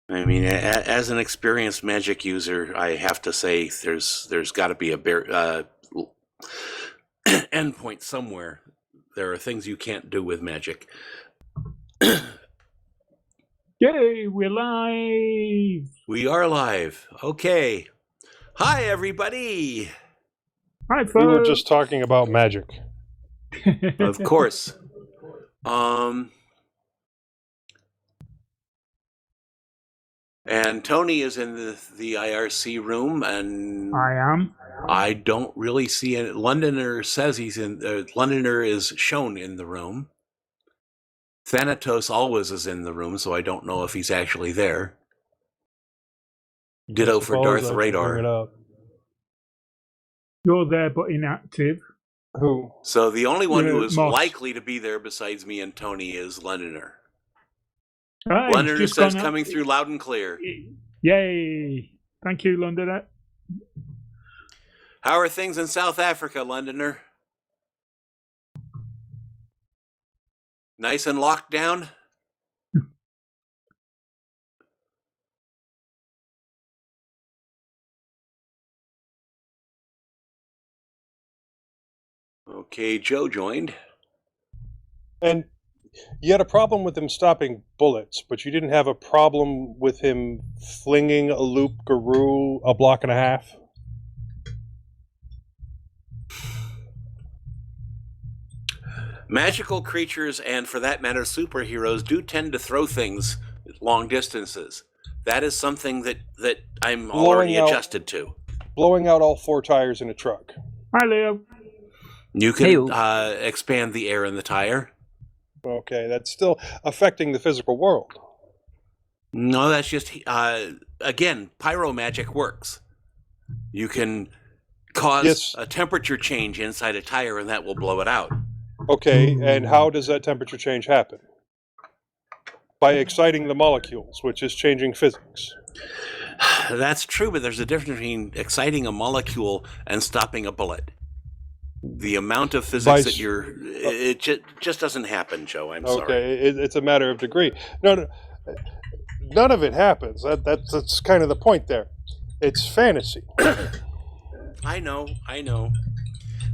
I mean, as an experienced magic user, I have to say there's got to be a endpoint somewhere. There are things you can't do with magic. Yay, we're live! We are live. Okay. Hi, everybody. Hi, folks. We were just talking about magic. Of course. And Tony is in the IRC room, and I am. I don't really see it. Londoner says he's in. Londoner is shown in the room. Thanatos always is in the room, so I don't know if he's actually there. Ditto for Darth Radar. You're there, but inactive. Who? So the only one who is Moss. likely to be there besides me and Tony is Londoner. Hey, Londoner just says gone coming up. through loud and clear. Yay! Thank you, Londoner. How are things in South Africa, Londoner? Nice and locked down? Okay, Joe joined. And you had a problem with him stopping bullets, but you didn't have a problem with him flinging a loop guru a block and a half? Magical creatures, and for that matter, superheroes, do tend to throw things long distances. That is something that I'm already adjusted to. Blowing out all four tires in a truck. Hi, Leo. You can expand the air in the tire. Okay, that's still affecting the physical world. No, that's just, again, pyro magic works. You can cause a temperature change inside a tire, and that will blow it out. Okay, and how does that temperature change happen? By exciting the molecules, which is changing physics. That's true, but there's a difference between exciting a molecule and stopping a bullet. The amount of physics that it just doesn't happen, Joe. I'm sorry. Okay, it's a matter of degree. No, none of it happens. That's kind of the point there. It's fantasy. I know.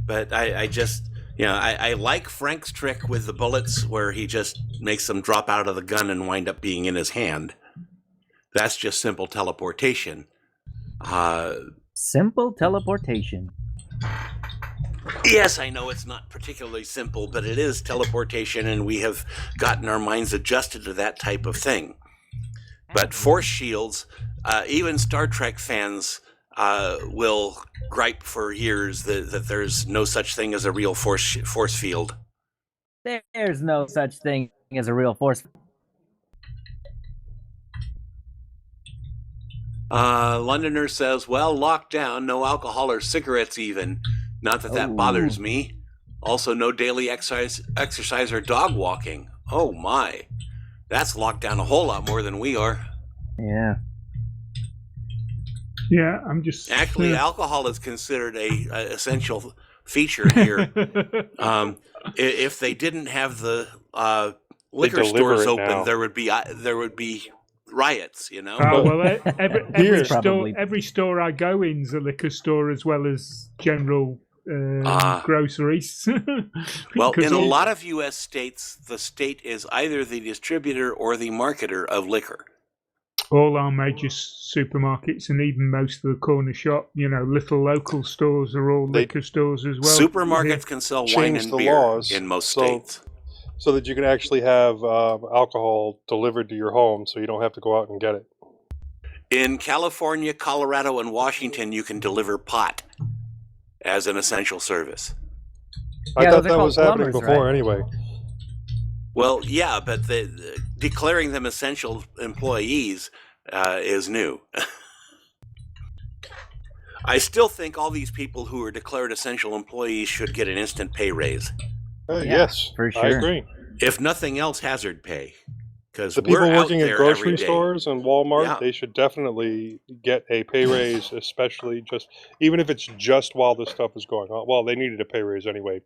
But I just, I like Frank's trick with the bullets where he just makes them drop out of the gun and wind up being in his hand. That's just simple teleportation. Simple teleportation. Yes, I know it's not particularly simple, but it is teleportation, and we have gotten our minds adjusted to that type of thing. But force shields, even Star Trek fans will gripe for years that there's no such thing as a real force field. There's no such thing as a real force. Londoner says, well, lockdown, no alcohol or cigarettes even. Not that bothers me. Also, no daily exercise or dog walking. Oh my. That's locked down a whole lot more than we are. Yeah. Yeah, I'm just... Actually, alcohol is considered a essential feature here. If they didn't have the liquor stores open, there would be riots, well, every store I go in's a liquor store as well as general groceries. Well, in a lot of U.S. states, the state is either the distributor or the marketer of liquor. All our major supermarkets and even most of the corner shop, little local stores are all liquor stores as well. Supermarkets can sell wine and beer in most states. So that you can actually have alcohol delivered to your home so you don't have to go out and get it. In California, Colorado, and Washington, you can deliver pot as an essential service. I thought that was happening before anyway. Well, yeah, but declaring them essential employees is new. I still think all these people who are declared essential employees should get an instant pay raise. Yes, for sure. I agree. If nothing else, hazard pay. Because the people working at grocery stores and Walmart, they should definitely get a pay raise, especially even if it's just while this stuff is going on. Well, they needed a pay raise anyway.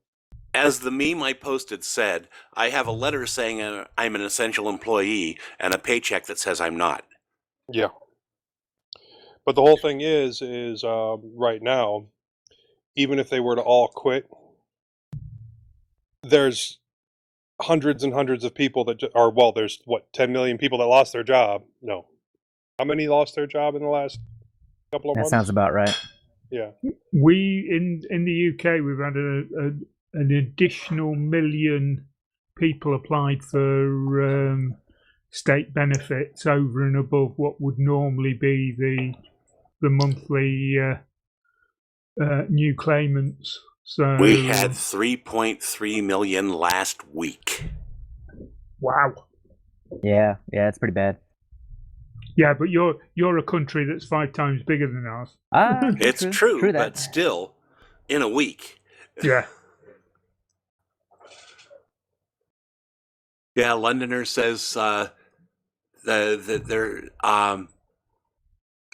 As the meme I posted said, I have a letter saying I'm an essential employee and a paycheck that says I'm not. Yeah. But the whole thing is right now, even if they were to all quit, there's hundreds and hundreds of people that there's 10 million people that lost their job. No. How many lost their job in the last couple of months? That sounds about right. Yeah. We in the UK we've had an additional million people applied for state benefits over and above what would normally be the monthly new claimants. So we had 3.3 million last week. Wow. Yeah, it's pretty bad. Yeah, but you're a country that's 5 times bigger than ours. It's true but still, in a week. Yeah. Yeah, Londoner says that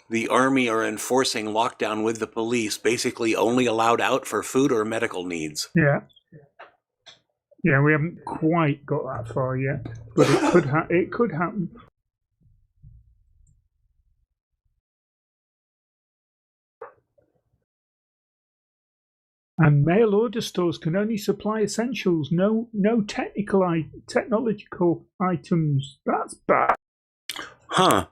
the army are enforcing lockdown with the police, basically only allowed out for food or medical needs. Yeah. Yeah, we haven't quite got that far yet, but it could happen. And mail order stores can only supply essentials, no technological items. That's bad. Huh.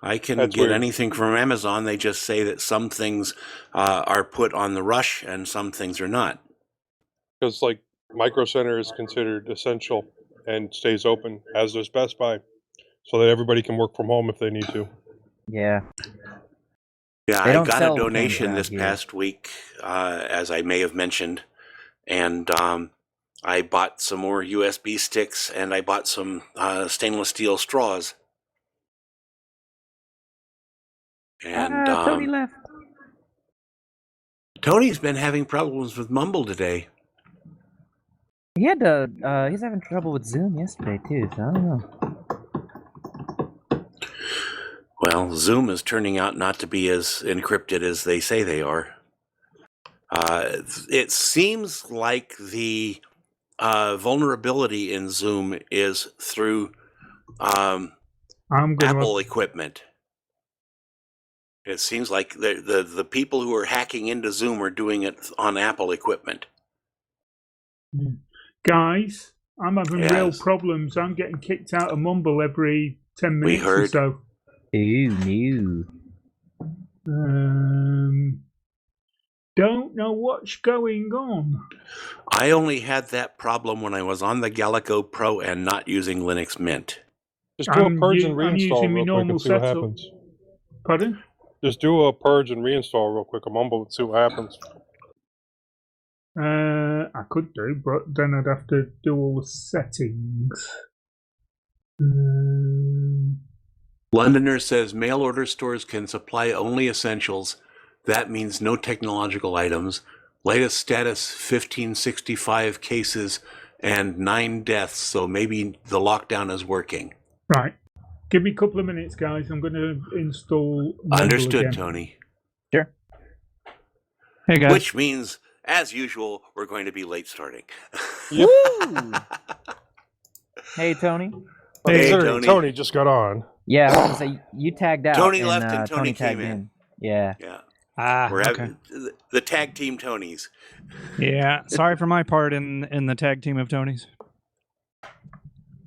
I can That's get weird. anything from Amazon. They just say that some things are put on the rush and some things are not. Because like Micro Center is considered essential and stays open, as does Best Buy, so that everybody can work from home if they need to. Yeah. Yeah, I got a donation this past week, as I may have mentioned, and I bought some more USB sticks and I bought some stainless steel straws. And Tony left. Tony's been having problems with Mumble today. He had to. He's having trouble with Zoom yesterday too. So I don't know. Well, Zoom is turning out not to be as encrypted as they say they are. It seems like the vulnerability in Zoom is through Apple equipment. It seems like the people who are hacking into Zoom are doing it on Apple equipment. Guys, I'm having real problems. I'm getting kicked out of Mumble every 10 minutes or so. Ooh, no. Don't know what's going on. I only had that problem when I was on the Gallico Pro and not using Linux Mint. Just do a purge and reinstall real quick and see what happens. Pardon? Just do a purge and reinstall real quick, a Mumble, and see what happens. I could do, but then I'd have to do all the settings. Londoner says mail order stores can supply only essentials. That means no technological items. Latest status 1565 cases and 9 deaths, so maybe the lockdown is working. Right. Give me a couple of minutes, guys. I'm going to install Mumble Understood, again. Tony. Sure. Hey, guys. Which means, as usual, we're going to be late starting. Woo! Hey, Tony. Hey, Tony. Tony just got on. Yeah, I was going to say, you tagged out. Tony left and Tony came tagged in. Yeah. We're Okay. having the tag team Tonys. Yeah, sorry for my part in the tag team of Tonys.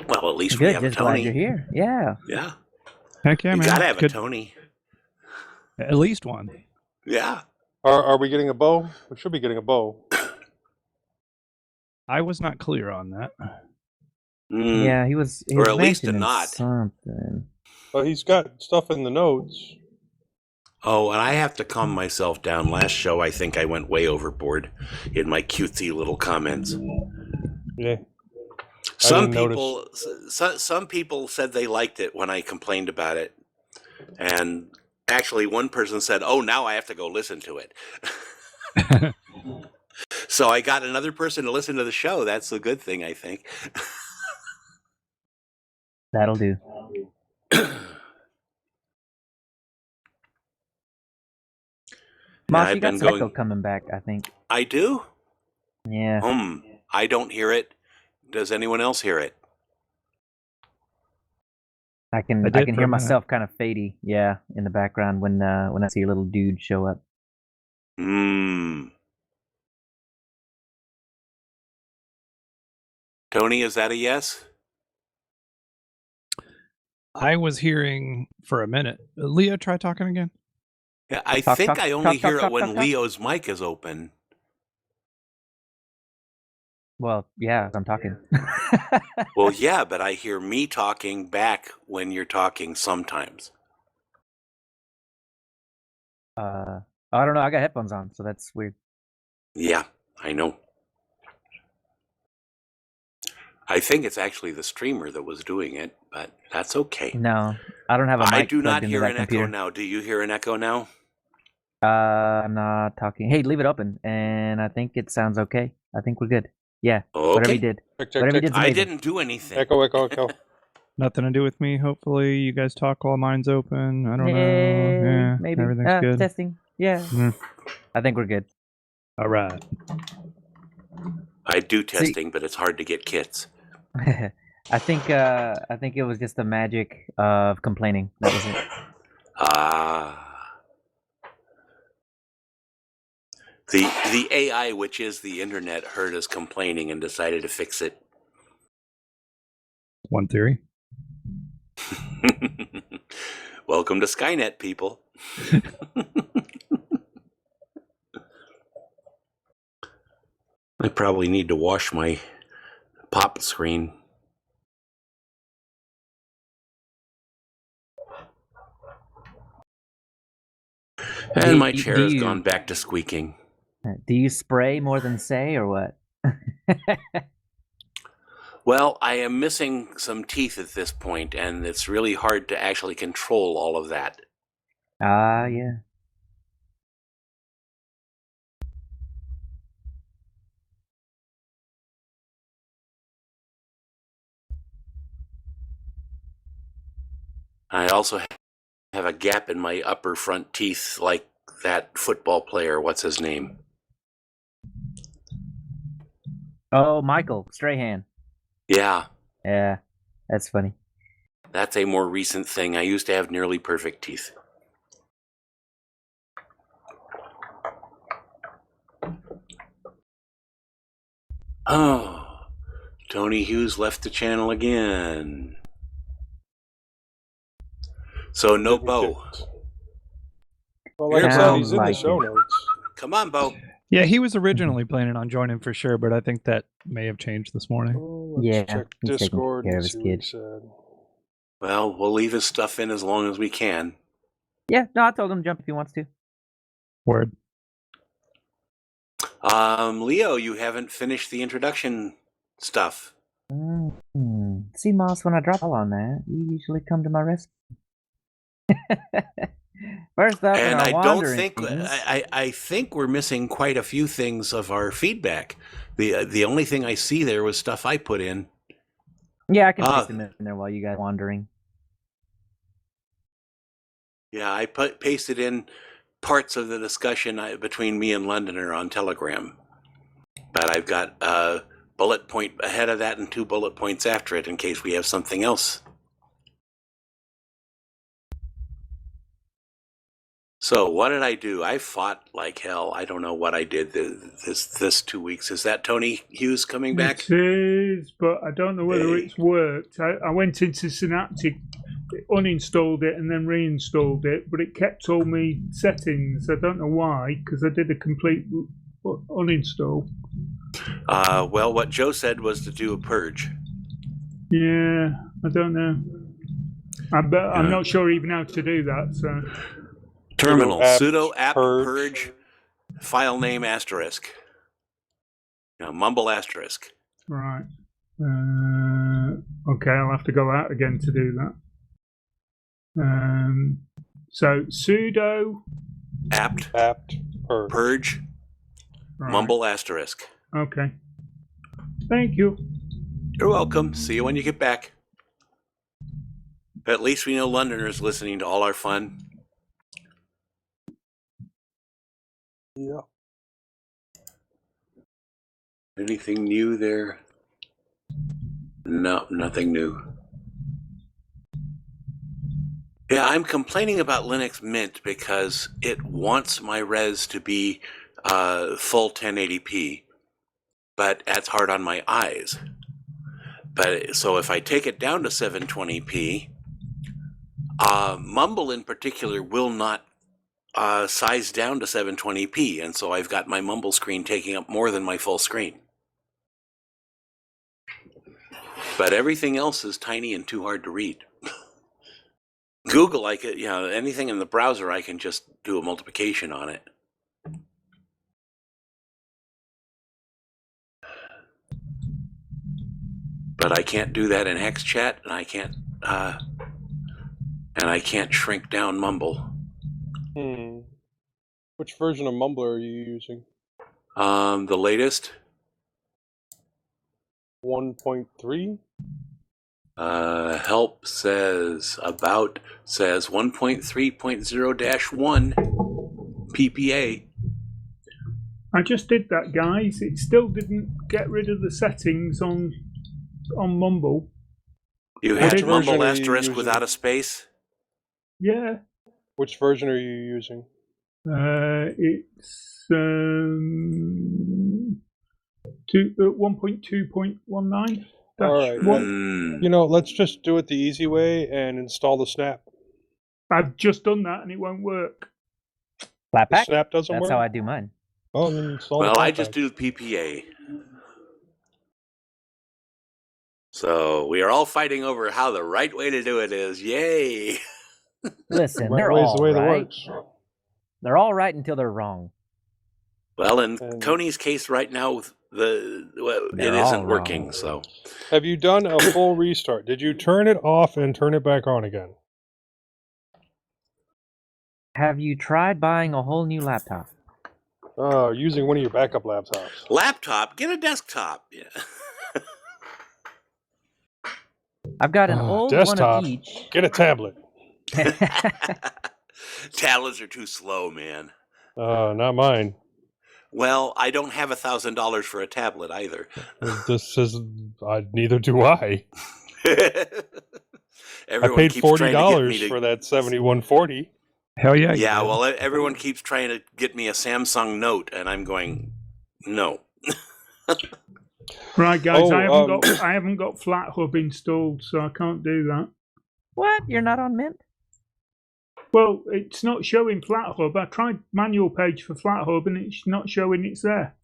Well, at least Good, we have a just glad Tony. you're here. Yeah. Yeah. Heck yeah, You man. gotta have a Good. Tony. At least one. Yeah. Are we getting a bow? We should be getting a bow. I was not clear on that. Yeah, he was Or at least a mentioning nod. something. Well, he's got stuff in the notes. Oh, and I have to calm myself down. Last show, I think I went way overboard in my cutesy little comments. Yeah. Some people said they liked it when I complained about it. And actually, one person said, oh, now I have to go listen to it. So I got another person to listen to the show. That's a good thing, I think. That'll do. Mosh, you got some echo coming back, I think. I do? Yeah. I don't hear it. Does anyone else hear it? I can hear myself kind of fadey, yeah, in the background when I see a little dude show up. Tony, is that a yes? I was hearing for a minute. Leo, try talking again. Yeah, I think I only hear it when Leo's mic is open. Well, yeah, I'm talking. Well, yeah, but I hear me talking back when you're talking sometimes. I don't know. I got headphones on, so that's weird. Yeah, I know. I think it's actually the streamer that was doing it, but that's okay. No, I don't have a mic. I do not hear an computer. echo now. Do you hear an echo now? I'm not talking. Hey, leave it open, and I think it sounds okay. I think we're good. Yeah. Okay. Whatever you did. Whatever you did. I didn't do anything. Echo. Nothing to do with me. Hopefully, you guys talk while mine's open. I don't know. Yeah, maybe. Everything's good. Testing. Yeah. I think we're good. All right. I do testing, but it's hard to get kits. I think it was just the magic of complaining. That was it. The AI, which is the internet, heard us complaining and decided to fix it. One theory. Welcome to Skynet, people. I probably need to wash my pop screen. And my chair has gone back to squeaking. Do you spray more than say, or what? Well, I am missing some teeth at this point, and it's really hard to actually control all of that. Yeah. I also have a gap in my upper front teeth like that football player. What's his name? Oh, Michael Strahan. Yeah. Yeah, that's funny. That's a more recent thing. I used to have nearly perfect teeth. Oh, Tony Hughes left the channel again. So no Bo. Well, like I said, he's in the show notes. Come on, Bo. Yeah, he was originally planning on joining for sure, but I think that may have changed this morning. Let's check Discord and see what he said. Well, we'll leave his stuff in as long as we can. Yeah, no, I told him to jump if he wants to. Word. Leo, you haven't finished the introduction stuff. See, Moss, when I drop all on that, you usually come to my rescue. First up, and I don't think I think we're missing quite a few things of our feedback. The only thing I see there was stuff I put in. Yeah, I can paste them in there while you guys are wandering. Yeah, I pasted in parts of the discussion between me and Londoner on Telegram, but I've got a bullet point ahead of that and 2 bullet points after it in case we have something else. So what did I do? I fought like hell. I don't know what I did this 2 weeks. Is that Tony Hughes coming back? It is, but I don't know whether it's worked. I went into Synaptic, uninstalled it, and then reinstalled it, but it kept all my settings. I don't know why, because I did a complete uninstall. Well, what Joe said was to do a purge. Yeah, I don't know. I'm not sure even how to do that, so... Terminal, sudo apt purge, file name asterisk. Mumble asterisk. Right. Okay, I'll have to go out again to do that. So sudo apt purge, right. Mumble asterisk. Okay. Thank you. You're welcome. See you when you get back. But at least we know Londoners listening to all our fun. Yeah. Anything new there? No, nothing new. Yeah, I'm complaining about Linux Mint because it wants my res to be full 1080p, but that's hard on my eyes. But so if I take it down to 720p, Mumble in particular will not size down to 720p, and so I've got my Mumble screen taking up more than my full screen. But everything else is tiny and too hard to read. Google, anything in the browser, I can just do a multiplication on it. But I can't do that in HexChat, and I can't shrink down Mumble. Which version of Mumble are you using? The latest. 1.3? Help says 1.3.0-1 PPA. I just did that, guys. It still didn't get rid of the settings on Mumble. You had Mumble asterisk without a space? Yeah. Which version are you using? It's 1.2.19. All right. Let's just do it the easy way and install the Snap. I've just done that and it won't work. Flatpak? The Snap doesn't work? That's how I do mine. Oh, then install Well, the I just do PPA. So we are all fighting over how the right way to do it is. Yay! Listen, Right they're way is all the way that right. works. They're all right until they're wrong. Well, in Tony's case right now, it isn't working. wrong. So, have you done a full restart? Did you turn it off and turn it back on again? Have you tried buying a whole new laptop? Using one of your backup laptops. Laptop? Get a desktop. Yeah. I've got an old desktop. one of each. Get a tablet. Tablets are too slow, man. Not mine. Well, I don't have $1,000 for a tablet either. This is neither do I. I paid $40 for that 7140. Hell yeah. Yeah, well, everyone keeps trying to get me a Samsung Note, and I'm going, no. Right, guys, I haven't got FlatHub installed, so I can't do that. What? You're not on Mint? Well, it's not showing FlatHub. I tried manual page for FlatHub, and it's not showing it's there.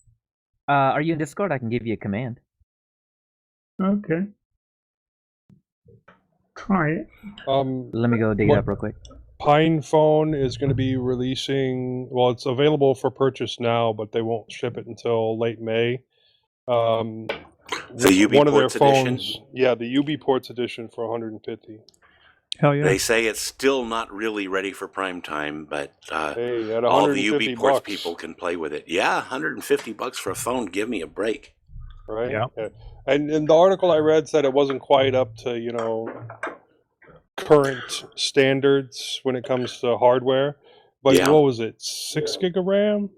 Are you in Discord? I can give you a command. Okay. Try it. Let me go dig it up real quick. Pine Phone is going to be releasing, well, it's available for purchase now, but they won't ship it until late May. The UB one of their Ports phones, edition? Yeah, the UB Ports edition for $150. Hell yeah. They say it's still not really ready for prime time, but hey, at all the UB Ports bucks, people can play with it. Yeah, $150 for a phone. Give me a break. right? Yeah. And the article I read said it wasn't quite up to, current standards when it comes to hardware. But Yeah. what was it, 6 gig of RAM?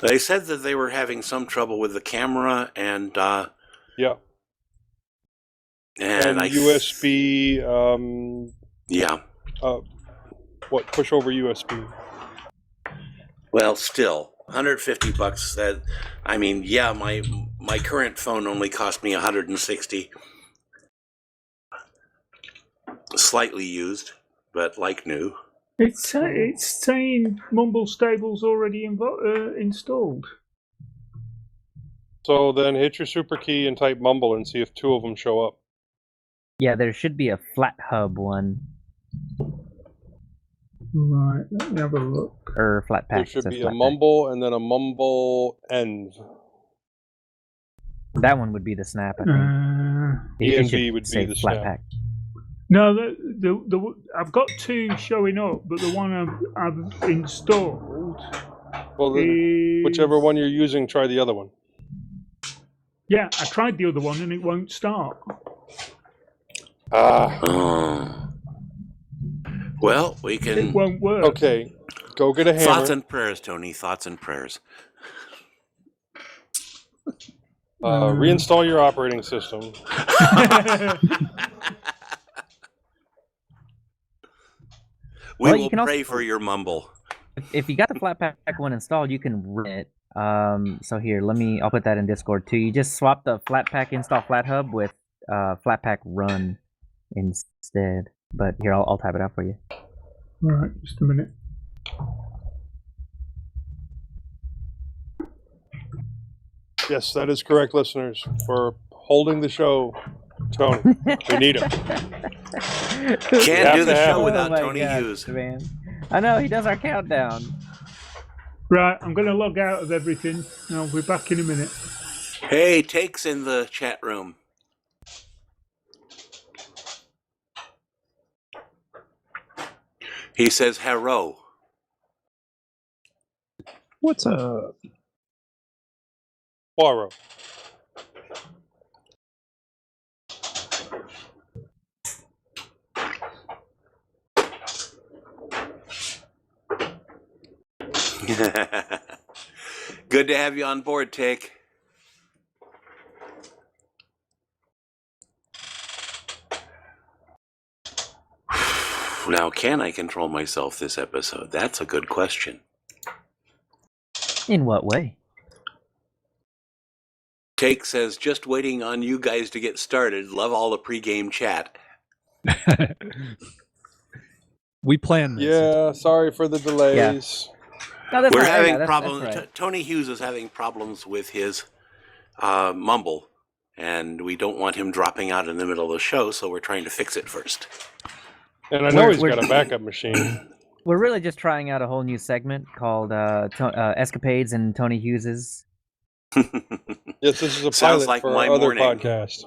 They said that they were having some trouble with the camera and Yeah. and USB, yeah. push over USB. Well, still $150. That, I mean, yeah, my current phone only cost me $160. Slightly used, but like new. It's saying Mumble Stable's already installed. So then hit your super key and type Mumble and see if 2 of them show up. Yeah, there should be a FlatHub one. Right, let me have a look. Or Flatpak. There should be a Mumble and then a Mumble Env. That one would be the Snap, I think. ENV would be the Snap. Flatpak. No, I've got 2 showing up, but the one I've installed. Well, whichever one you're using, try the other one. Yeah, I tried the other one and it won't start. Well, we can. It won't work. Okay, go get a hammer. Thoughts and prayers, Tony. Thoughts and prayers. Reinstall your operating system. We Well, you will can also- pray for your mumble. If you got the Flatpak one installed, you can run it. So here, I'll put that in Discord too. You just swap the Flatpak install FlatHub with Flatpak run instead. But here, I'll type it out for you. All right, just a minute. Yes, that is correct, listeners. For holding the show, Tony. We need him. Can't do the show Oh without my Tony gosh, Hughes. man. I know, he does our countdown. Right, I'm going to log out of everything, and I'll be back in a minute. Hey, Take's in the chat room. He says hello. What's up? Poirot. Good to have you on board, Take. Now, can I control myself this episode? That's a good question. In what way? Take says, just waiting on you guys to get started. Love all the pregame chat. We planned this. Yeah, sorry for the delays. No, that's We're right. having That's problems. right. Tony Hughes is having problems with his mumble, and we don't want him dropping out in the middle of the show, so we're trying to fix it first. And I know he's We're- got a backup machine. We're really just trying out a whole new segment called Escapades and Tony Hughes's. Yes, this is a Sounds pilot like for my our other morning. podcast.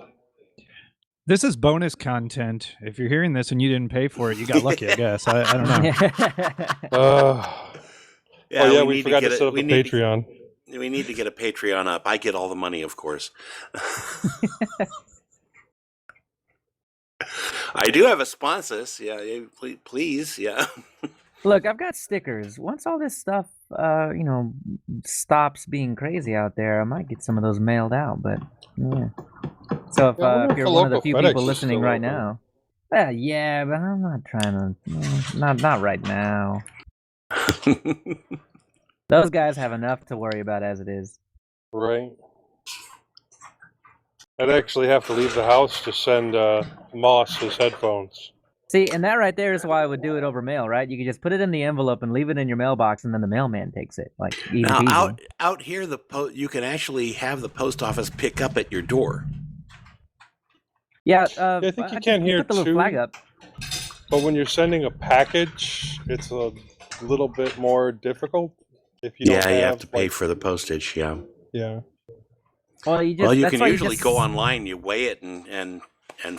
This is bonus content. If you're hearing this and you didn't pay for it, you got lucky, I guess. I don't know. Yeah, we forgot to set up a Patreon. We need to get a Patreon up. I get all the money, of course. I do have a sponsor. Yeah, please. Yeah. Look, I've got stickers. Once all this stuff, stops being crazy out there, I might get some of those mailed out. But yeah. So if, Yeah, I wonder if if you're the one of the local few FedEx people is listening still right open. now, yeah, but I'm not trying to. Not right now. Those guys have enough to worry about as it is. Right. I'd actually have to leave the house to send Moss his headphones. See, and that right there is why I would do it over mail, right? You could just put it in the envelope and leave it in your mailbox, and then the mailman takes it. Like easy Now, peasy. out here, you can actually have the post office pick up at your door. Yeah, I think you can here put the little too. flag up. But when you're sending a package, it's a little bit more difficult. If you don't You have to pay like, for the postage. Yeah. Yeah. Well, you You can why usually just- go online, you weigh it, and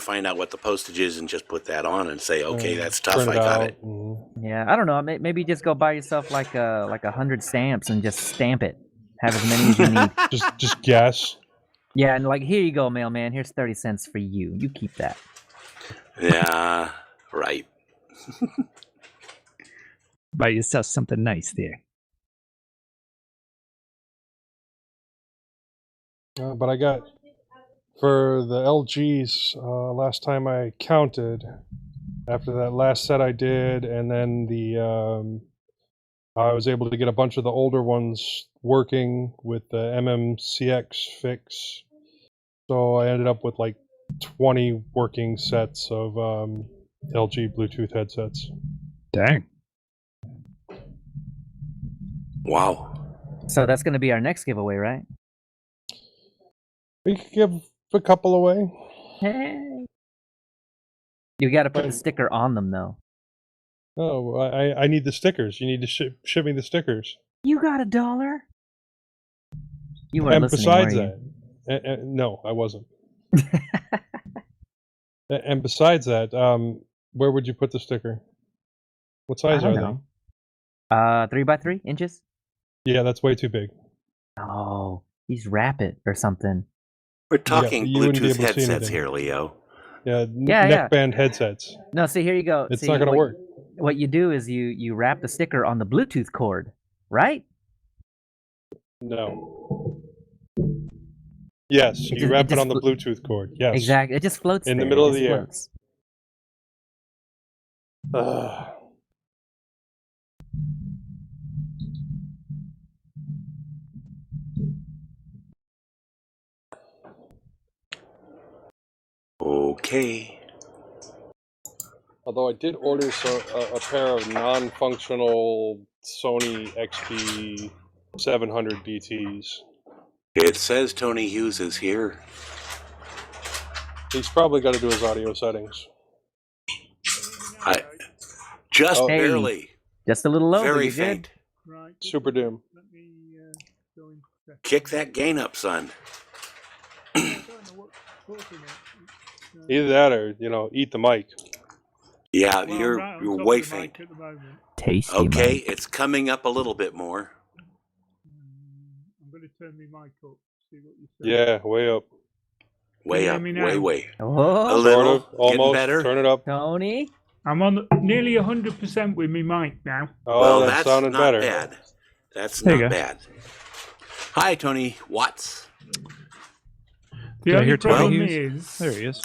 find out what the postage is, and just put that on and say, okay, that's tough. Print I got out it. and- Yeah, I don't know. Maybe just go buy yourself like 100 stamps and just stamp it. Have as many as you need. just guess. Yeah, and like here you go, mailman. Here's 30 cents for you. You keep that. Yeah, right. Buy yourself something nice there. But I got for the LGs last time I counted. After that last set I did, and then I was able to get a bunch of the older ones working with the MMCX fix. So I ended up with like 20 working sets of LG Bluetooth headsets. Dang. Wow. So that's going to be our next giveaway, right? We could give a couple away. Hey. You got to put the sticker on them, though. Oh, I need the stickers. You need to ship me the stickers. You got $1? You weren't And listening, besides were you? that, no, I wasn't. And besides that, where would you put the sticker? What size I are don't know. 3 by 3 inches. they? Yeah, that's way too big. Oh, he's Rapid or something. We're talking you wouldn't be Bluetooth able to see headsets anything. here, Leo. Yeah, Yeah. neckband headsets. No, see, here you go. It's See, not going to what- work. What you do is you wrap the sticker on the Bluetooth cord, right? No. Yes, It you just- wrap it it just on the Bluetooth cord. Yes. Exactly. It just floats In the there. middle It of just the air. floats. Okay. Although I did order a pair of non-functional Sony XP 700 DTs. It says Tony Hughes is here. He's probably got to do his audio settings. Just Oh. Hey. barely. Just a little low, but Very you're good. faint. Right. Super dim. Let me go in second. Kick that gain up, son. I don't know what's causing it. It's, Either that or, eat the mic. Yeah, well, you're right on you're top way of the mic faint. at the moment. Tasty. Okay, Mike. it's coming up a little bit more. I'm going to turn my mic up. See what you say. Yeah, way up. Way you up, hear me way, now? way. A Oh, little, Sort of, almost. getting better. Turn it up. Tony. I'm on nearly 100% with my mic now. Oh, Well, that's that's sounding not better. bad. That's There you not go. bad. Hi, Tony Watts. The Did I only hear Tony problem Hughes? is There he is.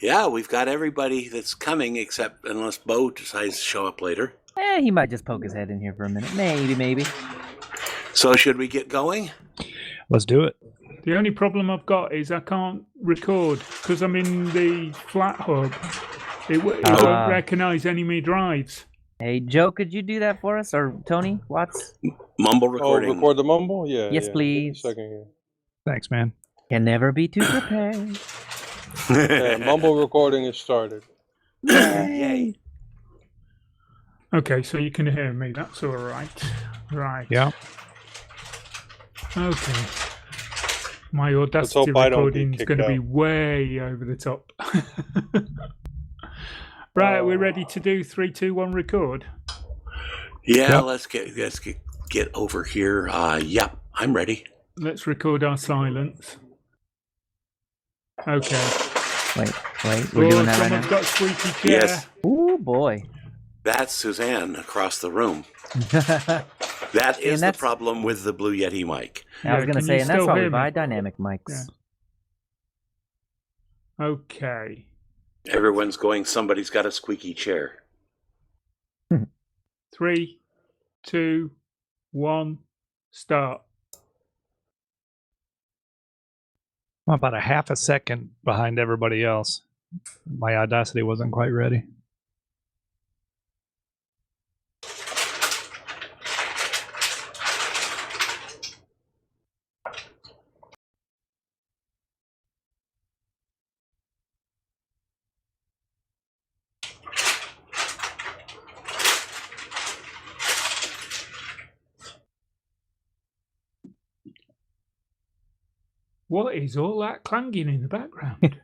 Yeah, we've got everybody that's coming, except unless Bo decides to show up later. He might just poke his head in here for a minute. Maybe. So should we get going? Let's do it. the only problem I've got is I can't record because I'm in the flat hub. It won't recognise any of my drives. Hey, Joe, could you do that for us? Or Tony Watts? Mumble Oh, recording. record the mumble? Yeah. Yes, yeah. please. Give me a second here. Thanks, man. Can never be too prepared. Okay, mumble recording is started. Yay. Okay, so you can hear me. That's all right. Right. Yeah. Okay. My Audacity hope I don't get recording is kicked going to be out. way over the top. Right, we're ready to do 3, 2, 1 record. Yeah, Yep. let's get over here. Yep, I'm ready. Let's record our silence. Okay. Wait, we're doing that right someone's now. got squeaky chair. Yes. Ooh, boy. That's Suzanne across the room. That is the that's- problem with the Blue Yeti mic. I was going to can say, you and that's still why hear we me? buy dynamic mics. Yeah. Okay. Everyone's going, somebody's got a squeaky chair. 3, 2, 1, start. I'm about a half a second behind everybody else. My Audacity wasn't quite ready. What is all that clanging in the background?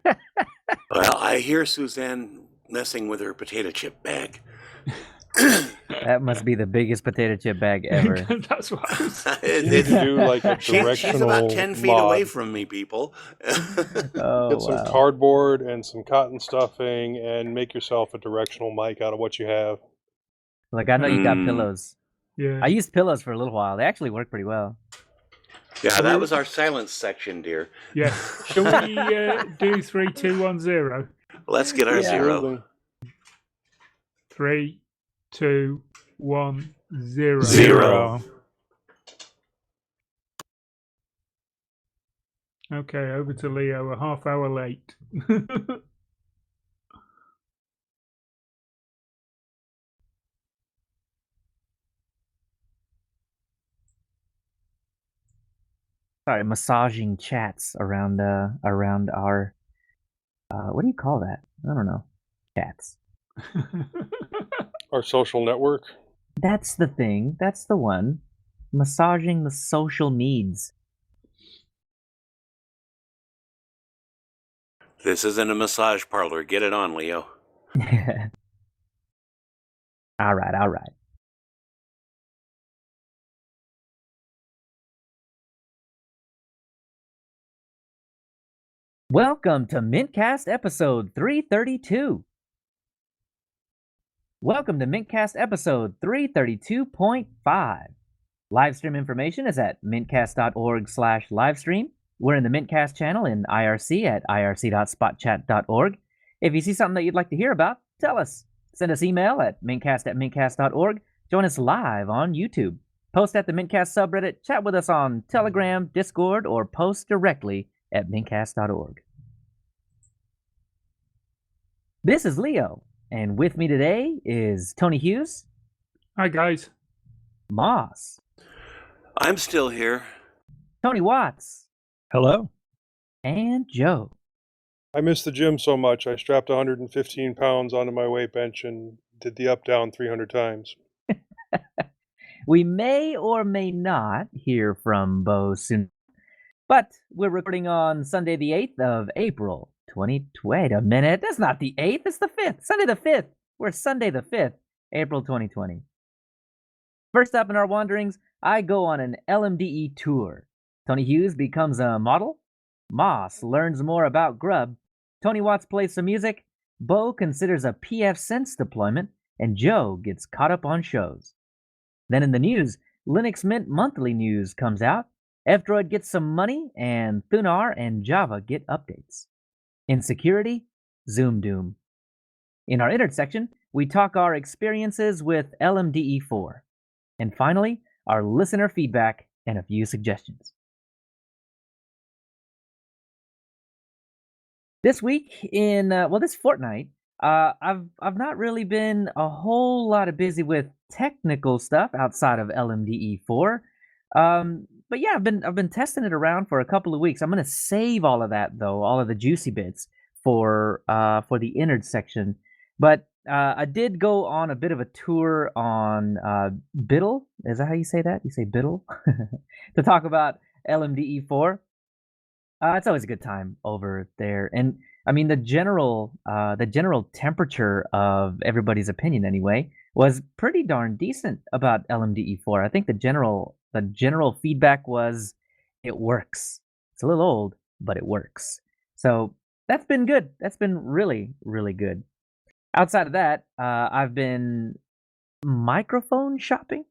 Well, I hear Suzanne messing with her potato chip bag. That must be the biggest potato chip bag ever. That's what I was... You need to do like a She's directional about 10 feet mod. away from me, people. Oh, Get some wow. cardboard and some cotton stuffing and make yourself a directional mic out of what you have. Like, I know you got Mm. pillows. Yeah. I used pillows for a little while. They actually work pretty well. Yeah, that was our silence section, dear. Yeah. Shall we do 3, 2, 1, 0? Let's get our zero. 3, 2, 1, 0. Zero. Okay, over to Leo, a half hour late. Sorry, massaging chats around our what do you call that? I don't know. Chats. Our social network. That's the thing. That's the one. Massaging the social needs. This isn't a massage parlor. Get it on, Leo. All right. Welcome to mintCast episode 332. Welcome to mintCast episode 332.5. Livestream information is at mintcast.org/livestream. We're in the mintcast channel in IRC at irc.spotchat.org. If you see something that you'd like to hear about, tell us. Send us email at mintcast@mintcast.org. Join us live on YouTube. Post at the mintcast subreddit, chat with us on Telegram, Discord, or post directly at mintcast.org. This is Leo, and with me today is Tony Hughes, Hi, guys. Moss, I'm still here. Tony Watts, Hello. and Joe. I miss the gym so much. I strapped 115 pounds onto my weight bench and did the up down 300 times. We may or may not hear from Bo soon, but we're recording on Sunday the 8th of April, 2020. Wait a minute, that's not the 8th, it's the 5th. Sunday the 5th. We're Sunday the 5th, April 2020. First up in our wanderings, I go on an LMDE tour. Tony Hughes becomes a model. Moss learns more about Grub. Tony Watts plays some music. Bo considers a PF Sense deployment. And Joe gets caught up on shows. Then in the news, Linux Mint Monthly News comes out. F-Droid gets some money, and Thunar and Java get updates. In security, Zoom Doom. In our intersection, we talk our experiences with LMDE4. And finally, our listener feedback and a few suggestions. This week this fortnight, I've not really been a whole lot of busy with technical stuff outside of LMDE4. But yeah, I've been testing it around for a couple of weeks. I'm gonna save all of that though, all of the juicy bits for the innards section. But I did go on a bit of a tour on Biddle. Is that how you say that? You say Biddle? To talk about LMDE4. It's always a good time over there, and I mean the general temperature of everybody's opinion anyway was pretty darn decent about LMDE4. I think the general feedback was it works. It's a little old, but it works. So that's been good. That's been really, really good. Outside of that, I've been microphone shopping.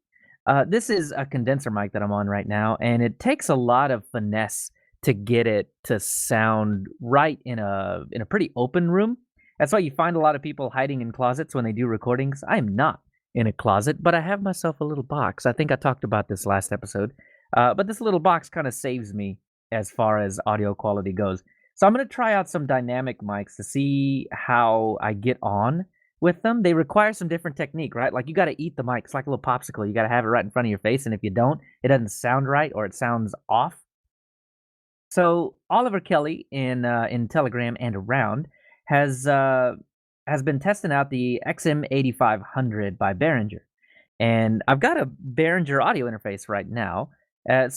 This is a condenser mic that I'm on right now, and it takes a lot of finesse to get it to sound right in a pretty open room. That's why you find a lot of people hiding in closets when they do recordings. I am not in a closet, but I have myself a little box. I think I talked about this last episode. But this little box kind of saves me as far as audio quality goes. So I'm going to try out some dynamic mics to see how I get on with them. They require some different technique, right? Like you got to eat the mic. It's like a little popsicle. You got to have it right in front of your face. And if you don't, it doesn't sound right or it sounds off. So Oliver Kelly in Telegram and around has been testing out the XM8500 by Behringer, and I've got a Behringer audio interface right now. And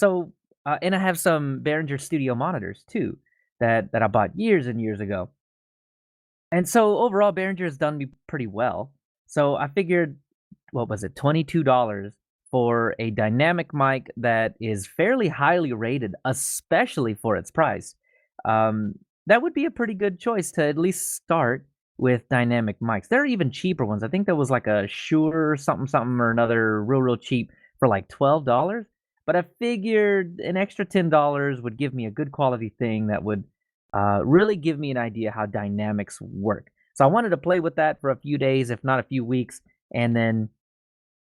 I have some Behringer Studio monitors too that I bought years and years ago. And so overall, Behringer has done me pretty well. So I figured, what was it, $22 for a dynamic mic that is fairly highly rated, especially for its price. That would be a pretty good choice to at least start with dynamic mics. There are even cheaper ones. I think there was like a Shure something or another real cheap for like $12. But I figured an extra $10 would give me a good quality thing that would really give me an idea how dynamics work. So I wanted to play with that for a few days, if not a few weeks, and then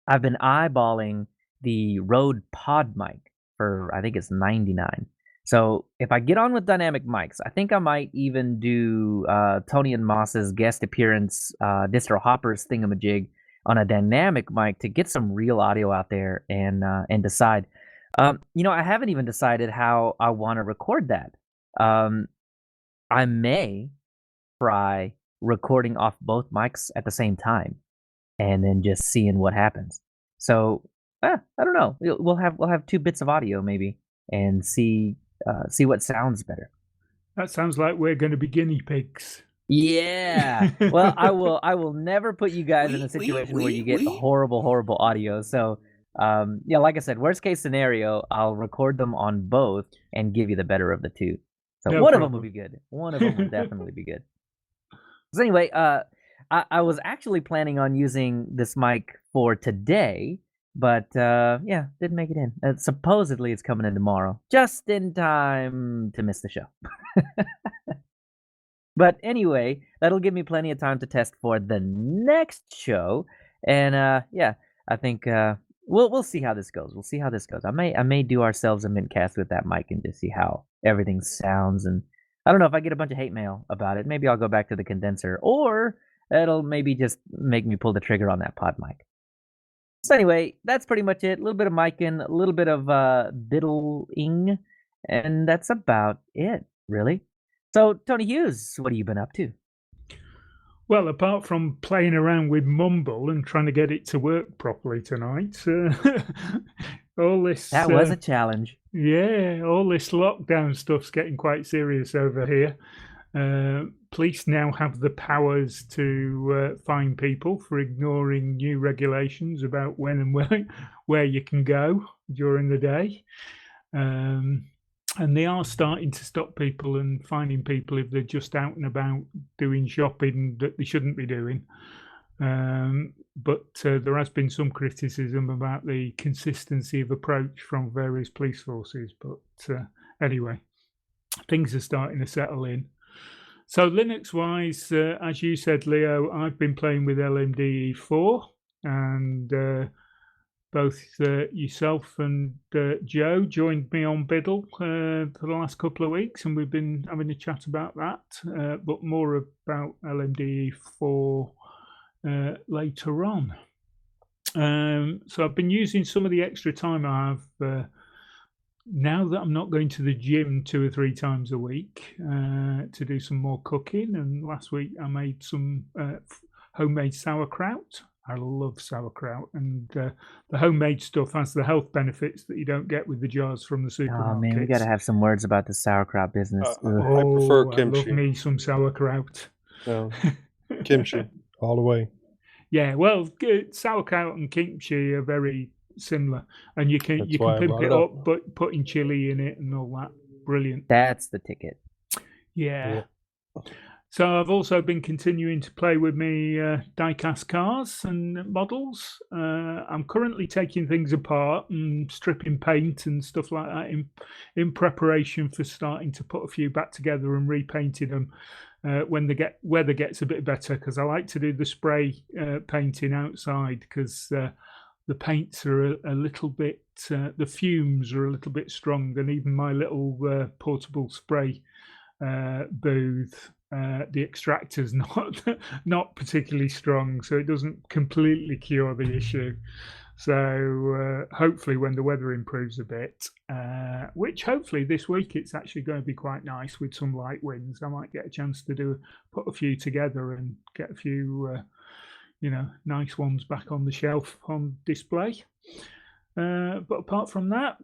I've been eyeballing the Rode Pod mic for, I think it's $99. So if I get on with dynamic mics, I think I might even do Tony and Moss's guest appearance, Distro Hopper's thingamajig on a dynamic mic to get some real audio out there and decide. I haven't even decided how I want to record that. I may try recording off both mics at the same time, and then just seeing what happens. So I don't know. We'll have two bits of audio maybe, and see what sounds better. That sounds like we're going to be guinea pigs. Yeah. Well, I will never put you guys in a situation where you get horrible audio. So like I said, worst case scenario, I'll record them on both and give you the better of the two. So No one problem. of them will be good. One of them will definitely be good. So anyway, I was actually planning on using this mic for today, but didn't make it in. Supposedly it's coming in tomorrow, just in time to miss the show. But anyway, that'll give me plenty of time to test for the next show, and I think we'll see how this goes. We'll see how this goes. I may do ourselves a mintcast with that mic and just see how everything sounds, and I don't know if I get a bunch of hate mail about it. Maybe I'll go back to the condenser, or it'll maybe just make me pull the trigger on that pod mic. So anyway, that's pretty much it. A little bit of micing, a little bit of biddling, and that's about it, really. So, Tony Hughes, what have you been up to? Well, apart from playing around with Mumble and trying to get it to work properly tonight, all this... That was a challenge. Yeah, all this lockdown stuff's getting quite serious over here. Police now have the powers to fine people for ignoring new regulations about when and where you can go during the day. And they are starting to stop people and finding people if they're just out and about doing shopping that they shouldn't be doing. But there has been some criticism about the consistency of approach from various police forces. But anyway, things are starting to settle in. So Linux-wise, as you said, Leo, I've been playing with LMDE4, and both yourself and Joe joined me on Biddle for the last couple of weeks, and we've been having a chat about that, but more about LMDE4 later on. So I've been using some of the extra time I have now that I'm not going to the gym 2 or 3 times a week to do some more cooking. And last week I made some homemade sauerkraut. I love sauerkraut, and the homemade stuff has the health benefits that you don't get with the jars from the supermarket. Oh man, we gotta have some words about the sauerkraut business. I prefer I kimchi. love me some sauerkraut. No, kimchi all the way. Yeah, well, sauerkraut and kimchi are very similar, and you can That's why I pimp brought it it up, up. but putting chili in it and all that. Brilliant. That's the ticket. Yeah. So I've also been continuing to play with me die-cast cars and models. I'm currently taking things apart and stripping paint and stuff like that in preparation for starting to put a few back together and repainting them when the weather gets a bit better, because I like to do the spray painting outside, because the paints are a little bit, the fumes are a little bit strong, and even my little portable spray booth, the extractor's not particularly strong, so it doesn't completely cure the issue. So hopefully when the weather improves a bit, which hopefully this week it's actually going to be quite nice with some light winds, I might get a chance to put a few together and get a few nice ones back on the shelf on display. But apart from that,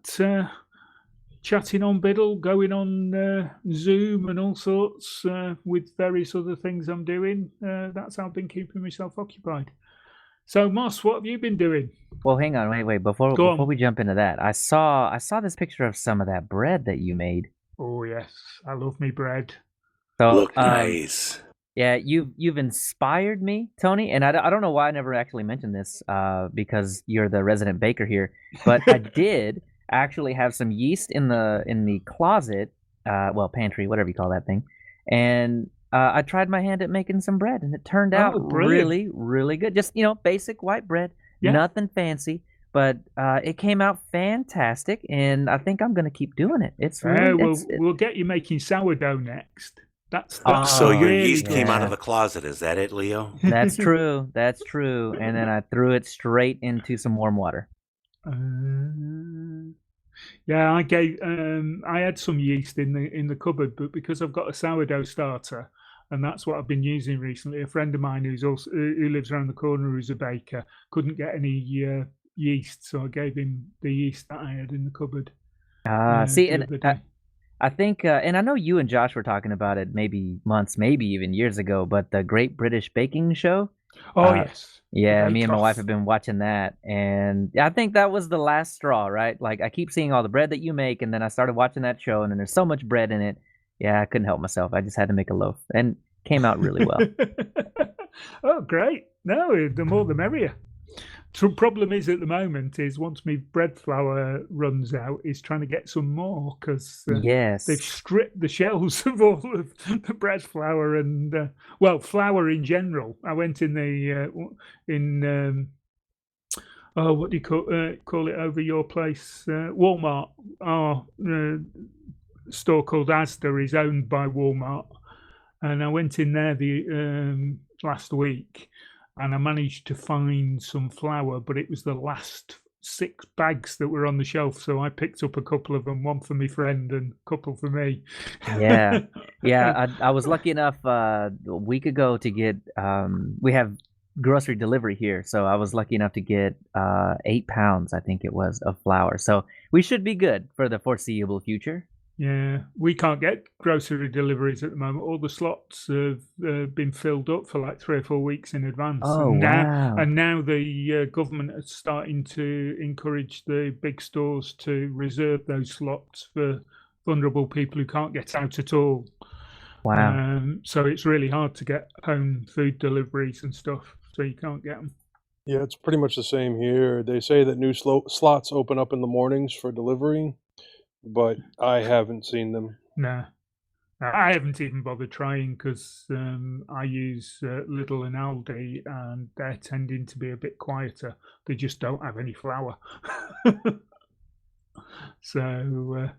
chatting on Biddle, going on Zoom and all sorts with various other things I'm doing. That's how I've been keeping myself occupied. So, Moss, what have you been doing? Well, hang on, wait. Before we jump into that, I saw this picture of some of that bread that you made. Oh yes, I love me bread. So, Look nice. Yeah, you've inspired me, Tony, and I don't know why I never actually mentioned this because you're the resident baker here, but I did actually have some yeast in the closet, pantry, whatever you call that thing, and I tried my hand at making some bread, and it turned out really, really good. Just basic white bread, nothing fancy, but it came out fantastic, and I think I'm gonna keep doing it. It's really we'll get you making sourdough next. That's so your really yeast good. came out of the closet. Is that it, Leo? That's true. That's true. And then I threw it straight into some warm water. Yeah, I had some yeast in the cupboard, but because I've got a sourdough starter, and that's what I've been using recently. A friend of mine who lives around the corner, who's a baker, couldn't get any yeast, so I gave him the yeast that I had in the cupboard. I think, and I know you and Josh were talking about it maybe months, maybe even years ago, but the Great British Baking Show. Oh, yes. Yeah, me and my wife have been watching that, and I think that was the last straw, right? Like, I keep seeing all the bread that you make, and then I started watching that show, and then there's so much bread in it. Yeah, I couldn't help myself. I just had to make a loaf, and it came out really well. Oh, great. No, the more the merrier. The problem is at the moment is once my bread flour runs out, is trying to get some more, because they've stripped the shelves of all of the bread flour and flour in general. I went in what do you call it over your place? Walmart. store called Asda is owned by Walmart, and I went in there the last week, and I managed to find some flour, but it was the last 6 bags that were on the shelf, so I picked up a couple of them, one for my friend and a couple for me. Yeah, yeah. I was lucky enough a week ago to get. We have grocery delivery here, so I was lucky enough to get 8 pounds, I think it was, of flour. So we should be good for the foreseeable future. Yeah, we can't get grocery deliveries at the moment. All the slots have been filled up for like 3 or 4 weeks in advance. Oh, wow. wow. And now the government is starting to encourage the big stores to reserve those slots for vulnerable people who can't get out at all. Wow. So it's really hard to get home food deliveries and stuff, so you can't get them. Yeah, it's pretty much the same here. They say that new slots open up in the mornings for delivery, but I haven't seen them. No. I haven't even bothered trying because I use Lidl and Aldi, and they're tending to be a bit quieter. They just don't have any flour. So,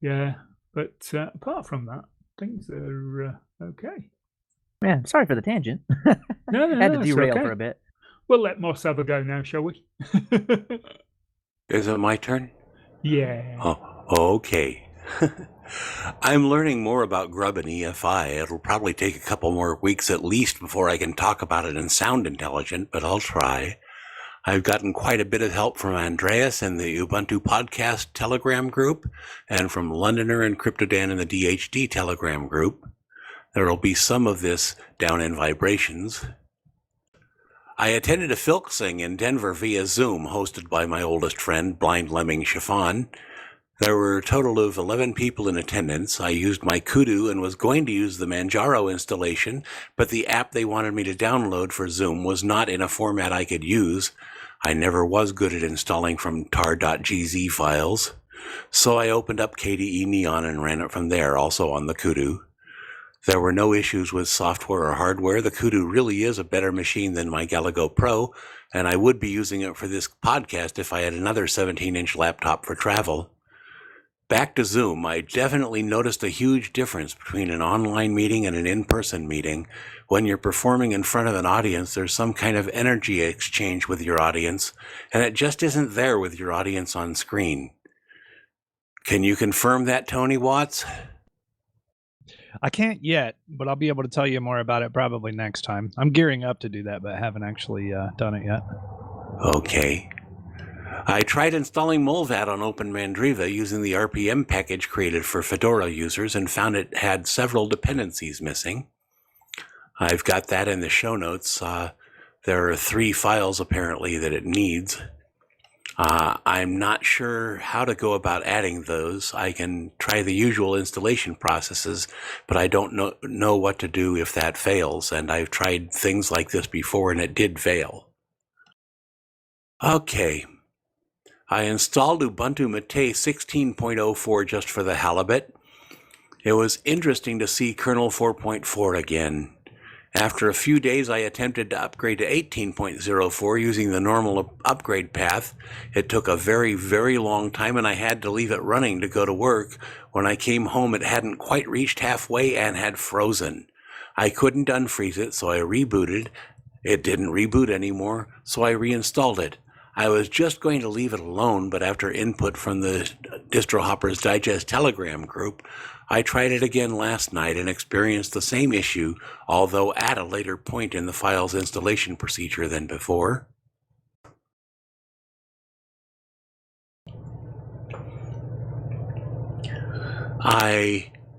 yeah. But apart from that, things are okay. Man, sorry for the tangent. No, Had to it's derail okay. for a bit. We'll let Moss have a go now, shall we? Is it my turn? Yeah. Oh, okay. I'm learning more about Grub and EFI. It'll probably take a couple more weeks at least before I can talk about it and sound intelligent, but I'll try. I've gotten quite a bit of help from Andreas and the Ubuntu Podcast Telegram group, and from Londoner and CryptoDan in the DHD Telegram group. There will be some of this down in Vibrations. I attended a Filksing in Denver via Zoom, hosted by my oldest friend, Blind Lemming Chiffon. There were a total of 11 people in attendance. I used my Kudu and was going to use the Manjaro installation, but the app they wanted me to download for Zoom was not in a format I could use. I never was good at installing from tar.gz files. So I opened up KDE Neon and ran it from there, also on the Kudu. There were no issues with software or hardware. The Kudu really is a better machine than my Galago Pro, and I would be using it for this podcast if I had another 17-inch laptop for travel. Back to Zoom, I definitely noticed a huge difference between an online meeting and an in-person meeting. When you're performing in front of an audience, there's some kind of energy exchange with your audience, and it just isn't there with your audience on screen. Can you confirm that, Tony Watts? I can't yet, but I'll be able to tell you more about it probably next time. I'm gearing up to do that, but haven't actually done it yet. Okay. I tried installing Molvat on OpenMandriva using the RPM package created for Fedora users and found it had several dependencies missing. I've got that in the show notes. There are 3 files apparently that it needs. I'm not sure how to go about adding those. I can try the usual installation processes, but I don't know what to do if that fails, and I've tried things like this before and it did fail. Okay. I installed Ubuntu Mate 16.04 just for the halibut. It was interesting to see kernel 4.4 again. After a few days, I attempted to upgrade to 18.04 using the normal upgrade path. It took a very, very long time, and I had to leave it running to go to work. When I came home, it hadn't quite reached halfway and had frozen. I couldn't unfreeze it, so I rebooted. It didn't reboot anymore, so I reinstalled it. I was just going to leave it alone, but after input from the Distro Hoppers Digest Telegram group, I tried it again last night and experienced the same issue, although at a later point in the file's installation procedure than before.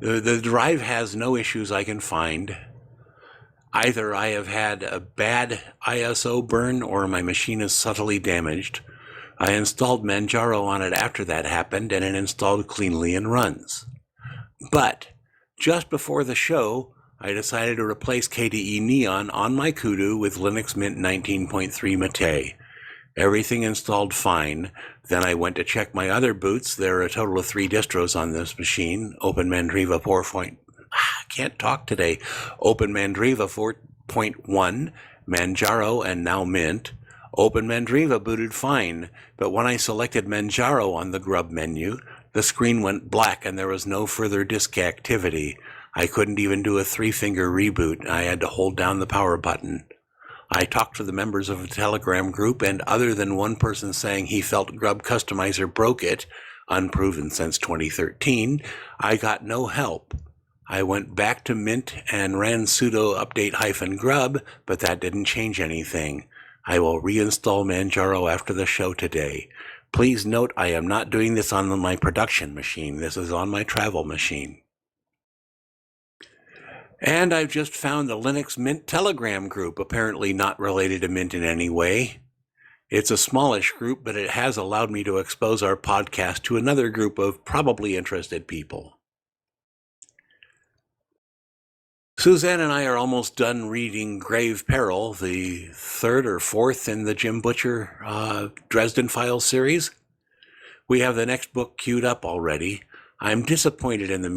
The drive has no issues I can find. Either I have had a bad ISO burn or my machine is subtly damaged. I installed Manjaro on it after that happened, and it installed cleanly and runs. But just before the show, I decided to replace KDE Neon on my Kudu with Linux Mint 19.3 Mate. Everything installed fine. Then I went to check my other boots. There are a total of 3 distros on this machine. OpenMandriva 4.1, OpenMandriva 4.1, Manjaro, and now Mint. OpenMandriva booted fine, but when I selected Manjaro on the grub menu, The screen went black and there was no further disk activity. I couldn't even do a 3-finger reboot. I had to hold down the power button. I talked to the members of a Telegram group, and other than one person saying he felt Grub Customizer broke it, unproven since 2013, I got no help. I went back to Mint and ran sudo update-grub, but that didn't change anything. I will reinstall Manjaro after the show today. Please note I am not doing this on my production machine. This is on my travel machine. And I've just found the Linux Mint Telegram group, apparently not related to Mint in any way. It's a smallish group, but it has allowed me to expose our podcast to another group of probably interested people. Suzanne and I are almost done reading Grave Peril, the 3rd or 4th in the Jim Butcher Dresden Files series. We have the next book queued up already. I'm disappointed in the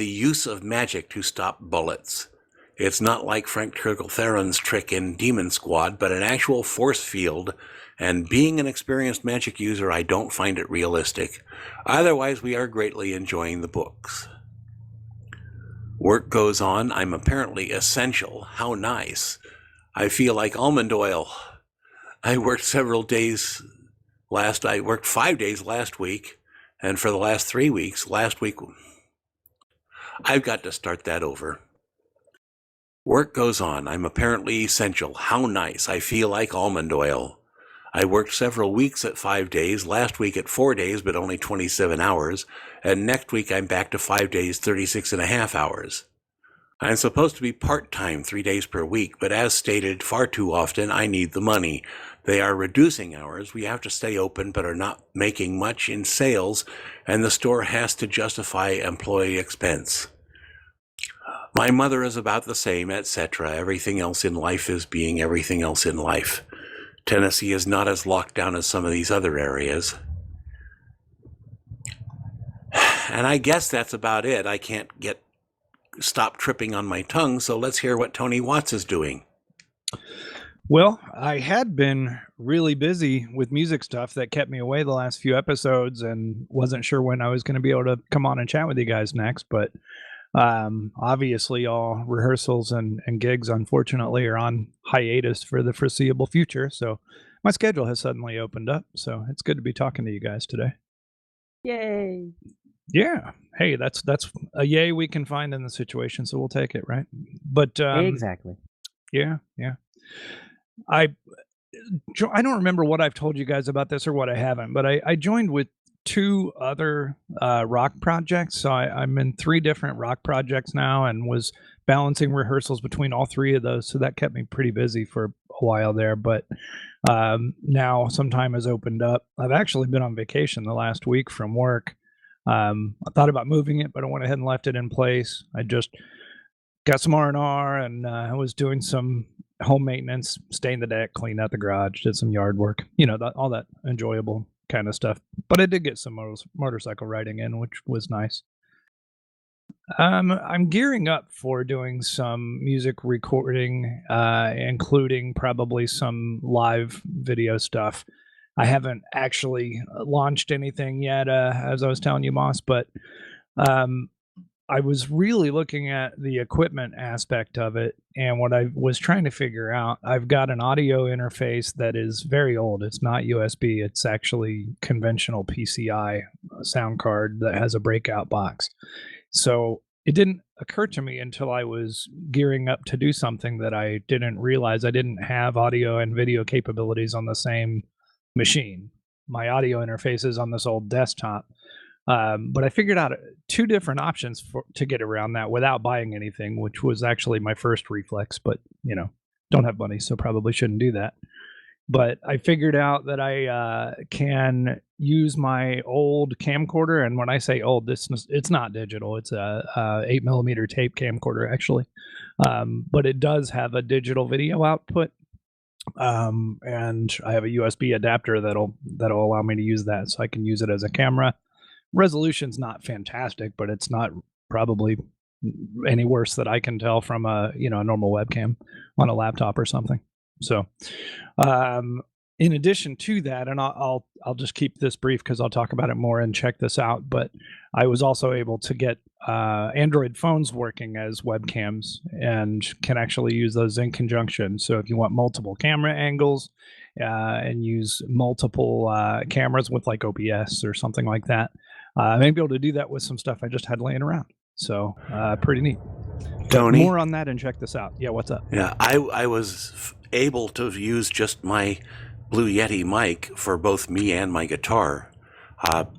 use of magic to stop bullets. It's not like Frank Turtle-Theron's trick in Demon Squad, but an actual force field, and being an experienced magic user, I don't find it realistic. Otherwise, we are greatly enjoying the books. Work goes on. I'm apparently essential. How nice. I feel like almond oil. I worked 5 days last week, and for the last 3 weeks, last week, I've got to start that over. Work goes on. I'm apparently essential. How nice. I feel like almond oil. I worked several weeks at 5 days, last week at 4 days, but only 27 hours, and next week I'm back to 5 days, 36.5 hours. I'm supposed to be part-time 3 days per week, but as stated far too often, I need the money. They are reducing hours. We have to stay open, but are not making much in sales, and the store has to justify employee expense. My mother is about the same, etc. Everything else in life is being everything else in life. Tennessee is not as locked down as some of these other areas. And I guess that's about it. I can't stop tripping on my tongue, so let's hear what Tony Watts is doing. Well, I had been really busy with music stuff that kept me away the last few episodes and wasn't sure when I was going to be able to come on and chat with you guys next, but obviously all rehearsals and gigs unfortunately are on hiatus for the foreseeable future, so my schedule has suddenly opened up, so it's good to be talking to you guys today. Yay. Yeah. Hey, that's a yay we can find in the situation, so we'll take it, right? But Exactly. Yeah. I don't remember what I've told you guys about this or what I haven't, but I joined with 2 other rock projects. So I'm in 3 different rock projects now and was balancing rehearsals between all 3 of those. So that kept me pretty busy for a while there. But now some time has opened up. I've actually been on vacation the last week from work. I thought about moving it, but I went ahead and left it in place. I just got some R&R and I was doing some home maintenance, stained the deck, cleaned out the garage, did some yard work, all that enjoyable kind of stuff. But I did get some motorcycle riding in, which was nice. I'm gearing up for doing some music recording, including probably some live video stuff. I haven't actually launched anything yet, as I was telling you, Moss, but I was really looking at the equipment aspect of it, and what I was trying to figure out, I've got an audio interface that is very old. It's not USB. It's actually conventional PCI sound card that has a breakout box. So it didn't occur to me until I was gearing up to do something that I didn't realize I didn't have audio and video capabilities on the same machine. My audio interface is on this old desktop. But I figured out 2 different options to get around that without buying anything, which was actually my first reflex, but don't have money, so probably shouldn't do that. But I figured out that I can use my old camcorder, and when I say old, it's not digital. It's a 8mm tape camcorder, actually. But it does have a digital video output. And I have a USB adapter that'll allow me to use that, so I can use it as a camera. Resolution's not fantastic, but it's not probably any worse that I can tell from a normal webcam on a laptop or something. So in addition to that, and I'll just keep this brief because I'll talk about it more and check this out. But I was also able to get Android phones working as webcams and can actually use those in conjunction. So if you want multiple camera angles and use multiple cameras with like OBS or something like that, I may be able to do that with some stuff I just had laying around. So pretty neat. Tony? More on that and check this out. Yeah, what's up? Yeah, I was able to use just my Blue Yeti mic for both me and my guitar.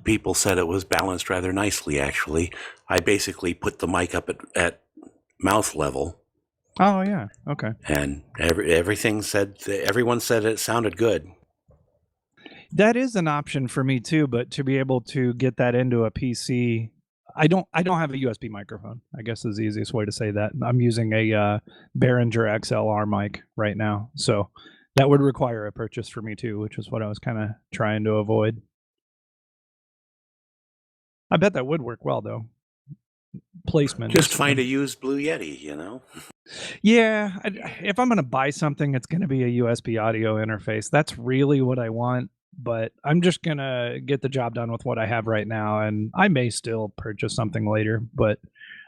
People said it was balanced rather nicely, actually. I basically put the mic up at mouth level. Oh, yeah. Okay. And everyone said it sounded good. That is an option for me too, but to be able to get that into a PC, I don't have a USB microphone, I guess is the easiest way to say that. I'm using a Behringer XLR mic right now. So that would require a purchase for me too, which is what I was kind of trying to avoid. I bet that would work well though. Placement. Just find a used Blue Yeti, you know? Yeah, if I'm going to buy something, it's going to be a USB audio interface. That's really what I want, but I'm just going to get the job done with what I have right now, and I may still purchase something later, but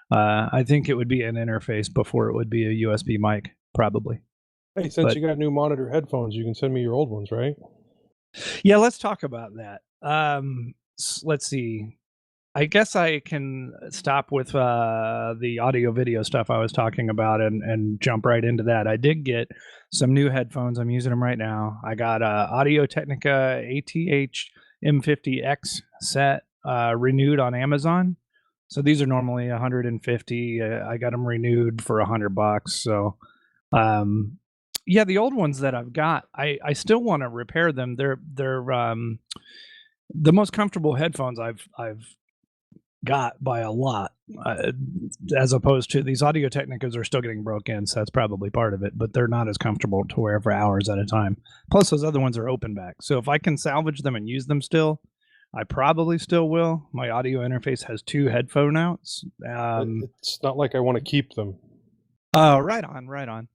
I think it would be an interface before it would be a USB mic, probably. Hey, since you got new monitor headphones, you can send me your old ones, right? Yeah, let's talk about that. Let's see. I guess I can stop with the audio video stuff I was talking about and jump right into that. I did get some new headphones. I'm using them right now. I got a Audio Technica ATH M50X set renewed on Amazon. So these are normally 150. I got them renewed for $100. So yeah, the old ones that I've got, I still want to repair them. They're the most comfortable headphones I've got by a lot, as opposed to these Audio Technicas are still getting broken, so that's probably part of it, but they're not as comfortable to wear for hours at a time. Plus those other ones are open back, so if I can salvage them and use them still, I probably still will. My audio interface has 2 headphone outs. It's not like I want to keep them. Oh, right on.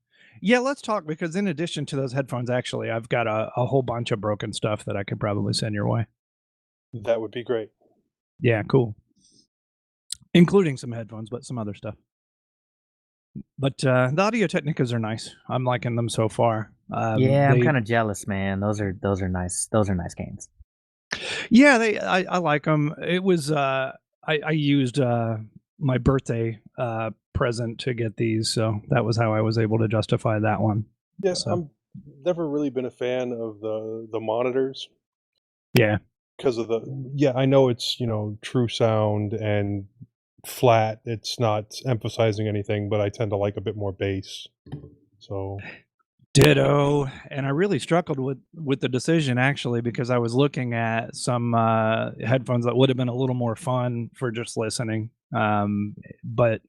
Yeah, let's talk, because in addition to those headphones, actually, I've got a whole bunch of broken stuff that I could probably send your way. That would be great. Yeah, cool. Including some headphones, but some other stuff. But the Audio Technicas are nice. I'm liking them so far. Yeah, I'm kind of jealous, man. Those are nice. Those are nice games. Yeah, I like them. It was I used my birthday present to get these, so that was how I was able to justify that one. Yes, So. I'm never really been a fan of the monitors. Yeah. Because of I know it's, true sound and flat. It's not emphasizing anything, but I tend to like a bit more bass. So Ditto. And I really struggled with the decision, actually, because I was looking at some headphones that would have been a little more fun for just listening. But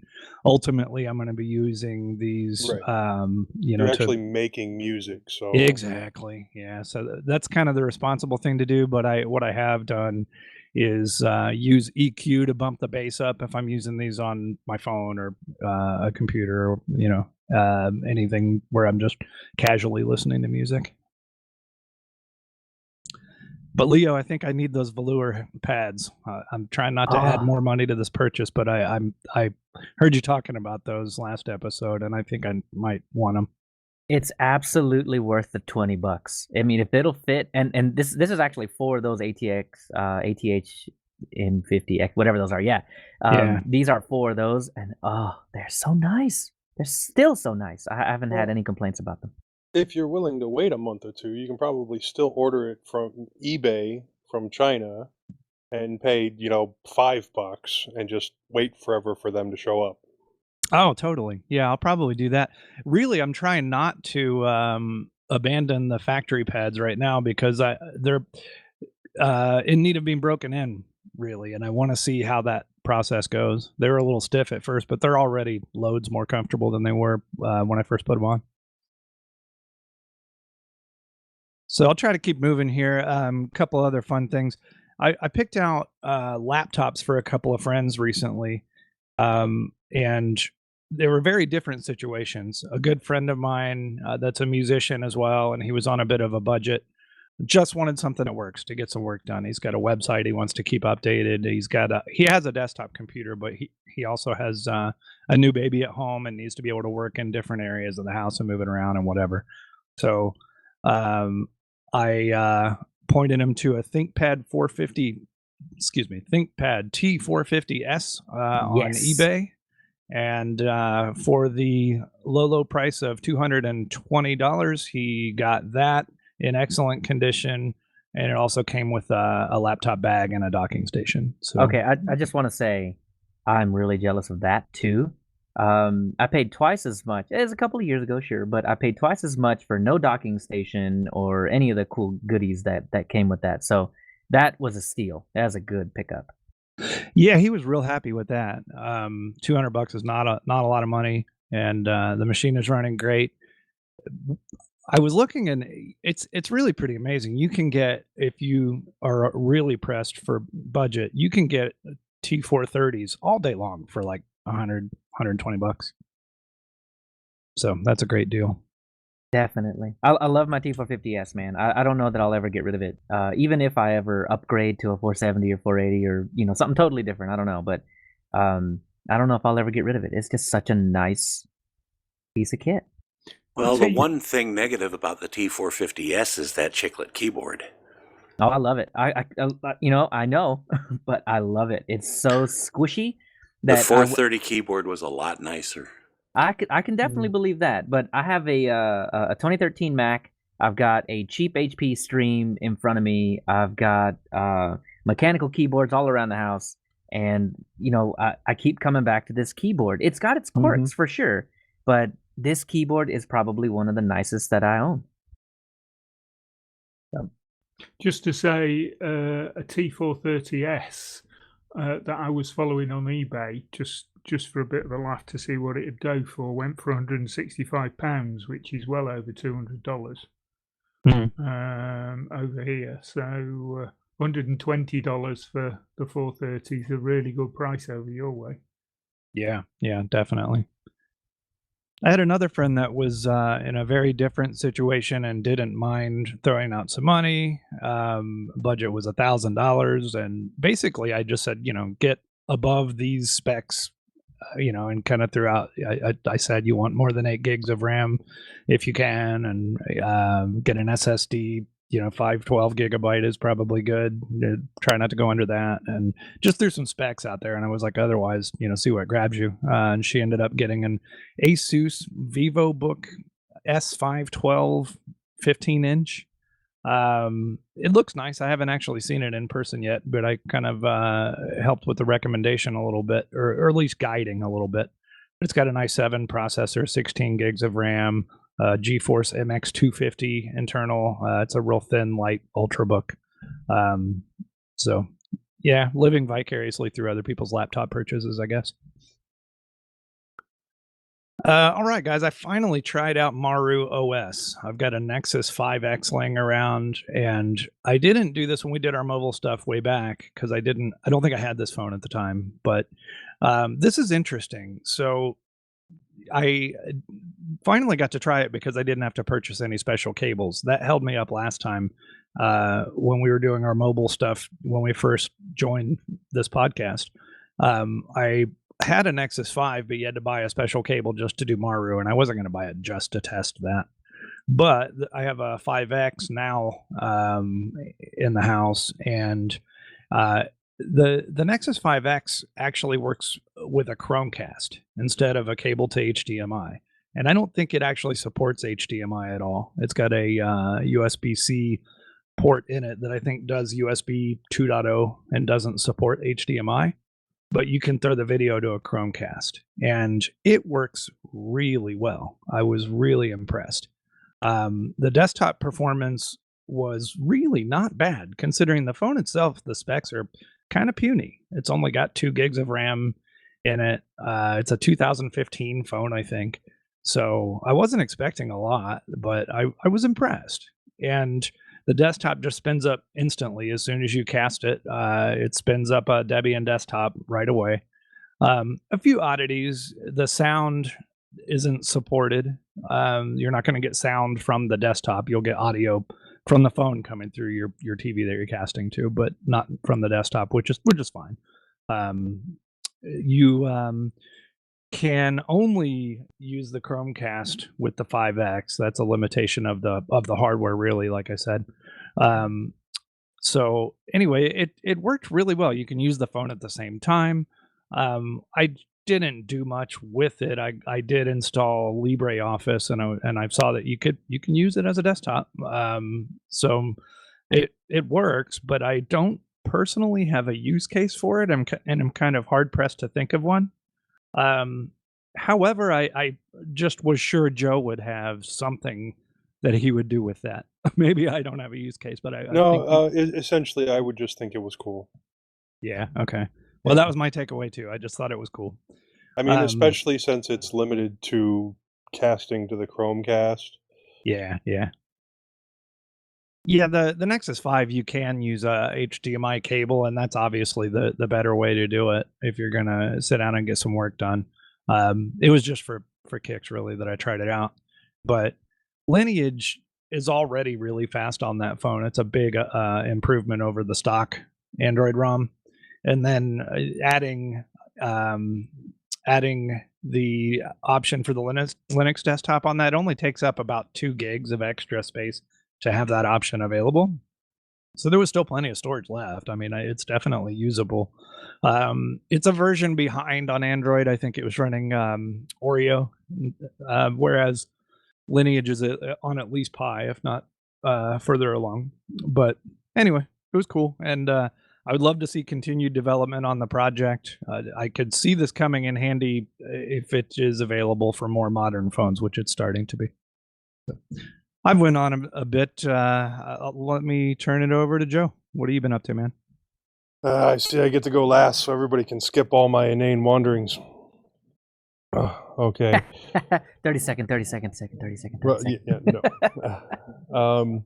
ultimately, I'm going to be using these, right. You're actually making music, so exactly, yeah. So that's kind of the responsible thing to do. But what I have done is use EQ to bump the bass up if I'm using these on my phone or a computer, or anything where I'm just casually listening to music. But Leo, I think I need those velour pads. I'm trying not to add more money to this purchase, but I heard you talking about those last episode, and I think I might want them. It's absolutely worth the $20. I mean, if it'll fit, and this is actually for those ATH N50X, whatever those are. Yeah. These are for those, and they're so nice. They're still so nice. I haven't had any complaints about them. If you're willing to wait a month or two, you can probably still order it from eBay from China and pay, $5 and just wait forever for them to show up. Oh, totally. Yeah, I'll probably do that. Really, I'm trying not to abandon the factory pads right now, because they're in need of being broken in, really, and I want to see how that process goes. They were a little stiff at first, but they're already loads more comfortable than they were when I first put them on. So I'll try to keep moving here. A couple other fun things. I picked out laptops for a couple of friends recently, and they were very different situations. A good friend of mine that's a musician as well, and he was on a bit of a budget, just wanted something that works to get some work done. He's got a website he wants to keep updated. He has a desktop computer, but he also has a new baby at home and needs to be able to work in different areas of the house and move it around and whatever. So I pointed him to a ThinkPad T450S on eBay. And for the low price of $220, he got that in excellent condition, and it also came with a laptop bag and a docking station. So Okay, I just want to say I'm really jealous of that too. I paid twice as much. It was a couple of years ago, sure, but I paid twice as much for no docking station or any of the cool goodies that came with that. So that was a steal. That was a good pickup. yeah, he was real happy with that. $200 is not a lot of money, and the machine is running great. I was looking, and it's really pretty amazing. You can get, if you are really pressed for budget, you can get T430s all day long for like $120. So that's a great deal. Definitely. I love my T450S, man. I don't know that I'll ever get rid of it. Even if I ever upgrade to a 470 or 480 or, something totally different. I don't know. But I don't know if I'll ever get rid of it. It's just such a nice piece of kit. Well, the one thing negative about the T450S is that chiclet keyboard. Oh, I love it. I know, but I love it. It's so squishy. The 430 keyboard was a lot nicer. I can definitely believe that, but I have a 2013 Mac. I've got a cheap HP Stream in front of me. I've got mechanical keyboards all around the house, and I keep coming back to this keyboard. It's got its quirks for sure, but this keyboard is probably one of the nicest that I own. So. Just to say, a T430S that I was following on eBay, just for a bit of a laugh to see what it'd go for, went for £165, which is well over $200 over here. So $120 for the 430 is a really good price over your way. Yeah, definitely. I had another friend that was in a very different situation and didn't mind throwing out some money. Budget was $1,000, and basically I just said, get above these specs, and kind of threw out. I said you want more than 8 gigs of RAM if you can, and get an SSD. 512 gigabyte is probably good. Try not to go under that, and just threw some specs out there. And I was like, otherwise, see what grabs you. And she ended up getting an Asus VivoBook S512 15-inch. It looks nice. I haven't actually seen it in person yet, but I kind of helped with the recommendation a little bit, or at least guiding a little bit. But it's got an i7 processor, 16 gigs of RAM. GeForce MX 250 internal. It's a real thin, light ultrabook. So, yeah, living vicariously through other people's laptop purchases, I guess. All right, guys, I finally tried out Maru OS. I've got a Nexus 5X laying around, and I didn't do this when we did our mobile stuff way back because I don't think I had this phone at the time, but this is interesting. So I finally got to try it because I didn't have to purchase any special cables. That held me up last time when we were doing our mobile stuff when we first joined this podcast. I had a Nexus 5, but you had to buy a special cable just to do Maru, and I wasn't going to buy it just to test that. But I have a 5X now in the house, and the Nexus 5X actually works with a Chromecast instead of a cable to HDMI. And I don't think it actually supports HDMI at all. It's got a USB-C port in it that I think does USB 2.0 and doesn't support HDMI. But you can throw the video to a Chromecast, and it works really well. I was really impressed. The desktop performance was really not bad, considering the phone itself, the specs are kind of puny. It's only got 2 gigs of RAM in it. It's a 2015 phone, I think. So I wasn't expecting a lot, but I was impressed. And the desktop just spins up instantly as soon as you cast it. It spins up a Debian desktop right away. A few oddities. The sound isn't supported. You're not going to get sound from the desktop. You'll get audio from the phone coming through your TV that you're casting to, but not from the desktop, which is fine. You can only use the Chromecast with the 5X. That's a limitation of the hardware, really. Like I said. So anyway, it worked really well. You can use the phone at the same time. I didn't do much with it. I did install LibreOffice, and I saw that you can use it as a desktop. So it works, but I don't personally have a use case for it. I'm kind of hard pressed to think of one. However, I just was sure Joe would have something that he would do with that. Maybe I don't have a use case, but I think essentially, I would just think it was cool. Yeah. Okay. Well, that was my takeaway too. I just thought it was cool. I mean, especially since it's limited to casting to the Chromecast. Yeah. The Nexus 5, you can use a HDMI cable, and that's obviously the better way to do it if you're gonna sit down and get some work done. It was just for kicks, really, that I tried it out. But Lineage is already really fast on that phone. It's a big improvement over the stock Android ROM, and then adding the option for the Linux desktop on that only takes up about 2 gigs of extra space to have that option available. So there was still plenty of storage left. I mean, it's definitely usable. It's a version behind on Android. I think it was running Oreo, whereas Lineage is on at least Pi, if not further along. But anyway, it was cool. And I would love to see continued development on the project. I could see this coming in handy if it is available for more modern phones, which it's starting to be. So, I've went on a bit. Let me turn it over to Joe. What have you been up to, man? I see I get to go last, so everybody can skip all my inane wanderings. Okay. 30 seconds. Well, no.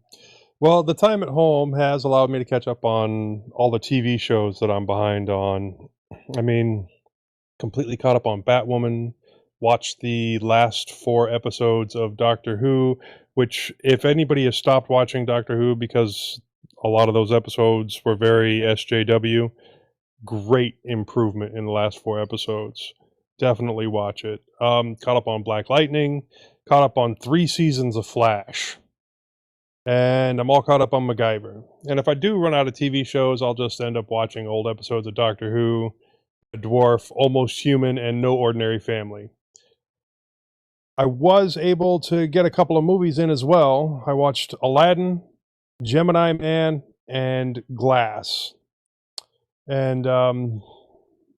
Well, the time at home has allowed me to catch up on all the TV shows that I'm behind on. I mean, completely caught up on Batwoman, watched the last 4 episodes of Doctor Who, which, if anybody has stopped watching Doctor Who because a lot of those episodes were very SJW, great improvement in the last 4 episodes. Definitely watch it. Caught up on Black Lightning, caught up on 3 seasons of Flash, and I'm all caught up on MacGyver. And if I do run out of TV shows, I'll just end up watching old episodes of Doctor Who, A Dwarf, Almost Human, and No Ordinary Family. I was able to get a couple of movies in as well. I watched Aladdin, Gemini Man, and Glass. And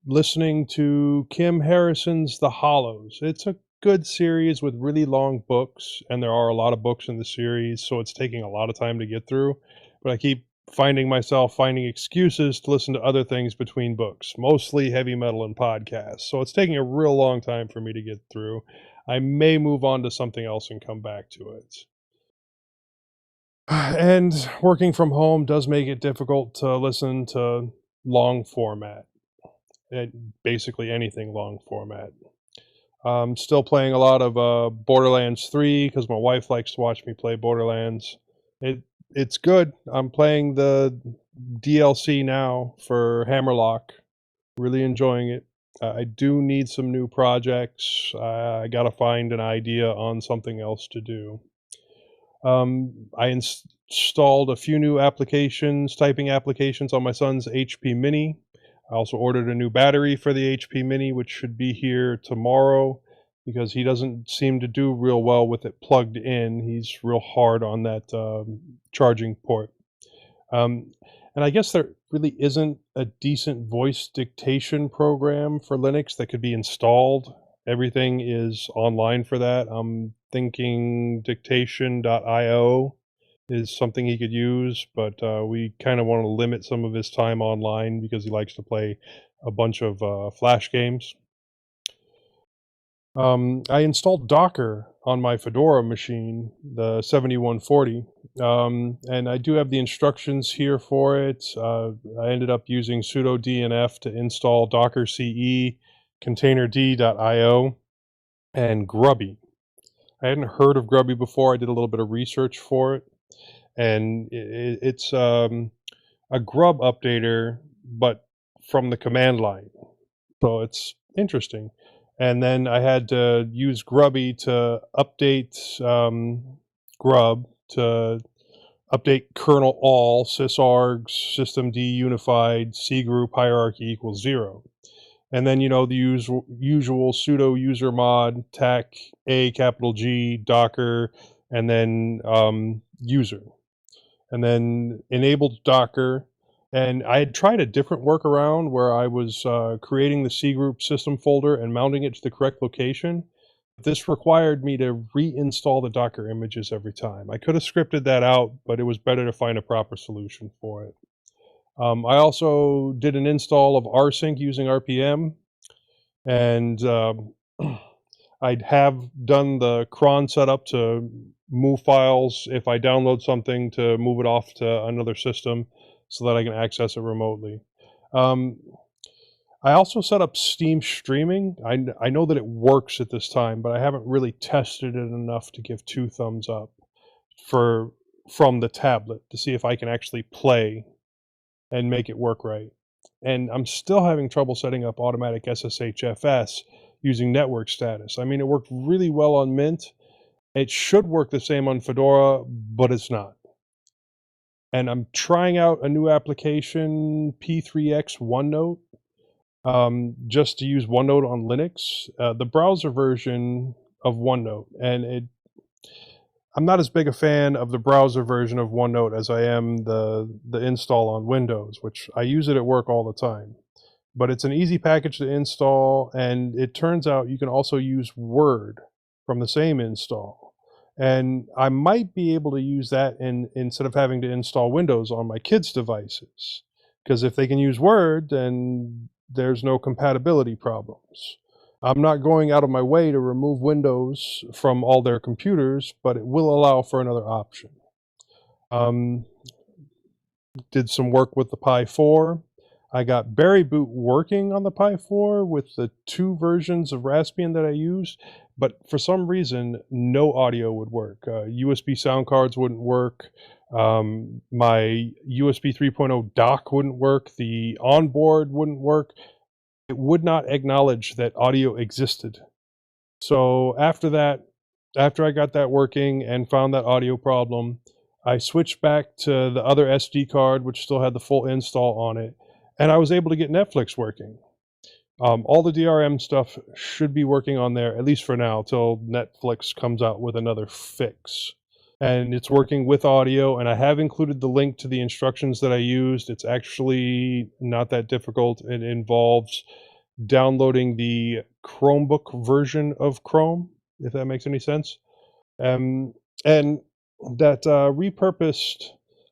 listening to Kim Harrison's The Hollows. It's a good series with really long books, and there are a lot of books in the series, so it's taking a lot of time to get through. But I keep finding myself finding excuses to listen to other things between books, mostly heavy metal and podcasts. So it's taking a real long time for me to get through. I may move on to something else and come back to it. And working from home does make it difficult to listen to long format. Basically anything long format. Still playing a lot of Borderlands 3 because my wife likes to watch me play Borderlands. It's good. I'm playing the DLC now for Hammerlock. Really enjoying it. I do need some new projects. I got to find an idea on something else to do. I installed a few new typing applications on my son's HP Mini. I also ordered a new battery for the HP Mini, which should be here tomorrow because he doesn't seem to do real well with it plugged in. He's real hard on that charging port. And I guess there really isn't a decent voice dictation program for Linux that could be installed. Everything is online for that. I'm thinking dictation.io is something he could use, but we kind of want to limit some of his time online because he likes to play a bunch of Flash games. I installed Docker on my Fedora machine, the 7140, and I do have the instructions here for it. I ended up using sudo dnf to install Docker CE, containerd.io, and Grubby. I hadn't heard of Grubby before. I did a little bit of research for it. and it's a grub updater, but from the command line. So it's interesting. And then I had to use Grubby to update grub to update kernel all sysargs systemd unified c group hierarchy equals 0. And then, the usual sudo user mod tac a capital G docker and then user, and then enabled docker. And I had tried a different workaround where I was creating the C group system folder and mounting it to the correct location. This required me to reinstall the Docker images every time. I could have scripted that out, but it was better to find a proper solution for it. I also did an install of rsync using RPM, and I'd have done the cron setup to move files if I download something to move it off to another system so that I can access it remotely. I also set up Steam streaming. I know that it works at this time, but I haven't really tested it enough to give 2 thumbs up from the tablet to see if I can actually play and make it work right. And I'm still having trouble setting up automatic SSHFS using network status. I mean, it worked really well on Mint. It should work the same on Fedora, but it's not. And I'm trying out a new application, P3X OneNote, just to use OneNote on Linux, the browser version of OneNote. And I'm not as big a fan of the browser version of OneNote as I am the install on Windows, which I use it at work all the time. But it's an easy package to install, and it turns out you can also use Word from the same install. And I might be able to use that instead of having to install Windows on my kids' devices. Because if they can use Word, then there's no compatibility problems. I'm not going out of my way to remove Windows from all their computers, but it will allow for another option. Did some work with the Pi 4. I got Berry Boot working on the Pi 4 with the 2 versions of Raspbian that I used, but for some reason, no audio would work. USB sound cards wouldn't work. My USB 3.0 dock wouldn't work. The onboard wouldn't work. It would not acknowledge that audio existed. So after I got that working and found that audio problem, I switched back to the other SD card, which still had the full install on it, and I was able to get Netflix working. All the DRM stuff should be working on there, at least for now, till Netflix comes out with another fix. And it's working with audio, and I have included the link to the instructions that I used. It's actually not that difficult. It involves downloading the Chromebook version of Chrome, if that makes any sense. And that repurposed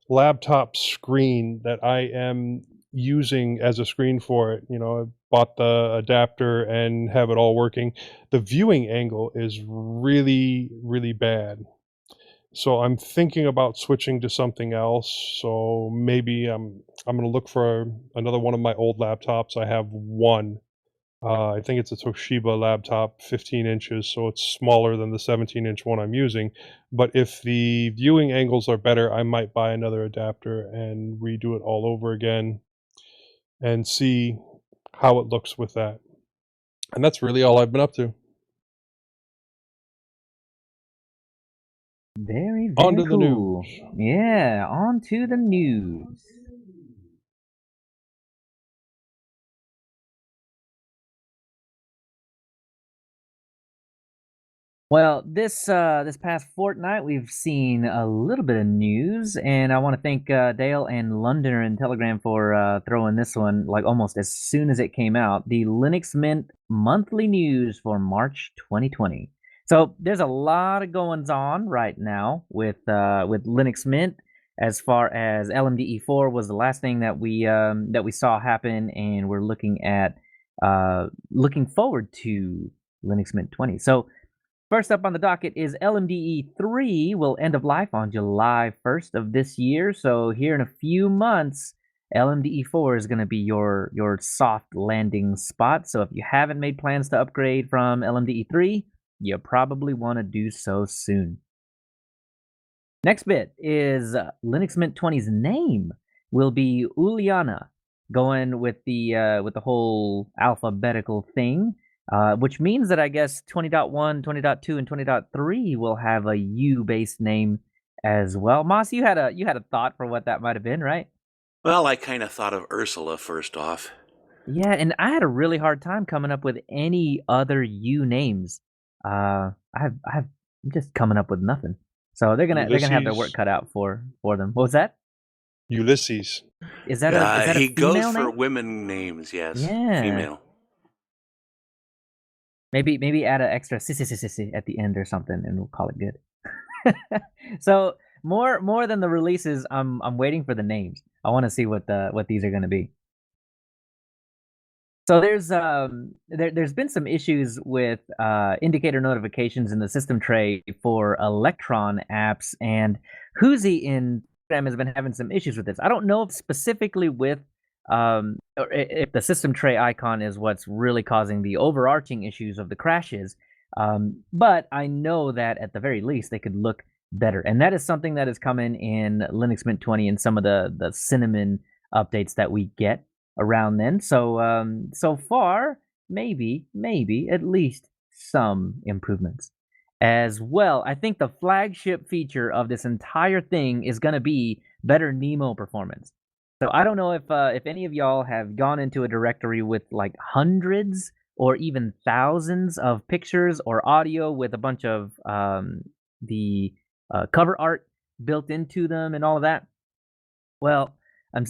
laptop screen that I am using as a screen for it, I bought the adapter and have it all working. The viewing angle is really, really bad. So I'm thinking about switching to something else. So maybe I'm going to look for another one of my old laptops. I have one. I think it's a Toshiba laptop, 15 inches, so it's smaller than the 17-inch one I'm using. But if the viewing angles are better, I might buy another adapter and redo it all over again and see how it looks with that. And that's really all I've been up to. Very, very On to the cool. news. Yeah, on to the news. Well, this past fortnight, we've seen a little bit of news, and I want to thank Dale and Londoner and Telegram for throwing this one like almost as soon as it came out. The Linux Mint monthly news for March 2020. So there's a lot of goings on right now with Linux Mint. As far as LMDE4 was the last thing that we saw happen, and we're looking forward to Linux Mint 20. So first up on the docket is LMDE 3 will end of life on July 1st of this year. So here in a few months, LMDE 4 is going to be your soft landing spot. So if you haven't made plans to upgrade from LMDE 3, you probably want to do so soon. Next bit is Linux Mint 20's name will be Uliana, going with the whole alphabetical thing, which means that I guess 20.1, 20.2, and 20.3 will have a U-based name as well. Moss, you had a thought for what that might have been, right? Well, I kind of thought of Ursula first off. Yeah, and I had a really hard time coming up with any other U names. I'm just coming up with nothing. So they're gonna have their work Ulysses. cut out for them. What was that? Ulysses. Is that a He goes female for name? women names, yes. Yeah. Female. Maybe add an extra sissy at the end or something, and we'll call it good. So more than the releases, I'm waiting for the names. I want to see what these are gonna be. So there's been some issues with indicator notifications in the system tray for Electron apps, and Whoozy in Telegram has been having some issues with this. I don't know if specifically with or if the system tray icon is what's really causing the overarching issues of the crashes, but I know that at the very least they could look better, and that is something that is coming in Linux Mint 20 and some of the cinnamon updates that we get around then. So so far, maybe at least some improvements. As well, I think the flagship feature of this entire thing is going to be better Nemo performance. So I don't know if any of y'all have gone into a directory with like hundreds or even thousands of pictures or audio with a bunch of the cover art built into them and all of that. Well,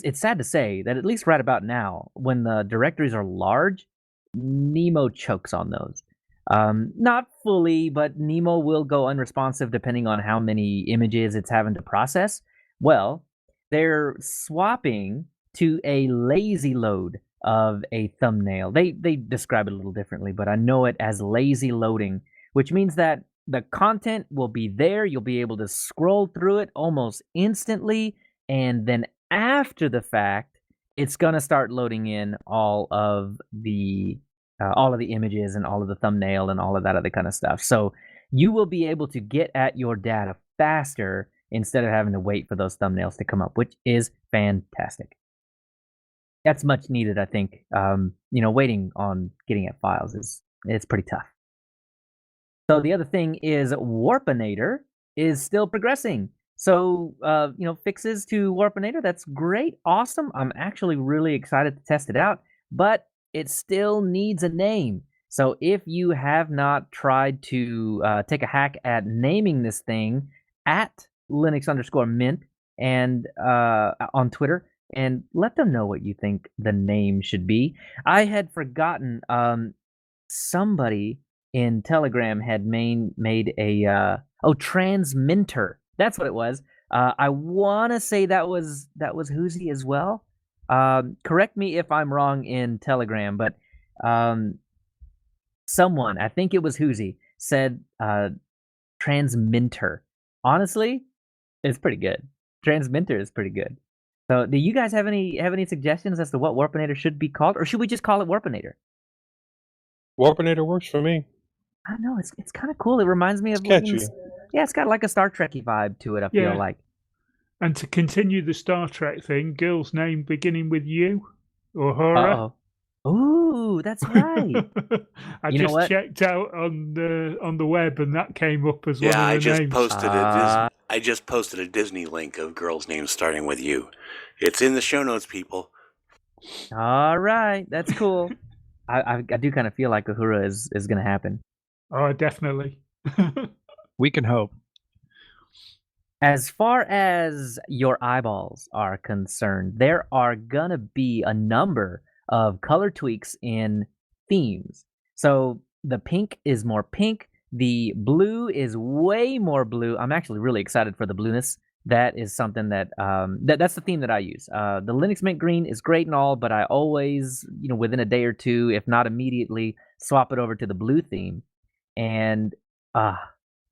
it's sad to say that at least right about now, when the directories are large, Nemo chokes on those. Not fully, but Nemo will go unresponsive depending on how many images it's having to process. Well, they're swapping to a lazy load of a thumbnail. They describe it a little differently, but I know it as lazy loading, which means that the content will be there. You'll be able to scroll through it almost instantly, and then after the fact, it's gonna start loading in all of the images and all of the thumbnail and all of that other kind of stuff. So you will be able to get at your data faster instead of having to wait for those thumbnails to come up, which is fantastic. That's much needed, I think. Waiting on getting at files it's pretty tough. So the other thing is Warpinator is still progressing. So, fixes to Warpinator, that's great, awesome. I'm actually really excited to test it out, but it still needs a name. So if you have not tried to take a hack at naming this thing at Linux_mint and on Twitter, and let them know what you think the name should be. I had forgotten somebody in Telegram had made a Transminter. That's what it was. I want to say that was Whoozy as well. Correct me if I'm wrong in Telegram, but someone, I think it was Whoozy, said Transminter. Honestly, it's pretty good. Transminter is pretty good. So, do you guys have any suggestions as to what Warpinator should be called, or should we just call it Warpinator? Warpinator works for me. I don't know. It's kind of cool. It reminds me of catchy. Yeah, it's got like a Star Trek-y vibe to it. I feel like. And to continue the Star Trek thing, girl's name beginning with U or Hora. Ooh, that's right. I just checked out on the web, and that came up as one of the names. I just posted a Disney link of girls' names starting with U. It's in the show notes, people. All right, that's cool. I do kind of feel like Uhura is going to happen. Oh, definitely. We can hope. As far as your eyeballs are concerned, there are gonna be a number of color tweaks in themes. So the pink is more pink. The blue is way more blue. I'm actually really excited for the blueness. That is something that that's the theme that I use. The Linux Mint green is great and all, but I always, within a day or two, if not immediately, swap it over to the blue theme. And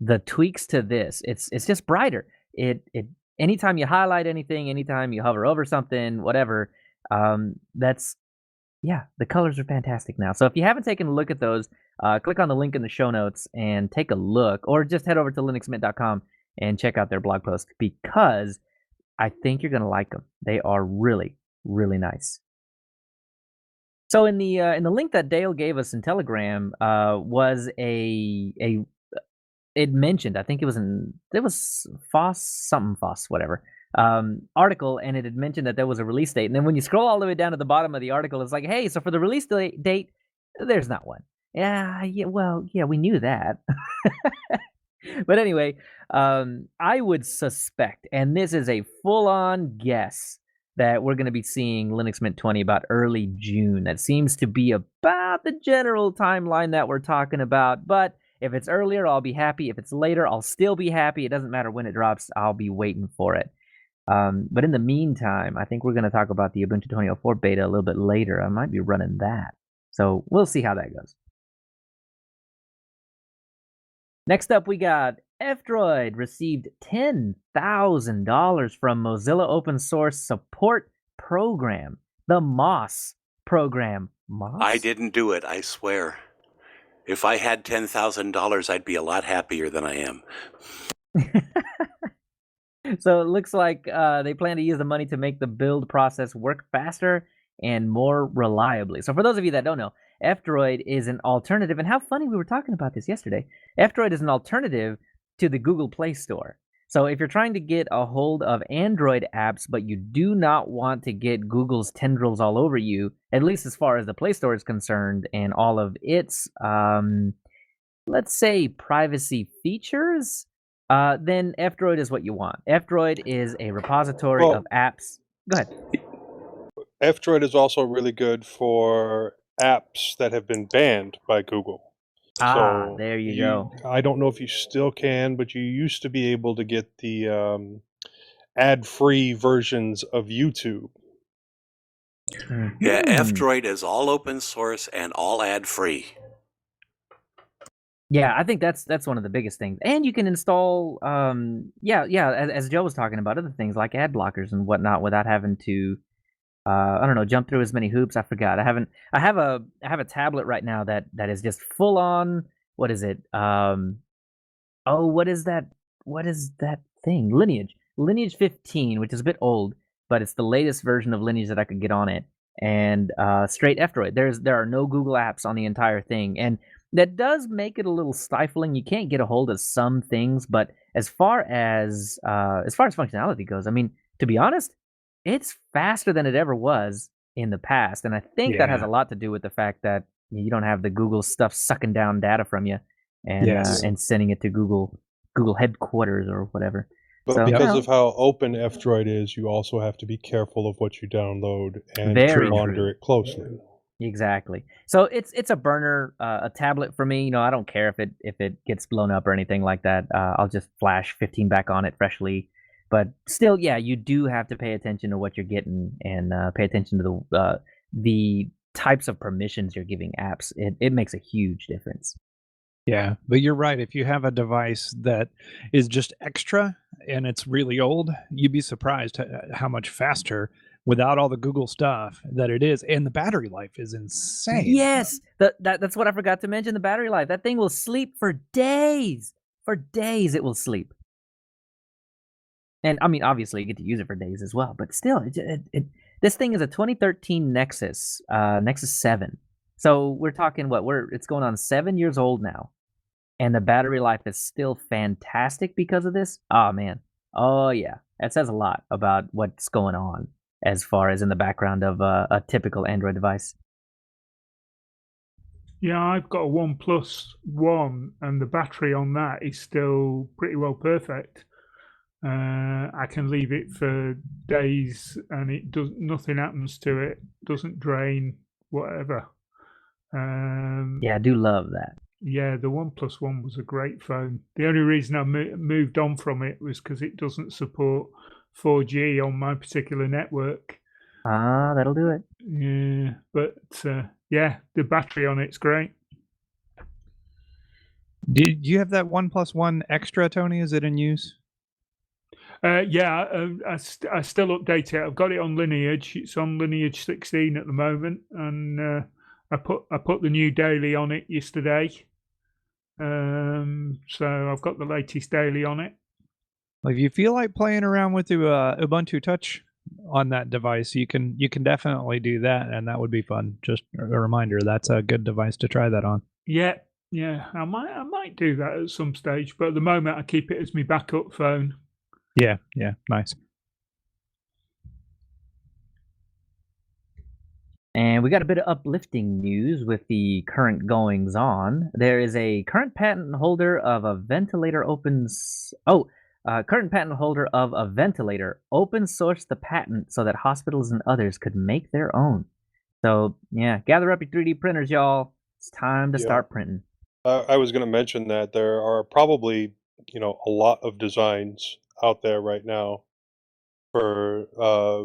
the tweaks to this, it's just brighter. It anytime you highlight anything, anytime you hover over something, whatever, the colors are fantastic now. So if you haven't taken a look at those, click on the link in the show notes and take a look, or just head over to linuxmint.com and check out their blog post because I think you're going to like them. They are really, really nice. So in the link that Dale gave us in Telegram was it mentioned, I think it was Foss, whatever, article, and it had mentioned that there was a release date. And then when you scroll all the way down to the bottom of the article, it's like, hey, so for the release date, there's not one. Yeah, we knew that. But anyway, I would suspect, and this is a full-on guess, that we're going to be seeing Linux Mint 20 about early June. That seems to be about the general timeline that we're talking about. But if it's earlier, I'll be happy. If it's later, I'll still be happy. It doesn't matter when it drops. I'll be waiting for it. But in the meantime, I think we're going to talk about the Ubuntu 20.04 beta a little bit later. I might be running that. So we'll see how that goes. Next up, we got F-Droid received $10,000 from Mozilla Open Source Support Program, the MOSS program. MOSS? I didn't do it, I swear. If I had $10,000, I'd be a lot happier than I am. So it looks like they plan to use the money to make the build process work faster and more reliably. So for those of you that don't know, F-Droid is an alternative, and how funny we were talking about this yesterday. F-Droid is an alternative to the Google Play Store. So if you're trying to get a hold of Android apps, but you do not want to get Google's tendrils all over you, at least as far as the Play Store is concerned, and all of its, let's say, privacy features, then F-Droid is what you want. F-Droid is a repository of apps. Go ahead. F-Droid is also really good for apps that have been banned by Google. So there you go. I don't know if you still can, but you used to be able to get the ad-free versions of YouTube. Yeah, F-Droid is all open source and all ad-free. Yeah, I think that's one of the biggest things. And you can install, as Joe was talking about, other things like ad blockers and whatnot without having to, I don't know, jump through as many hoops. I forgot. I have a tablet right now that is just full on. What is it? What is that? What is that thing? Lineage 15, which is a bit old, but it's the latest version of Lineage that I could get on it. And straight F-Droid. There are no Google apps on the entire thing, and that does make it a little stifling. You can't get a hold of some things, but as far as functionality goes, I mean, to be honest, it's faster than it ever was in the past, and I think that has a lot to do with the fact that you don't have the Google stuff sucking down data from you and sending it to Google headquarters or whatever. But because of how open F-Droid is, you also have to be careful of what you download and monitor it closely. Exactly. So it's a burner, a tablet for me. You know, I don't care if it gets blown up or anything like that. I'll just flash 15 back on it freshly. But still, yeah, you do have to pay attention to what you're getting and pay attention to the types of permissions you're giving apps. It makes a huge difference. Yeah, but you're right. If you have a device that is just extra and it's really old, you'd be surprised how much faster without all the Google stuff that it is. And the battery life is insane. Yes, that's what I forgot to mention, the battery life. That thing will sleep for days. For days it will sleep. And I mean, obviously, you get to use it for days as well. But still, this thing is a 2013 Nexus 7. So we're talking it's going on 7 years old now, and the battery life is still fantastic because of this. Oh man, oh yeah, that says a lot about what's going on as far as in the background of a typical Android device. Yeah, I've got a OnePlus One, and the battery on that is still pretty well perfect. I can leave it for days, and nothing happens to it. Doesn't drain, whatever. Yeah, I do love that. Yeah, the OnePlus One was a great phone. The only reason I moved on from it was because it doesn't support 4G on my particular network. That'll do it. Yeah, but yeah, the battery on it's great. Did you have that OnePlus One Extra, Tony? Is it in use? Yeah, I still update it. I've got it on Lineage. It's on Lineage 16 at the moment, and I put the new daily on it yesterday. So I've got the latest daily on it. If you feel like playing around with the Ubuntu Touch on that device, you can definitely do that, and that would be fun. Just a reminder, that's a good device to try that on. Yeah, I might do that at some stage, but at the moment I keep it as my backup phone. Yeah, nice. And we got a bit of uplifting news with the current goings on. There is a current patent holder of a ventilator current patent holder of a ventilator open sourced the patent so that hospitals and others could make their own. So yeah, gather up your 3D printers, y'all. It's time to start printing. I was going to mention that there are probably, a lot of designs out there right now for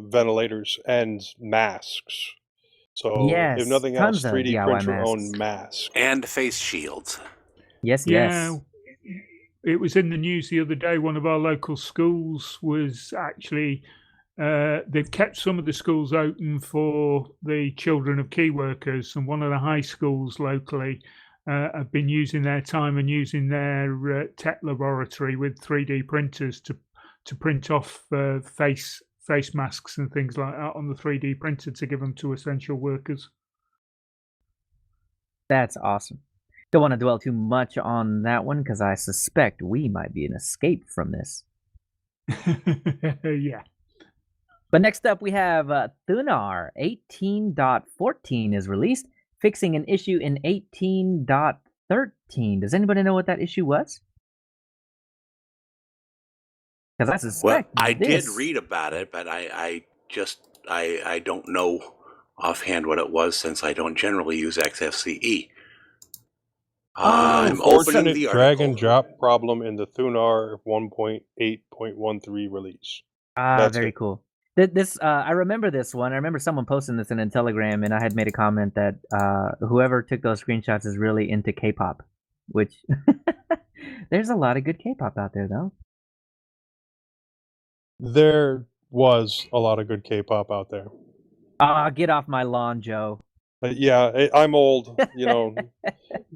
ventilators and masks. So Yes, if nothing else, tons of 3D DIY print your own masks. mask. And face shields. Yes, Yeah, yes. it was in the news the other day. One of our local schools was actually they've kept some of the schools open for the children of key workers, and one of the high schools locally have been using their time and using their tech laboratory with 3D printers to print off face masks and things like that on the 3D printer to give them to essential workers. That's awesome. Don't want to dwell too much on that one because I suspect we might be an escape from this. Yeah. But next up, we have Thunar 18.14 is released, fixing an issue in 18.13. Does anybody know what that issue was? Because I suspect I did read about it, but I don't know offhand what it was since I don't generally use XFCE. I'm opening the article. Drag and drop problem in the Thunar 1.8.13 release. Very cool. This I remember this one. I remember someone posting this in a Telegram, and I had made a comment that whoever took those screenshots is really into K-pop, which there's a lot of good K-pop out there, though. There was a lot of good K-pop out there. Get off my lawn, Joe. Yeah, I'm old.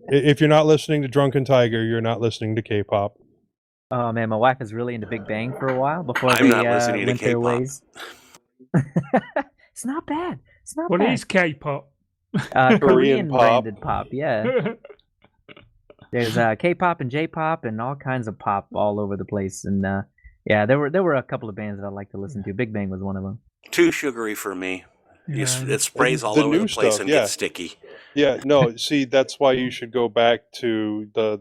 If you're not listening to Drunken Tiger, you're not listening to K-pop. Oh man, my wife is really into Big Bang for a while before I'm not listening to went their K-pop. ways. It's not bad. It's not What bad. is K-pop? Korean pop. branded pop, yeah. There's K-pop and J-pop and all kinds of pop all over the place, and yeah, there were a couple of bands that I like to listen to. Big Bang was one of them. Too sugary for me. Yeah. It sprays all The over new the place stuff, and yeah. gets sticky. Yeah, no, see, that's why you should go back to the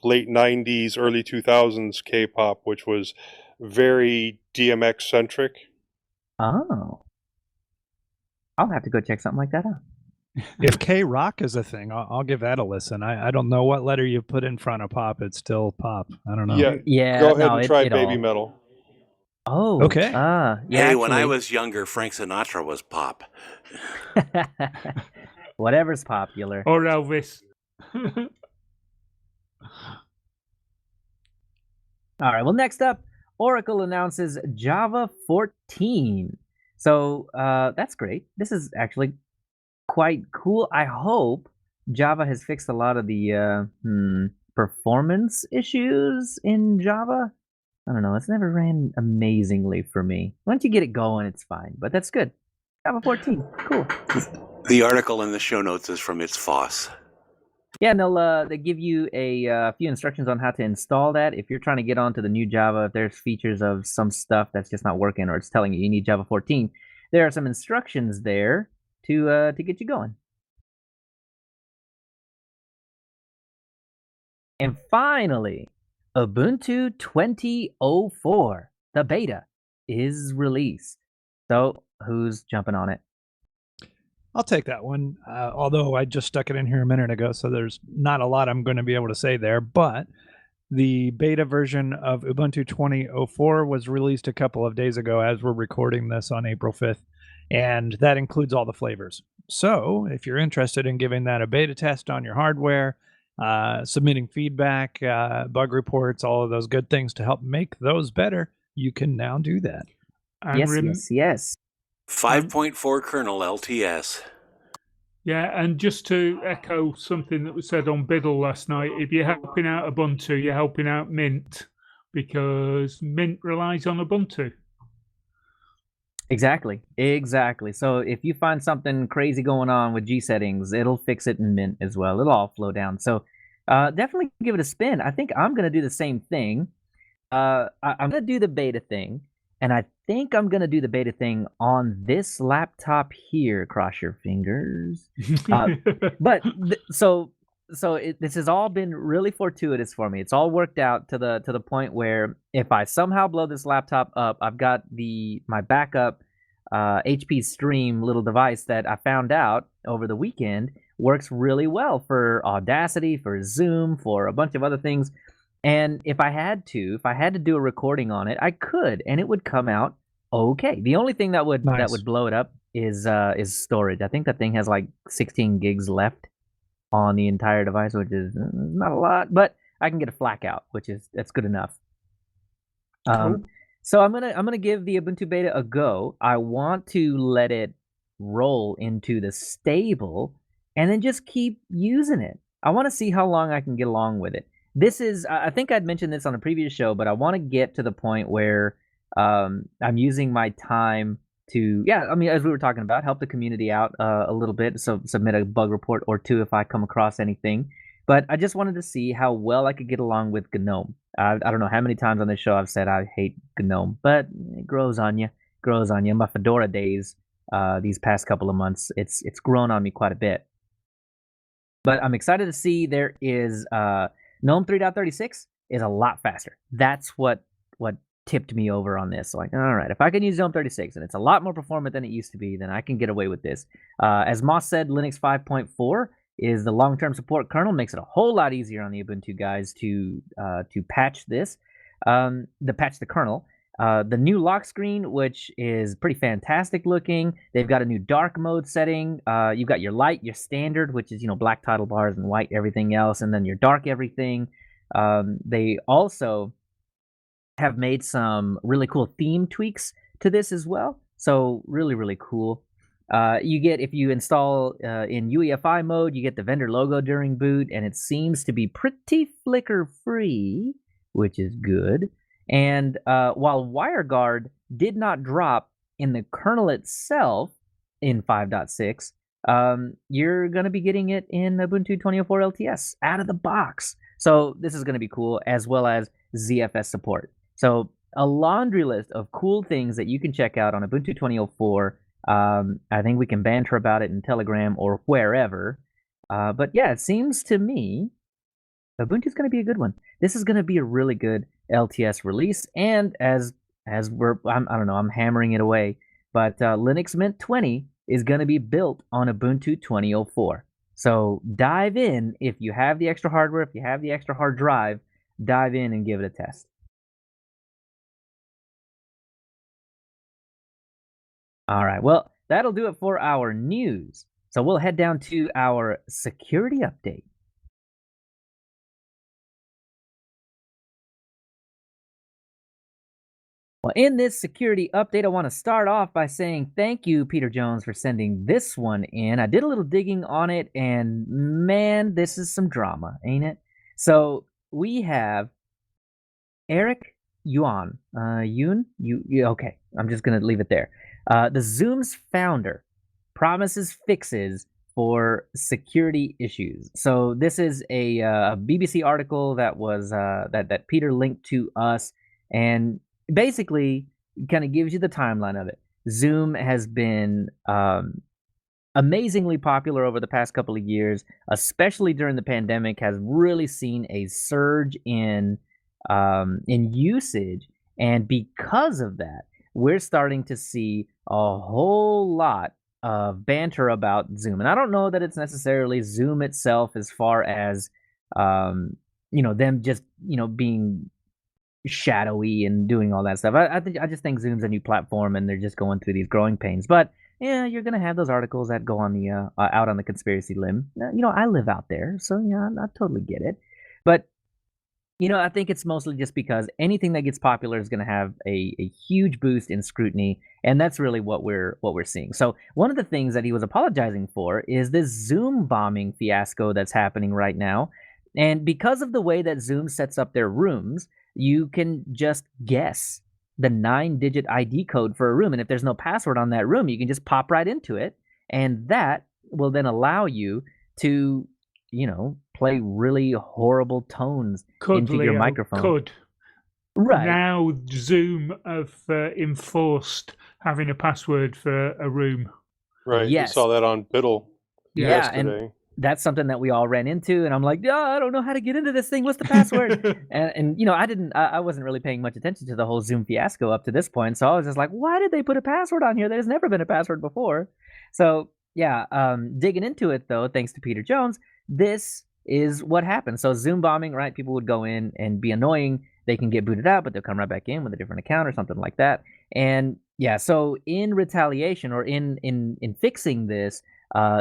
late 90s, early 2000s K-pop, which was very DMX-centric. Oh. I'll have to go check something like that out. If K-rock is a thing, I'll give that a listen. I don't know what letter you put in front of pop. It's still pop. I don't know. Yeah, Go ahead and try Baby all. Metal. Oh, okay. Yeah, Hey, when I actually. was younger, Frank Sinatra was pop. Whatever's popular. Or Elvis. All right. Well, next up, Oracle announces Java 14. So that's great. This is actually quite cool. I hope Java has fixed a lot of the performance issues in Java. I don't know. It's never ran amazingly for me. Once you get it going, it's fine. But that's good. Java 14. Cool. The article in the show notes is from its FOSS. Yeah, and they give you a few instructions on how to install that. If you're trying to get onto the new Java, if there's features of some stuff that's just not working, or it's telling you need Java 14, there are some instructions there to get you going. And finally, Ubuntu 20.04, the beta, is released. So who's jumping on it? I'll take that one, although I just stuck it in here a minute ago, so there's not a lot I'm going to be able to say there. But the beta version of Ubuntu 20.04 was released a couple of days ago as we're recording this on April 5th, and that includes all the flavors. So if you're interested in giving that a beta test on your hardware, submitting feedback, bug reports, all of those good things to help make those better, you can now do that. And Yes. 5.4 kernel LTS. Yeah, and just to echo something that was said on Biddle last night, if you're helping out Ubuntu, you're helping out Mint, because Mint relies on Ubuntu. Exactly. So if you find something crazy going on with G settings, it'll fix it in Mint as well. It'll all flow down. So definitely give it a spin. I think I'm going to do the same thing. I'm going to do the beta thing, and I think I'm going to do the beta thing on this laptop here. Cross your fingers. But this has all been really fortuitous for me. It's all worked out to the point where if I somehow blow this laptop up, I've got my backup HP Stream little device that I found out over the weekend works really well for Audacity, for Zoom, for a bunch of other things. And if I had to do a recording on it, I could, and it would come out okay. The only thing that would blow it up is storage. I think that thing has like 16 gigs left on the entire device, which is not a lot, but I can get a FLAC out, that's good enough. Cool. So I'm gonna give the Ubuntu beta a go. I want to let it roll into the stable and then just keep using it. I want to see how long I can get along with it. This is, I think I'd mentioned this on a previous show, but I want to get to the point where I'm using my time to, as we were talking about, help the community out a little bit. So submit a bug report or two if I come across anything. But I just wanted to see how well I could get along with Genome. I don't know how many times on this show I've said I hate Genome, but it grows on you. My Fedora days, these past couple of months, it's grown on me quite a bit. But I'm excited to see there is GNOME 3.36 is a lot faster. That's what tipped me over on this. Like, all right, if I can use GNOME 36 and it's a lot more performant than it used to be, then I can get away with this. As Moss said, Linux 5.4 is the long-term support kernel, makes it a whole lot easier on the Ubuntu guys to patch this, patch the kernel. The new lock screen, which is pretty fantastic looking. They've got a new dark mode setting. You've got your light, your standard, which is, black title bars and white everything else, and then your dark everything. They also have made some really cool theme tweaks to this as well. So really, really cool. You get, if you install in UEFI mode, you get the vendor logo during boot, and it seems to be pretty flicker free, which is good. And while WireGuard did not drop in the kernel itself in 5.6, you're going to be getting it in Ubuntu 20.04 LTS out of the box. So this is going to be cool, as well as ZFS support. So a laundry list of cool things that you can check out on Ubuntu 20.04. I think we can banter about it in Telegram or wherever. But yeah, it seems to me Ubuntu's going to be a good one. This is going to be a really good LTS release, and as I'm hammering it away, but Linux Mint 20 is going to be built on Ubuntu 20.04. So dive in if you have the extra hardware, if you have the extra hard drive, dive in and give it a test. All right, well, that'll do it for our news. So we'll head down to our security update. Well, in this security update, I want to start off by saying thank you, Peter Jones, for sending this one in. I did a little digging on it, and man, this is some drama, ain't it? So we have Eric Yuan. Okay, I'm just going to leave it there. The Zoom's founder promises fixes for security issues. So this is a BBC article that was that Peter linked to us, and basically kind of gives you the timeline of it. Zoom has been amazingly popular over the past couple of years, especially during the pandemic, has really seen a surge in usage. And because of that, we're starting to see a whole lot of banter about Zoom. And I don't know that it's necessarily Zoom itself as far as, them just, being shadowy and doing all that stuff. I just think Zoom's a new platform and they're just going through these growing pains. But yeah, you're gonna have those articles that go on the out on the conspiracy limb. I live out there, so yeah, I totally get it. But I think it's mostly just because anything that gets popular is going to have a huge boost in scrutiny, and that's really what we're seeing. So one of the things that he was apologizing for is this Zoom bombing fiasco that's happening right now. And because of the way that Zoom sets up their rooms, you can just guess the 9-digit ID code for a room. And if there's no password on that room, you can just pop right into it. And that will then allow you to, play really horrible tones into your Leo, microphone. Could. Right. Now Zoom have enforced having a password for a room. Right. Yes. You saw that on Biddle yesterday. And that's something that we all ran into, and I'm like, I don't know how to get into this thing. What's the password? and I wasn't really paying much attention to the whole Zoom fiasco up to this point, so I was just like, why did they put a password on here? There's never been a password before. So yeah, digging into it though, thanks to Peter Jones, this is what happened. So Zoom bombing, right? People would go in and be annoying. They can get booted out, but they'll come right back in with a different account or something like that. And yeah, so in retaliation or in fixing this,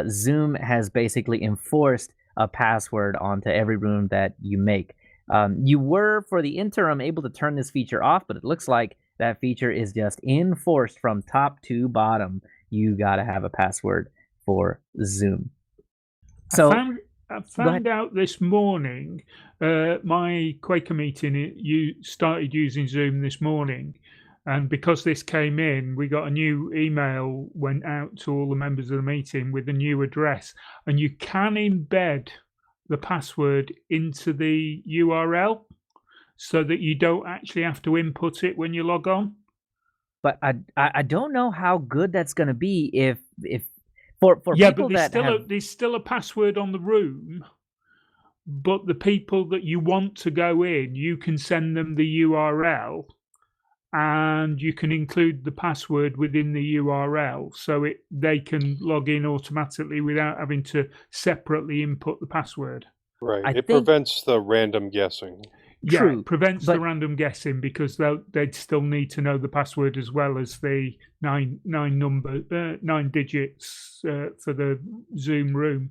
Zoom has basically enforced a password onto every room that you make. You were, for the interim, able to turn this feature off, but it looks like that feature is just enforced from top to bottom. You got to have a password for Zoom. So I found out this morning, my Quaker meeting, you started using Zoom this morning. And because this came in, we got a new email went out to all the members of the meeting with a new address. And you can embed the password into the URL so that you don't actually have to input it when you log on. But I don't know how good that's going to be if for yeah, people but that there's still a password on the room. But the people that you want to go in, you can send them the URL. And you can include the password within the URL so they can log in automatically without having to separately input the password. Right. It prevents the random guessing. Yeah, True, it prevents the random guessing because they'd still need to know the password as well as the nine digits for the Zoom room.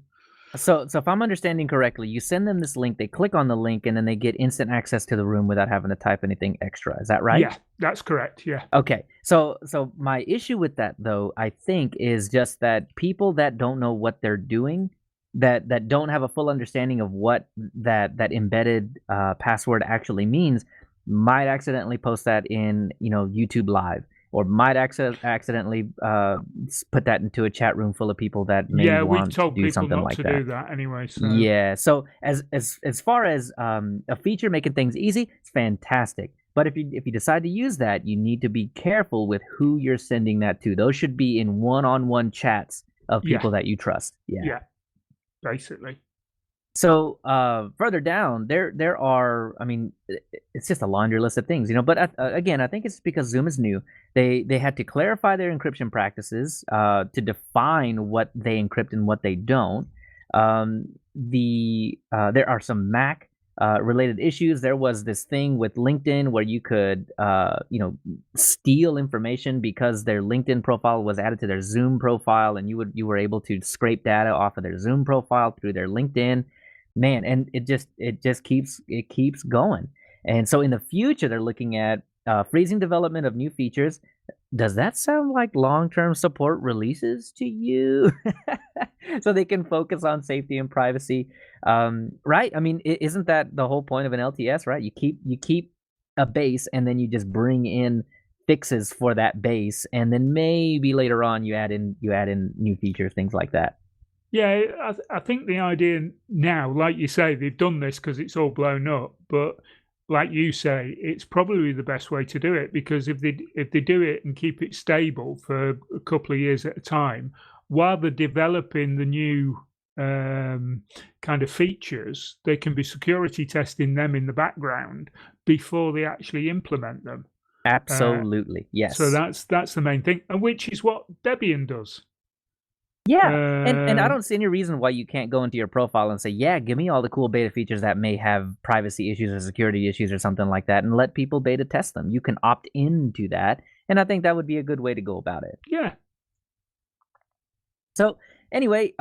So if I'm understanding correctly, you send them this link, they click on the link, and then they get instant access to the room without having to type anything extra. Is that right? Yeah, that's correct. Yeah. Okay. So my issue with that, though, I think, is just that people that don't know what they're doing, that don't have a full understanding of what that embedded password actually means, might accidentally post that in YouTube Live. Or might accidentally put that into a chat room full of people that may want to do something like that. Yeah, we've told people not to do that anyway. So. Yeah. So as far as a feature making things easy, it's fantastic. But if you decide to use that, you need to be careful with who you're sending that to. Those should be in one-on-one chats of people that you trust. Yeah. Basically. So further down, there are, I mean, it's just a laundry list of things, But again, I think it's because Zoom is new. They had to clarify their encryption practices to define what they encrypt and what they don't. There are some Mac related issues. There was this thing with LinkedIn where you could, steal information because their LinkedIn profile was added to their Zoom profile, and you were able to scrape data off of their Zoom profile through their LinkedIn. Man, and it just keeps going. And so in the future, they're looking at freezing development of new features. Does that sound like long-term support releases to you? So they can focus on safety and privacy, right? I mean, isn't that the whole point of an LTS, right? You keep a base, and then you just bring in fixes for that base, and then maybe later on you add in new features, things like that. Yeah, I think the idea now, like you say, they've done this because it's all blown up. But like you say, it's probably the best way to do it, because if they do it and keep it stable for a couple of years at a time, while they're developing the new kind of features, they can be security testing them in the background before they actually implement them. Absolutely, yes. So that's the main thing, and which is what Debian does. Yeah, and I don't see any reason why you can't go into your profile and say, yeah, give me all the cool beta features that may have privacy issues or security issues or something like that, and let people beta test them. You can opt into that, and I think that would be a good way to go about it. Yeah. So anyway,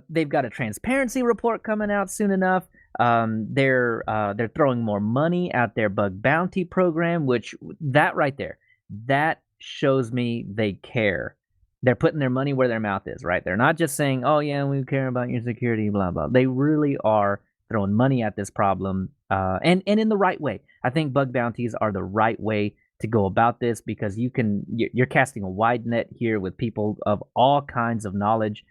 they've got a transparency report coming out soon enough. They're throwing more money at their bug bounty program, which that right there, that shows me they care. They're putting their money where their mouth is, right? They're not just saying, oh, yeah, we care about your security, blah, blah. They really are throwing money at this problem, and in the right way. I think bug bounties are the right way to go about this because you're casting a wide net here with people of all kinds of knowledge,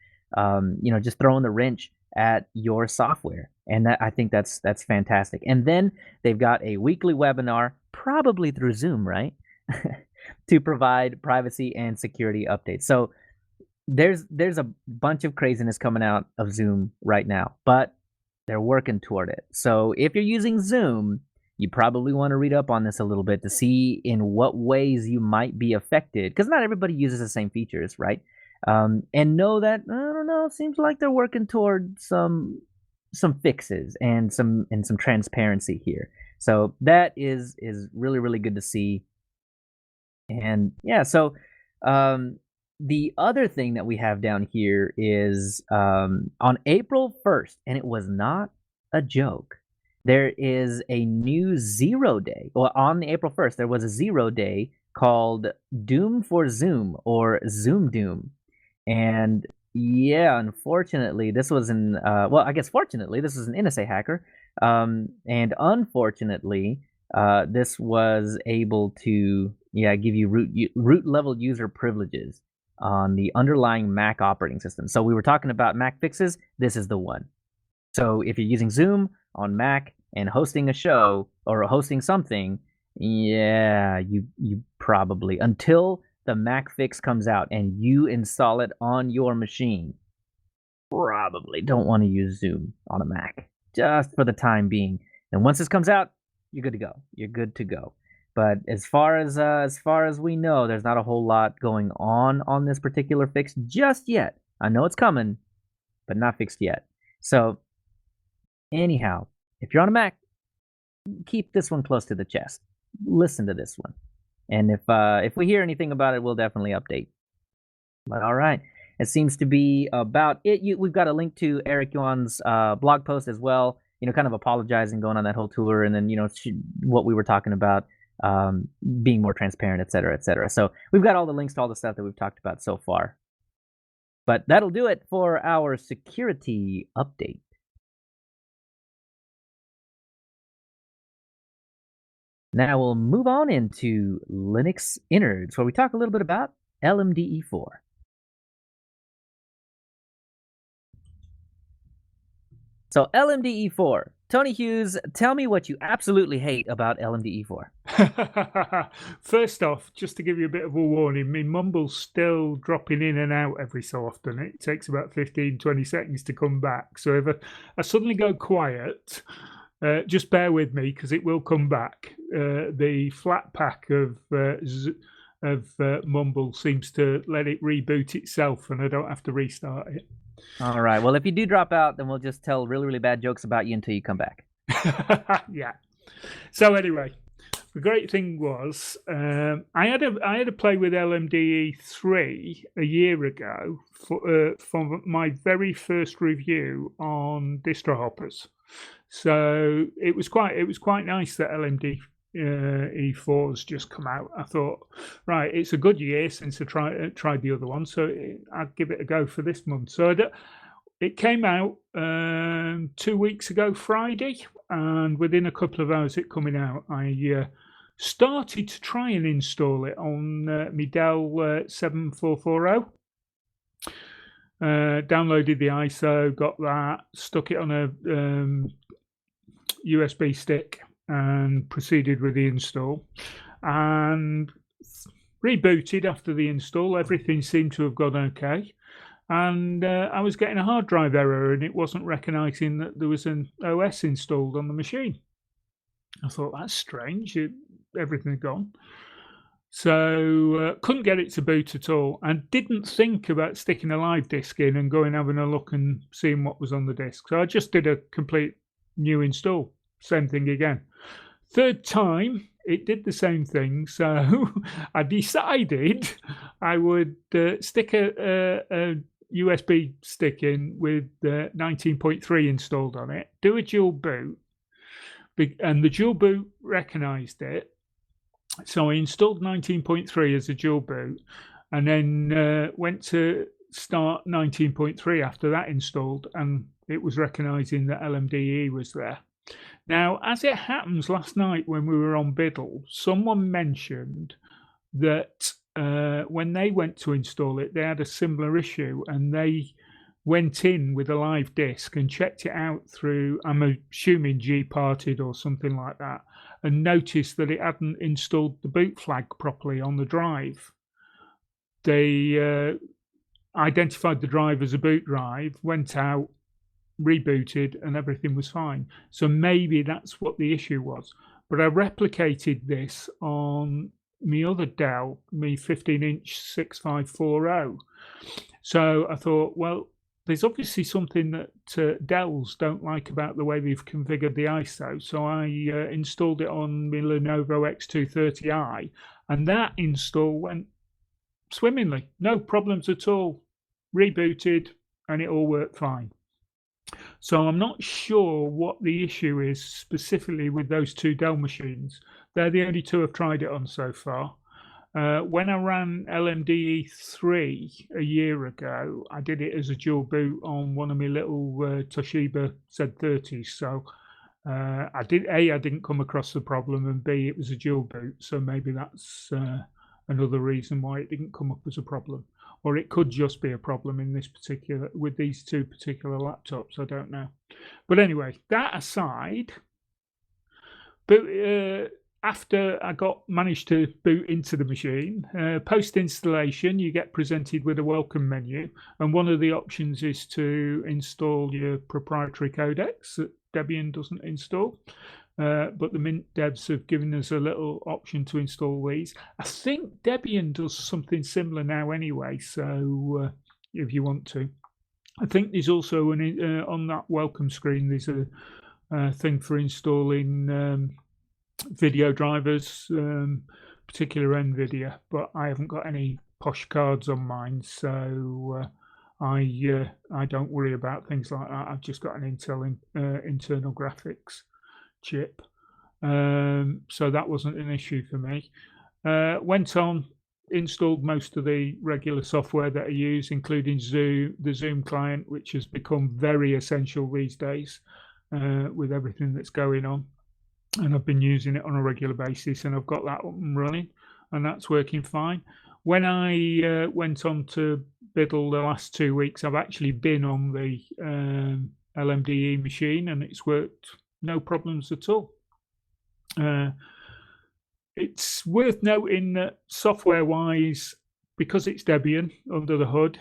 just throwing the wrench at your software. And I think that's fantastic. And then they've got a weekly webinar, probably through Zoom, right? to provide privacy and security updates. So there's a bunch of craziness coming out of Zoom right now, but they're working toward it. So if you're using Zoom, you probably want to read up on this a little bit to see in what ways you might be affected, because not everybody uses the same features, right? And know that, I don't know, seems like they're working toward some fixes and some transparency here. So that is really, really good to see. And yeah, so the other thing that we have down here is on April 1st, and it was not a joke, there is a new 0 day. Well, on the April 1st, there was a 0 day called Doom for Zoom, or Zoom Doom. And yeah, unfortunately, this was fortunately, this was an NSA hacker. And unfortunately, this was able to give you root level user privileges on the underlying Mac operating system. So we were talking about Mac fixes. This is the one. So if you're using Zoom on Mac and hosting a show or hosting something, you probably, until the Mac fix comes out and you install it on your machine, probably don't want to use Zoom on a Mac just for the time being. And once this comes out, you're good to go. You're good to go. But as far as we know, there's not a whole lot going on this particular fix just yet. I know it's coming, but not fixed yet. So anyhow, if you're on a Mac, keep this one close to the chest. Listen to this one. And if we hear anything about it, we'll definitely update. But all right, it seems to be about it. We've got a link to Eric Yuan's blog post as well, kind of apologizing, going on that whole tour, and then, what we were talking about, being more transparent, et cetera, et cetera. So we've got all the links to all the stuff that we've talked about so far. But that'll do it for our security update. Now we'll move on into Linux Innards, where we talk a little bit about LMDE4. So LMDE4. Tony Hughes, tell me what you absolutely hate about LMDE4. First off, just to give you a bit of a warning, my mumble's still dropping in and out every so often. It takes about 15-20 seconds to come back. So if I suddenly go quiet, just bear with me, because it will come back. The flat pack of Mumble seems to let it reboot itself, and I don't have to restart it. All right. Well, if you do drop out, then we'll just tell really, really bad jokes about you until you come back. Yeah. So anyway, the great thing was I had a play with LMDE3 a year ago for my very first review on distro hoppers. So it was quite nice that LMDE4 has just come out. I thought, right, it's a good year since I tried the other one, so I'll give it a go for this month. So it came out 2 weeks ago Friday, and within a couple of hours it coming out, I started to try and install it on my Dell 7440. Downloaded the ISO, got that, stuck it on a USB stick, and proceeded with the install, and rebooted after the install. Everything seemed to have gone okay, and I was getting a hard drive error, and it wasn't recognizing that there was an OS installed on the machine. I thought, that's strange. Everything had gone. So couldn't get it to boot at all, and didn't think about sticking a live disk in and going having a look and seeing what was on the disk. So I just did a complete new install. Same thing again. Third time, it did the same thing. So I decided I would stick a USB stick in with 19.3 installed on it, do a dual boot, and the dual boot recognized it. So I installed 19.3 as a dual boot, and then went to start 19.3 after that installed, and it was recognizing that LMDE was there. Now, as it happens, last night when we were on Biddle, someone mentioned that when they went to install it, they had a similar issue, and they went in with a live disk and checked it out through, I'm assuming, Gparted or something like that, and noticed that it hadn't installed the boot flag properly on the drive. They identified the drive as a boot drive, went out, rebooted, and everything was fine. So maybe that's what the issue was. But I replicated this on my other Dell, my 15-inch 6540. So I thought, well, there's obviously something that Dells don't like about the way they've configured the ISO. So I installed it on my Lenovo X230i, and that install went swimmingly. No problems at all. Rebooted, and it all worked fine. So I'm not sure what the issue is specifically with those two Dell machines. They're the only two I've tried it on so far. When I ran LMDE3 a year ago, I did it as a dual boot on one of my little Toshiba Z30s. So I didn't come across the problem, and B, it was a dual boot. So maybe that's another reason why it didn't come up as a problem. Or it could just be a problem in this particular, with these two particular laptops. I don't know. But anyway, that aside, after I managed to boot into the machine, post installation, you get presented with a welcome menu, and one of the options is to install your proprietary codecs that Debian doesn't install. But the Mint devs have given us a little option to install these. I think Debian does something similar now anyway, so if you want to. I think there's also on that welcome screen, there's a thing for installing video drivers, particular NVIDIA, but I haven't got any posh cards on mine, so I don't worry about things like that. I've just got an Intel internal graphics chip, so that wasn't an issue for me. Went on, installed most of the regular software that I use, including the Zoom client, which has become very essential these days with everything that's going on, and I've been using it on a regular basis, and I've got that up and running, and that's working fine. When I went on to Biddle the last 2 weeks, I've actually been on the LMDE machine, and it's worked no problems at all. It's worth noting that software-wise, because it's Debian under the hood,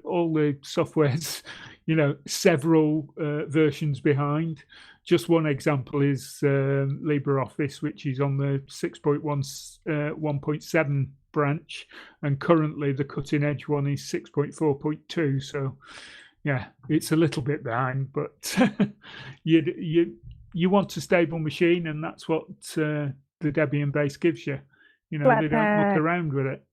all the software's several versions behind. Just one example is LibreOffice, which is on the 6.1.7 branch, and currently the cutting edge one is 6.4.2. So yeah, it's a little bit behind, but you want a stable machine, and that's what the Debian base gives you. They don't muck around with it.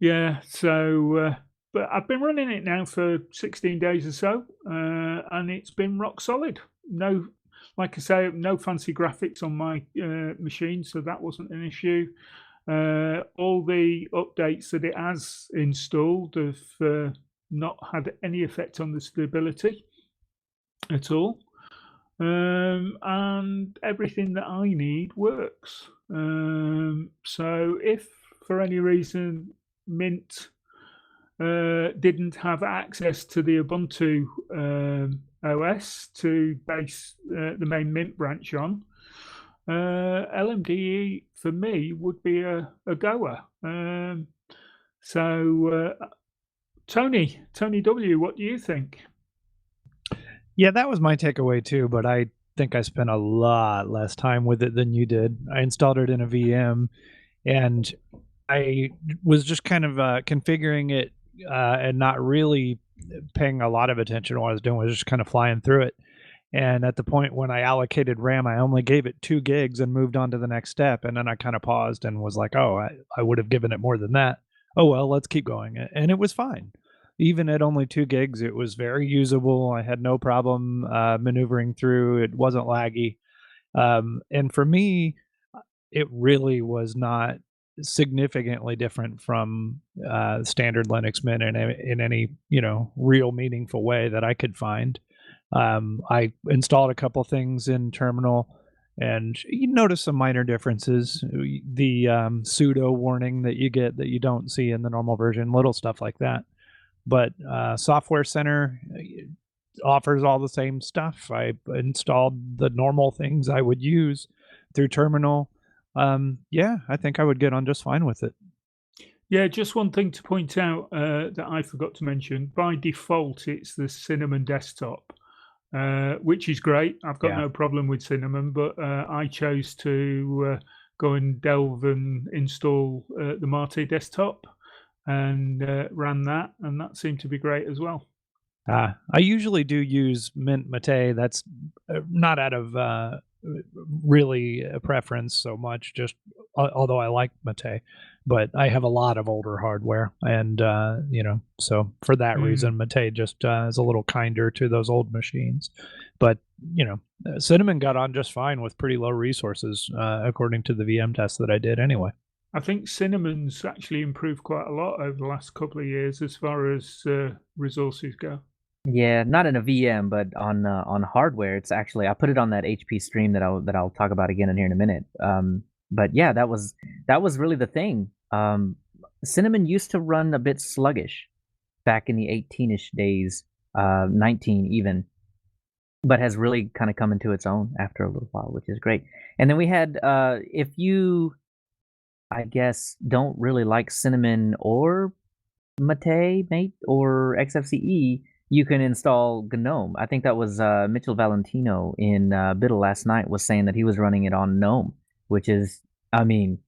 Yeah, so but I've been running it now for 16 days or so, and it's been rock solid. No, like I say, no fancy graphics on my machine, so that wasn't an issue. All the updates that it has installed have not had any effect on the stability at all, and everything that I need works. So if for any reason Mint didn't have access to the Ubuntu OS to base the main Mint branch on, LMDE for me would be a goer. So Tony W, what do you think? Yeah, that was my takeaway too, but I think I spent a lot less time with it than you did. I installed it in a VM, and I was just kind of configuring it and not really paying a lot of attention to what I was doing. I was just kind of flying through it. And at the point when I allocated RAM, I only gave it 2 gigs and moved on to the next step. And then I kind of paused and was like, oh, I would have given it more than that. Oh, well, let's keep going. And it was fine. Even at only 2 gigs, it was very usable. I had no problem maneuvering through. It wasn't laggy. And for me, it really was not significantly different from standard Linux Mint in any real meaningful way that I could find. I installed a couple things in terminal, and you notice some minor differences. The sudo warning that you get that you don't see in the normal version, little stuff like that. But Software Center offers all the same stuff. I installed the normal things I would use through terminal. Yeah, I think I would get on just fine with it. Yeah, just one thing to point out that I forgot to mention. By default, it's the Cinnamon desktop, which is great. I've got Yeah. no problem with Cinnamon, but I chose to go and delve and install the Mate desktop and ran that, and that seemed to be great as well. I usually do use Mint Mate. That's not out of really a preference so much, just although I like Mate, but I have a lot of older hardware, and so for that reason, Mate just is a little kinder to those old machines. But Cinnamon got on just fine with pretty low resources, according to the VM test that I did anyway. I think Cinnamon's actually improved quite a lot over the last couple of years as far as resources go. Yeah, not in a VM, but on hardware. It's actually, I put it on that HP stream that I'll talk about again in here in a minute. But yeah, that was really the thing. Cinnamon used to run a bit sluggish back in the 18-ish days, 19 even, but has really kind of come into its own after a little while, which is great. And then we had, if you, I guess, don't really like Cinnamon or Mate or XFCE, you can install Genome. I think that was Mitchell Valentino in Biddle last night was saying that he was running it on GNOME, which is, I mean,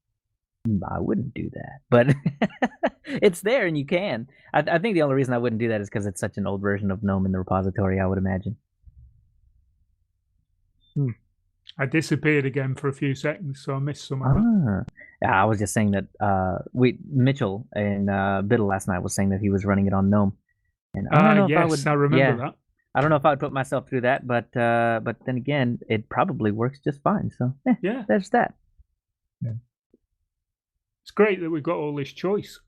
I wouldn't do that, but it's there and you can. I think the only reason I wouldn't do that is because it's such an old version of GNOME in the repository, I would imagine. I disappeared again for a few seconds, so I missed some of it. I was just saying that Mitchell in Biddle last night was saying that he was running it on GNOME. And I don't know if I would. I remember that. I don't know if I would put myself through that, but then again, it probably works just fine. So yeah, there's that. Yeah. It's great that we've got all this choice.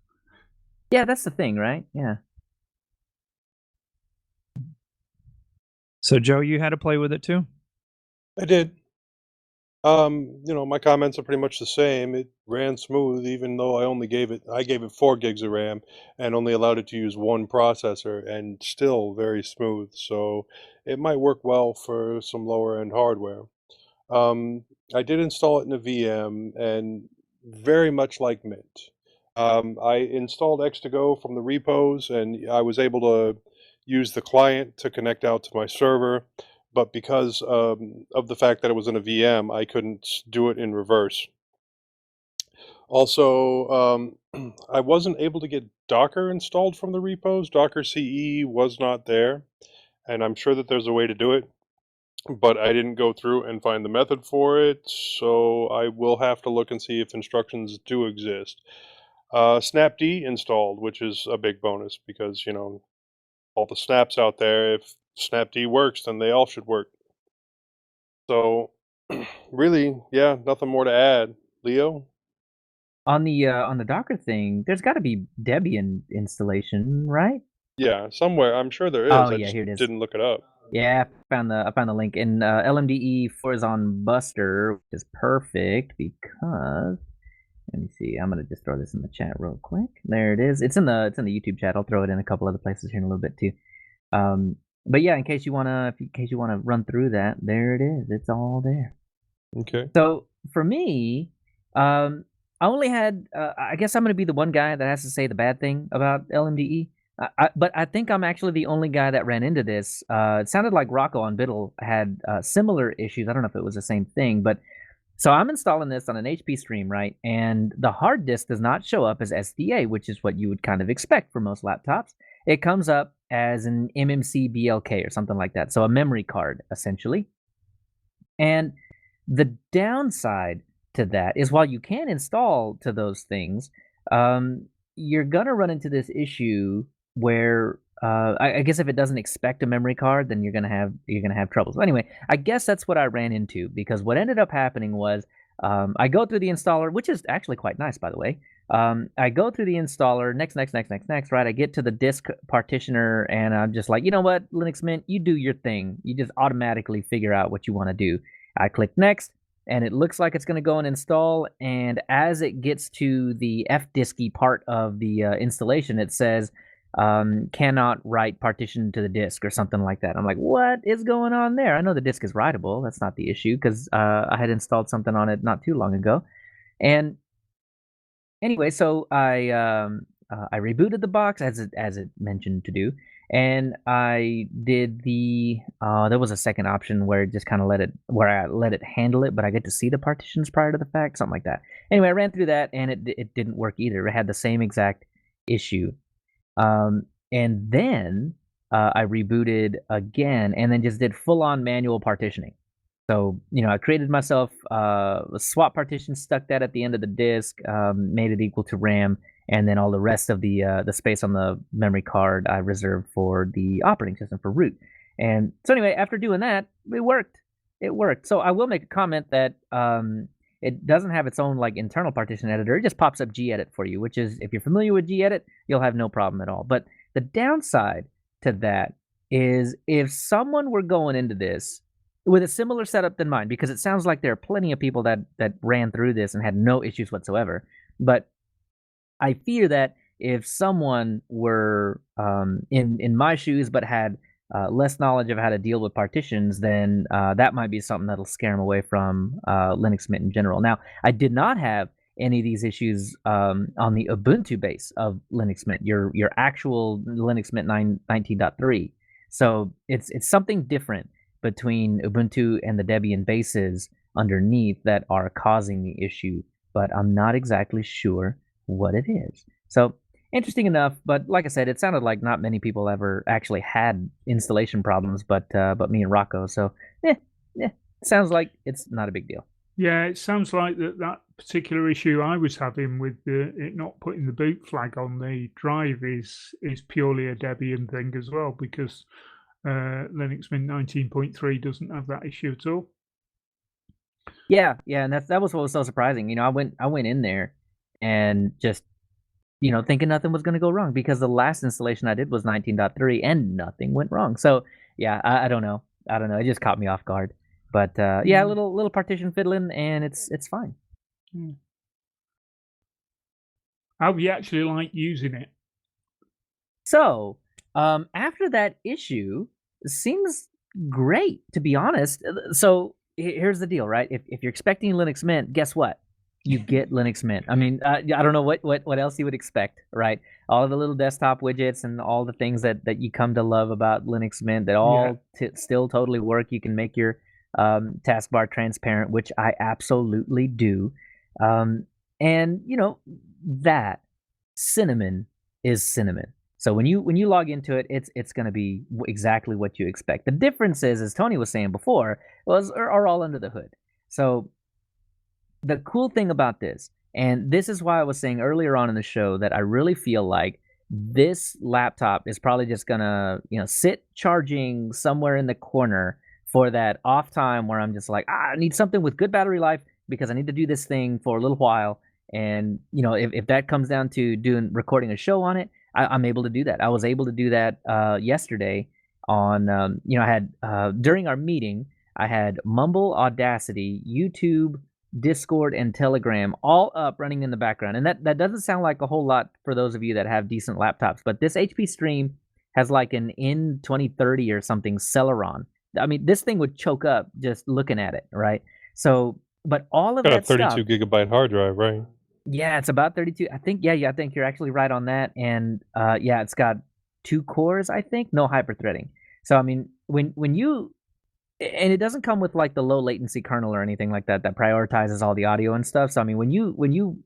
Yeah, that's the thing, right? Yeah. So Joe, you had to play with it too? I did. My comments are pretty much the same. It ran smooth, even though I gave it 4 gigs of RAM and only allowed it to use one processor, and still very smooth. So it might work well for some lower end hardware. I did install it in a VM, and very much like Mint. I installed X2Go from the repos, and I was able to use the client to connect out to my server. But because of the fact that it was in a VM, I couldn't do it in reverse. Also, I wasn't able to get Docker installed from the repos. Docker CE was not there, and I'm sure that there's a way to do it, but I didn't go through and find the method for it, so I will have to look and see if instructions do exist. Snapd installed, which is a big bonus because, all the snaps out there, if Snapd works, then they all should work. So, really, yeah, nothing more to add. Leo? On the Docker thing, there's got to be Debian installation, right? Yeah, somewhere. I'm sure there is. Oh, I yeah, just here it is. didn't look it up. Yeah, I found the link. And LMDE Forzon Buster, which is perfect because, let me see, I'm gonna just throw this in the chat real quick. There it is. It's in the YouTube chat. I'll throw it in a couple other places here in a little bit too. But yeah, in case you wanna run through that, there it is. It's all there. Okay. So for me, I only had. I guess I'm gonna be the one guy that has to say the bad thing about LMDE. But I think I'm actually the only guy that ran into this. It sounded like Rocco on Biddle had similar issues. I don't know if it was the same thing, but so I'm installing this on an HP stream, right? And the hard disk does not show up as SDA, which is what you would kind of expect for most laptops. It comes up as an MMC BLK or something like that. So a memory card, essentially. And the downside to that is while you can install to those things, you're going to run into this issue where I guess if it doesn't expect a memory card, then you're gonna have trouble. So anyway, I guess that's what I ran into, because what ended up happening was I go through the installer, which is actually quite nice, by the way. I go through the installer, next, right? I get to the disk partitioner, and I'm just like, you know what, Linux Mint, you do your thing. You just automatically figure out what you want to do. I click next, and it looks like it's going to go and install. And as it gets to the fdisky part of the installation, it says, cannot write partition to the disk or something like that. I'm like, what is going on there? I know the disk is writable. That's not the issue because I had installed something on it not too long ago. And anyway, so I rebooted the box as it mentioned to do, and I did the there was a second option where it just kind of I let it handle it, but I get to see the partitions prior to the fact, something like that. Anyway, I ran through that and it didn't work either. It had the same exact issue. And then I rebooted again and then just did full on manual partitioning. So, I created myself a swap partition, stuck that at the end of the disk, made it equal to RAM, and then all the rest of the space on the memory card I reserved for the operating system for root. And so anyway, after doing that, it worked. It worked. So I will make a comment that it doesn't have its own like internal partition editor. It just pops up gedit for you, which is, if you're familiar with gedit, you'll have no problem at all. But the downside to that is if someone were going into this with a similar setup than mine, because it sounds like there are plenty of people that ran through this and had no issues whatsoever. But I fear that if someone were in my shoes but had less knowledge of how to deal with partitions, then that might be something that'll scare them away from Linux Mint in general. Now, I did not have any of these issues on the Ubuntu base of Linux Mint, your actual Linux Mint 19.3. So it's something different between Ubuntu and the Debian bases underneath that are causing the issue, but I'm not exactly sure what it is. So interesting enough, but like I said, it sounded like not many people ever actually had installation problems, but me and Rocco. So sounds like it's not a big deal. Yeah, it sounds like that particular issue I was having with it not putting the boot flag on the drive is purely a Debian thing as well, because Linux Mint 19.3 doesn't have that issue at all. Yeah, and that was what was so surprising. I went in there and just thinking nothing was going to go wrong, because the last installation I did was 19.3 and nothing went wrong. So yeah, I don't know. It just caught me off guard. But yeah, little partition fiddling, and it's fine. How do you actually like using it? So after that issue, it seems great, to be honest. So here's the deal, right? If you're expecting Linux Mint, guess what? You get Linux Mint. I mean, I don't know what else you would expect, right? All of the little desktop widgets and all the things that you come to love about Linux Mint, that all still totally work. You can make your taskbar transparent, which I absolutely do. And that cinnamon is cinnamon. So when you log into it, it's going to be exactly what you expect. The difference is, as Tony was saying before, are all under the hood. So the cool thing about this, and this is why I was saying earlier on in the show that I really feel like this laptop is probably just gonna sit charging somewhere in the corner for that off time where I'm just like, I need something with good battery life because I need to do this thing for a little while. And if that comes down to recording a show on it, I'm able to do that. I was able to do that yesterday on I had during our meeting, I had Mumble, Audacity, YouTube, Discord, and Telegram all up running in the background. And that doesn't sound like a whole lot for those of you that have decent laptops, but this HP Stream has like an N2030 or something Celeron. I mean, this thing would choke up just looking at it, right? So, but all of that stuff. Got a 32 gigabyte hard drive, right? Yeah, it's about 32. I think, I think you're actually right on that. And it's got 2 cores, I think, no hyperthreading. So, I mean, when you, and it doesn't come with like the low latency kernel or anything like that prioritizes all the audio and stuff. So, I mean, when you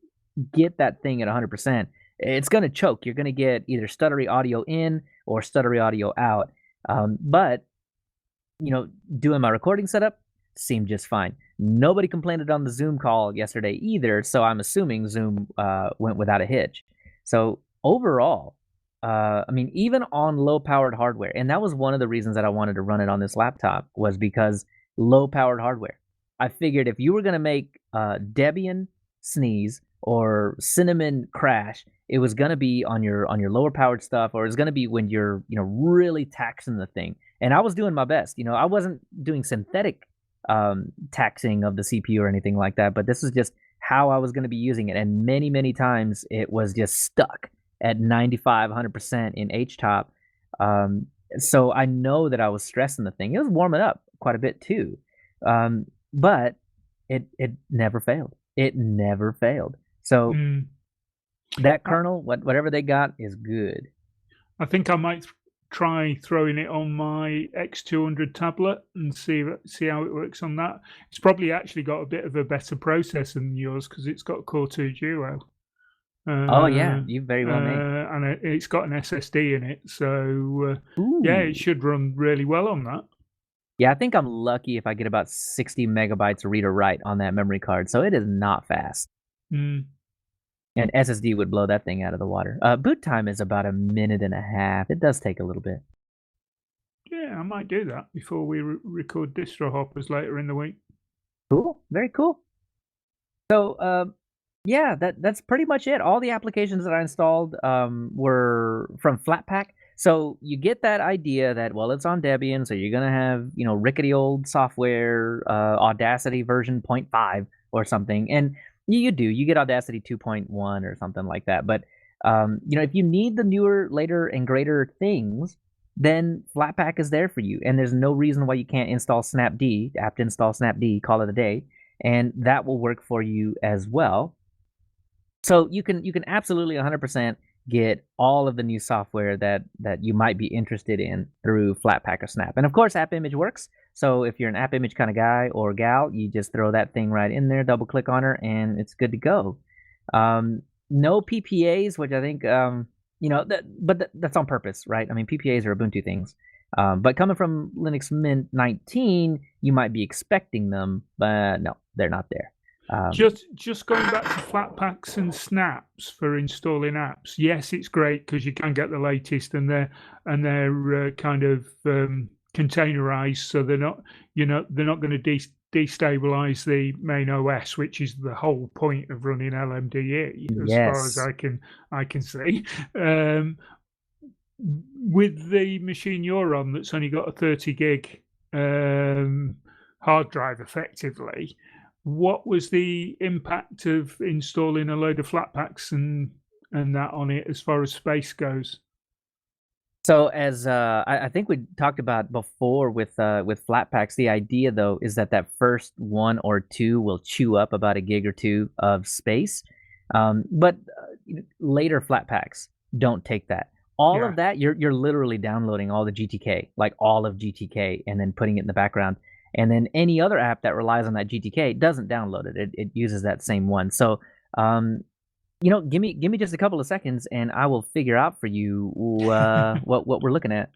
get that thing at 100%, it's going to choke. You're going to get either stuttery audio in or stuttery audio out. But, doing my recording setup seemed just fine. Nobody complained on the Zoom call yesterday either, so I'm assuming Zoom went without a hitch. So overall, I mean, even on low-powered hardware, and that was one of the reasons that I wanted to run it on this laptop, was because low-powered hardware. I figured if you were gonna make Debian sneeze or Cinnamon crash, it was gonna be on your lower powered stuff, or it's gonna be when you're really taxing the thing. And I was doing my best. I wasn't doing synthetic taxing of the CPU or anything like that, but this is just how I was going to be using it. And many times it was just stuck at 95, 100% in HTOP. So I know that I was stressing the thing. It was warming up quite a bit too. But it never failed. It never failed. So that kernel, whatever they got, is good. I think I might try throwing it on my X200 tablet and see how it works on that. It's probably actually got a bit of a better processor than yours because it's got Core 2 Duo. Oh yeah, you very well made. And it's got an SSD in it, so yeah, it should run really well on that. Yeah, I think I'm lucky if I get about 60 megabytes read or write on that memory card, so it is not fast. And SSD would blow that thing out of the water. Boot time is about 1.5 minutes. It does take a little bit. Yeah, I might do that before we record distro hoppers later in the week. Cool, very cool. So yeah, that's pretty much it. All the applications that I installed were from Flatpak. So you get that idea that, well, it's on Debian, so you're gonna have rickety old software, Audacity version 0.5 or something, and you get Audacity 2.1 or something like that. But if you need the newer, later, and greater things, then Flatpak is there for you, and there's no reason why you can't install Snapd, apt install Snapd, call it a day, and that will work for you as well. So you can absolutely 100% get all of the new software that you might be interested in through Flatpak or Snap. And of course, AppImage works. So if you're an AppImage kind of guy or gal, you just throw that thing right in there, double click on her, and it's good to go. No PPAs, which I think, but that's on purpose, right? I mean, PPAs are Ubuntu things. But coming from Linux Mint 19, you might be expecting them, but no, they're not there. Just going back to Flatpaks and Snaps for installing apps. Yes, it's great because you can get the latest, and they're kind of containerized, so they're not going to destabilize the main OS, which is the whole point of running LMDE, as far as I can see. With the machine you're on, that's only got a 30 gig hard drive, effectively. What was the impact of installing a load of Flatpaks and that on it as far as space goes? So as I think we talked about before with Flatpaks, the idea though is that first 1 or 2 will chew up about 1 gig or 2 of space, but later Flatpaks don't take that. All of that, you're literally downloading all the GTK, like all of GTK, and then putting it in the background. And then any other app that relies on that GTK doesn't download it. It uses that same one. So, give me just a couple of seconds, and I will figure out for you what we're looking at.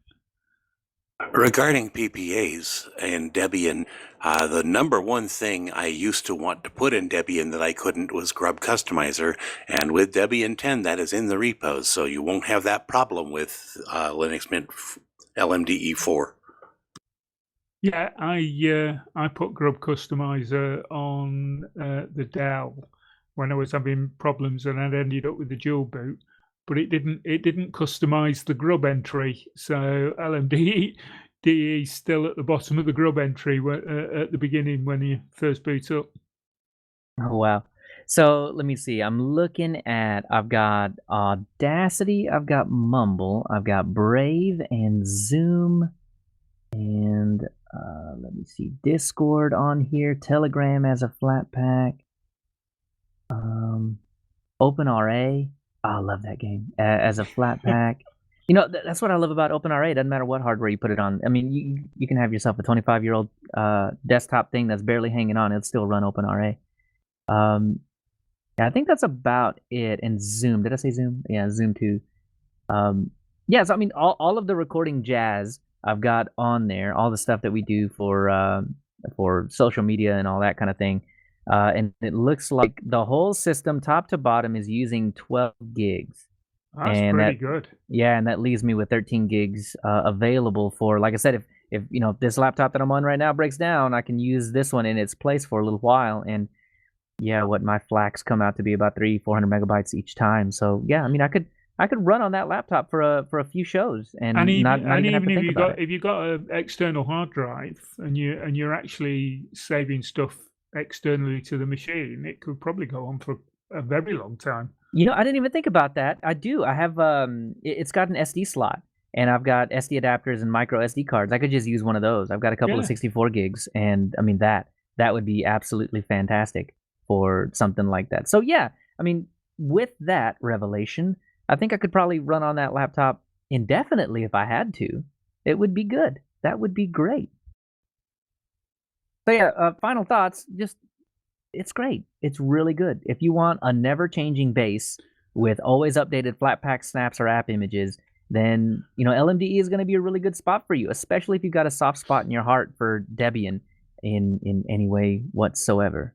Regarding PPAs and Debian, the number one thing I used to want to put in Debian that I couldn't was Grub Customizer, and with Debian 10, that is in the repos, so you won't have that problem with Linux Mint LMDE 4. Yeah, I put Grub Customizer on the Dell when I was having problems, and I'd ended up with the dual boot, but it didn't customize the Grub entry. So LMDE is still at the bottom of the Grub entry at the beginning when you first boot up. Oh wow! So let me see. I'm looking at. I've got Audacity. I've got Mumble. I've got Brave and Zoom, and let me see, Discord on here, Telegram as a Flatpak, OpenRA. Oh, I love that game as a Flatpak. That's what I love about OpenRA. It doesn't matter what hardware you put it on. I mean, you can have yourself a 25-year-old desktop thing that's barely hanging on. It'll still run OpenRA. I think that's about it. And Zoom. Did I say Zoom? Yeah, Zoom too. Yeah, so I mean, all of the recording jazz I've got on there, all the stuff that we do for social media and all that kind of thing. And it looks like the whole system, top to bottom, is using 12 gigs. That's pretty good. Yeah, and that leaves me with 13 gigs available for, like I said, if this laptop that I'm on right now breaks down, I can use this one in its place for a little while. And yeah, what my FLACs come out to be about 400 megabytes each time. So yeah, I mean, I could run on that laptop for a few shows and not even have to think about it. If you got an external hard drive and you're actually saving stuff externally to the machine, it could probably go on for a very long time. I didn't even think about that. I do. I have it's got an SD slot, and I've got SD adapters and micro SD cards. I could just use one of those. I've got a couple of 64 gigs, and I mean that would be absolutely fantastic for something like that. So yeah, I mean, with that revelation, I think I could probably run on that laptop indefinitely if I had to. It would be good. That would be great. So yeah, final thoughts. Just, it's great. It's really good. If you want a never-changing base with always updated Flatpak snaps or app images, then LMDE is going to be a really good spot for you, especially if you've got a soft spot in your heart for Debian in any way whatsoever.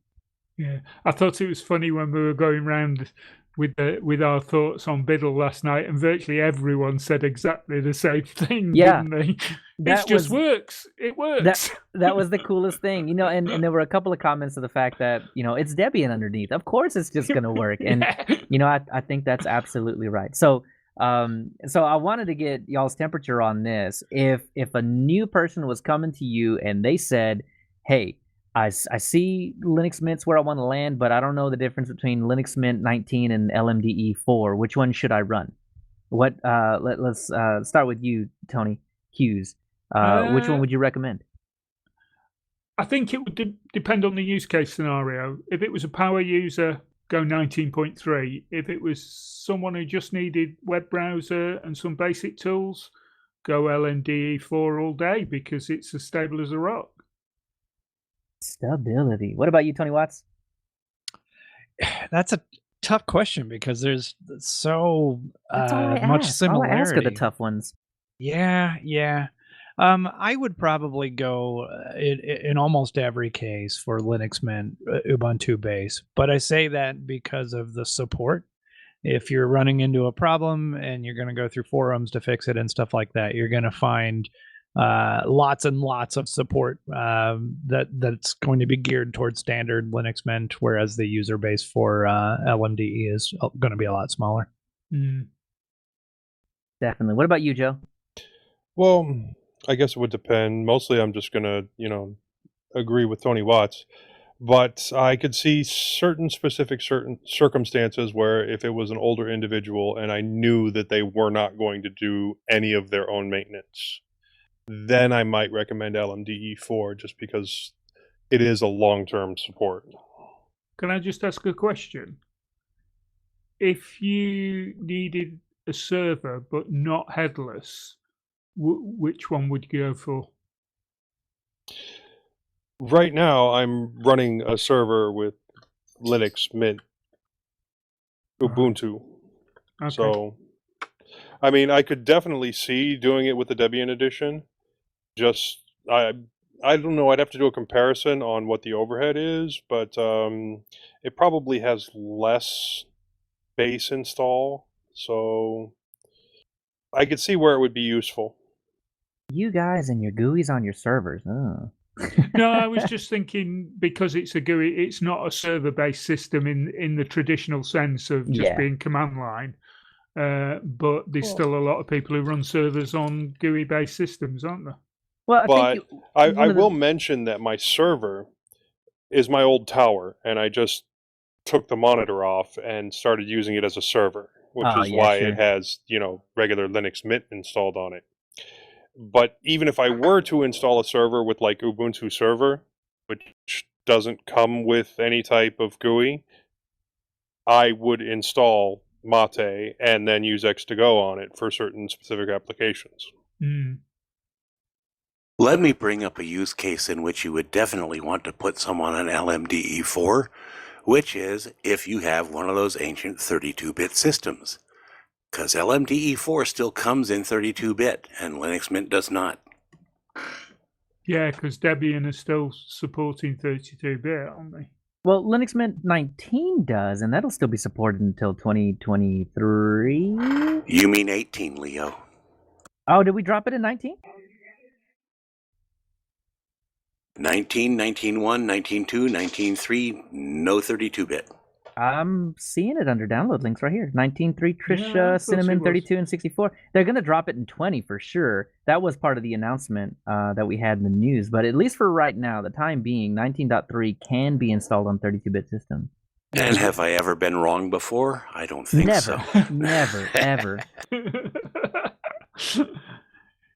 Yeah, I thought it was funny when we were going round with our thoughts on Biddle last night, and virtually everyone said exactly the same thing, didn't they? It just works. It works. That was the coolest thing, and there were a couple of comments to the fact that, it's Debian underneath. Of course it's just going to work. And, I think that's absolutely right. So I wanted to get y'all's temperature on this. If a new person was coming to you and they said, hey, I see Linux Mint's where I want to land, but I don't know the difference between Linux Mint 19 and LMDE 4. Which one should I run? Let's start with you, Tony Hughes. Which one would you recommend? I think it would depend on the use case scenario. If it was a power user, go 19.3. If it was someone who just needed web browser and some basic tools, go LMDE 4 all day because it's as stable as a rock. Stability. What about you, Tony Watts? That's a tough question because there's so much similarity. All I ask are the tough ones. Yeah. I would probably go in almost every case for Linux Mint Ubuntu base, but I say that because of the support. If you're running into a problem and you're going to go through forums to fix it and stuff like that, you're going to find lots and lots of support that's going to be geared towards standard Linux Mint, whereas the user base for LMDE is going to be a lot smaller. Definitely. What about you, Joe? Well, I guess it would depend. Mostly I'm just going to, agree with Tony Watts. But I could see certain circumstances where if it was an older individual and I knew that they were not going to do any of their own maintenance, then I might recommend LMDE 4 just because it is a long-term support. Can I just ask a question? If you needed a server but not headless, which one would you go for? Right now, I'm running a server with Linux Mint Ubuntu. Okay. So, I mean, I could definitely see doing it with the Debian edition. Just, I don't know, I'd have to do a comparison on what the overhead is, but it probably has less base install, so I could see where it would be useful. You guys and your GUIs on your servers. Oh. No, I was just thinking because it's a GUI, it's not a server-based system in the traditional sense of just being command line. But there's still a lot of people who run servers on GUI-based systems, aren't there? Well, I will mention that my server is my old tower, and I just took the monitor off and started using it as a server, which is why it has, regular Linux Mint installed on it. But even if I were to install a server with like Ubuntu server, which doesn't come with any type of GUI, I would install Mate and then use X2Go on it for certain specific applications. Let me bring up a use case in which you would definitely want to put someone on LMDE 4, which is if you have one of those ancient 32-bit systems. Because LMDE 4 still comes in 32-bit, and Linux Mint does not. Yeah, because Debian is still supporting 32-bit, aren't they? Well, Linux Mint 19 does, and that'll still be supported until 2023. You mean 18, Leo. Oh, did we drop it in 19? 19, 19.1, 19.2, 19.3, no 32-bit. I'm seeing it under download links right here. 19.3 Yeah, I Trisha, thought Cinnamon, it was. 32, and 64. They're going to drop it in 20 for sure. That was part of the announcement that we had in the news. But at least for right now, the time being, 19.3 can be installed on 32-bit systems. And have I ever been wrong before? I don't think Never, so. never, ever.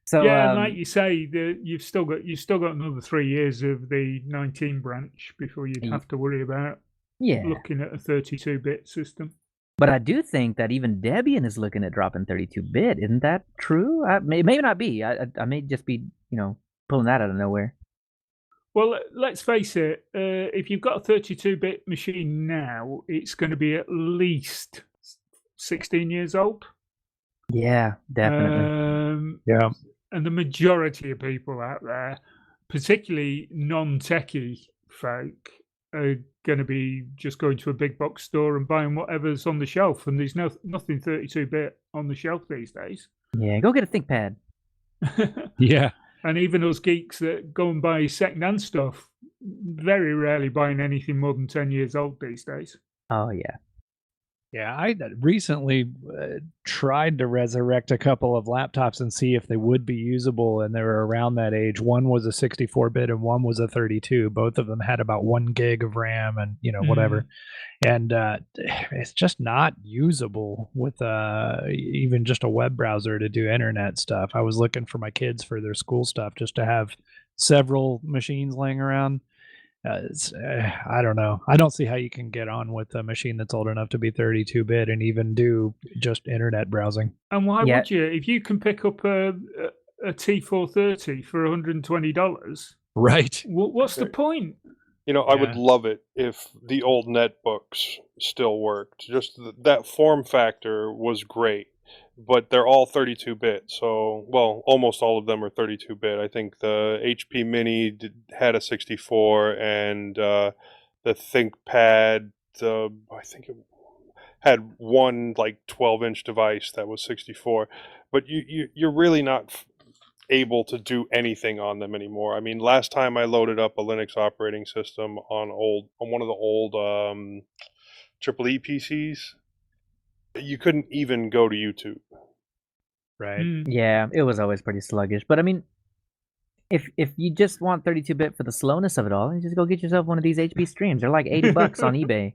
So yeah, and like you say, you've still got another 3 years of the 19 branch before you'd have to worry about looking at a 32-bit system. But I do think that even Debian is looking at dropping 32-bit. Isn't that true? It may not be. I may just be, pulling that out of nowhere. Well, let's face it. If you've got a 32-bit machine now, it's going to be at least 16 years old. Yeah, definitely. Yeah. And the majority of people out there, particularly non-techie folk, are going to be just going to a big box store and buying whatever's on the shelf. And there's nothing 32-bit on the shelf these days. Yeah, go get a ThinkPad. Yeah. And even those geeks that go and buy second-hand stuff, very rarely buying anything more than 10 years old these days. Oh, yeah. Yeah, I recently tried to resurrect a couple of laptops and see if they would be usable, and they were around that age. One was a 64-bit and one was a 32. Both of them had about 1 gig of RAM and, whatever. And it's just not usable with even just a web browser to do internet stuff. I was looking for my kids for their school stuff just to have several machines laying around. I don't know. I don't see how you can get on with a machine that's old enough to be 32-bit and even do just internet browsing. And why would you? If you can pick up a T430 for $120, right? What's the point? I would love it if the old netbooks still worked. Just that form factor was great. But they're all 32-bit, so, well, almost all of them are 32-bit. I think the HP Mini had a 64, and the ThinkPad, I think it had one, 12-inch device that was 64. But you're really not able to do anything on them anymore. I mean, last time I loaded up a Linux operating system on one of the old EEE PCs, you couldn't even go to YouTube. Right. Yeah, it was always pretty sluggish. But I mean, if you just want 32-bit for the slowness of it all, you just go get yourself one of these HP streams. They're like $80 on eBay.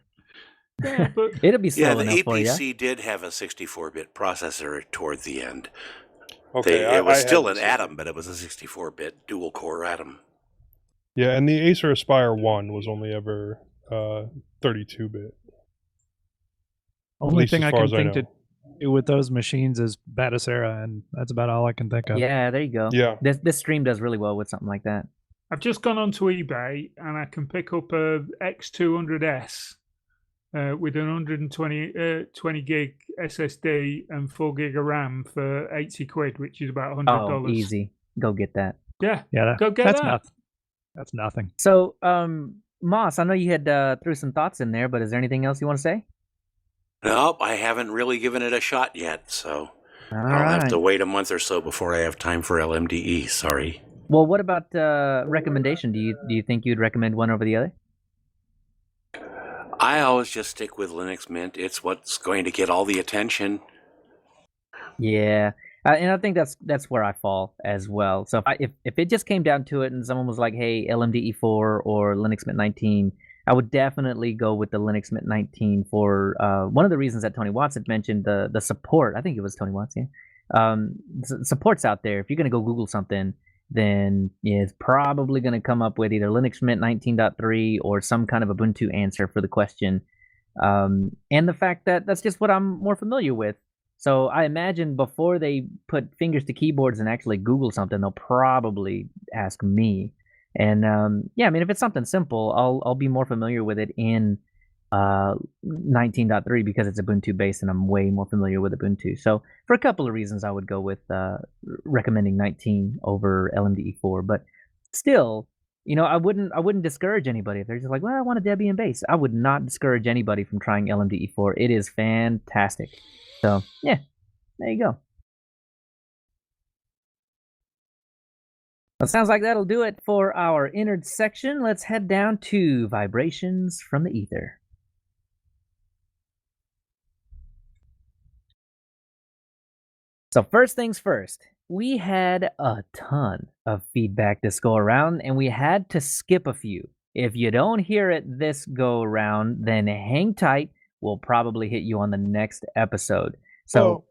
Yeah, but it'll be slow enough the for you. APC did have a 64-bit processor toward the end. Okay, it was still an Atom, but it was a 64-bit dual-core Atom. Yeah, and the Acer Aspire 1 was only ever 32-bit. Only thing I can think to do with those machines is Batacera, and that's about all I can think of. Yeah, there you go. Yeah. This stream does really well with something like that. I've just gone onto eBay and I can pick up a X200S with an 120 gig SSD and 4 gig of RAM for 80 quid, which is about $100. Oh, easy. Go get that. Yeah, Yeah, go get that. Nothing. That's nothing. So, Moss, I know you had threw some thoughts in there, but is there anything else you want to say? Nope, I haven't really given it a shot yet, so I'll have to wait a month or so before I have time for LMDE. Sorry. Well, what about recommendation? Do you think you'd recommend one over the other? I always just stick with Linux Mint. It's what's going to get all the attention. Yeah, and I think that's where I fall as well. So if it just came down to it, and someone was like, "Hey, LMDE4 or Linux Mint 19," I would definitely go with the Linux Mint 19 for one of the reasons that Tony Watts had mentioned, the support. I think it was Tony Watts, yeah. Support's out there. If you're gonna go Google something, then it's probably gonna come up with either Linux Mint 19.3 or some kind of Ubuntu answer for the question. And the fact that that's just what I'm more familiar with. So I imagine before they put fingers to keyboards and actually Google something, they'll probably ask me. And yeah, I mean, if it's something simple, I'll be more familiar with it in 19.3 because it's Ubuntu based and I'm way more familiar with Ubuntu. So for a couple of reasons, I would go with recommending 19 over LMDE4. But still, I wouldn't discourage anybody if they're just like, well, I want a Debian base. I would not discourage anybody from trying LMDE4. It is fantastic. So yeah, there you go. Well, sounds like that'll do it for our innards section. Let's head down to vibrations from the ether. So first things first, we had a ton of feedback this go around, and we had to skip a few. If you don't hear it this go around, then hang tight. We'll probably hit you on the next episode. So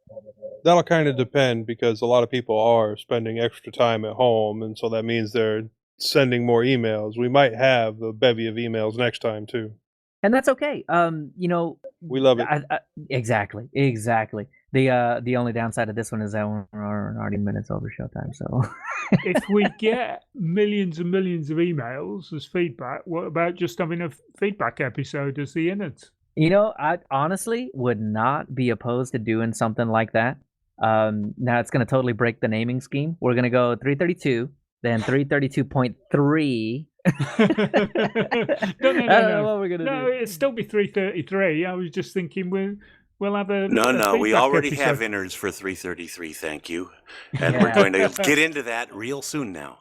that'll kind of depend, because a lot of people are spending extra time at home, and so that means they're sending more emails. We might have a bevy of emails next time too. And that's okay. We love it. Exactly. The only downside of this one is that we're already minutes over showtime. So if we get millions and millions of emails as feedback, what about just having a feedback episode as the innards? I honestly would not be opposed to doing something like that. Now it's going to totally break the naming scheme. We're going to go 332, then 332.3. No. I don't know what we're going to do. No, it'd still be 333. I was just thinking we'll have a No, we already episode. have innards for 333, thank you. And we're going to get into that real soon now.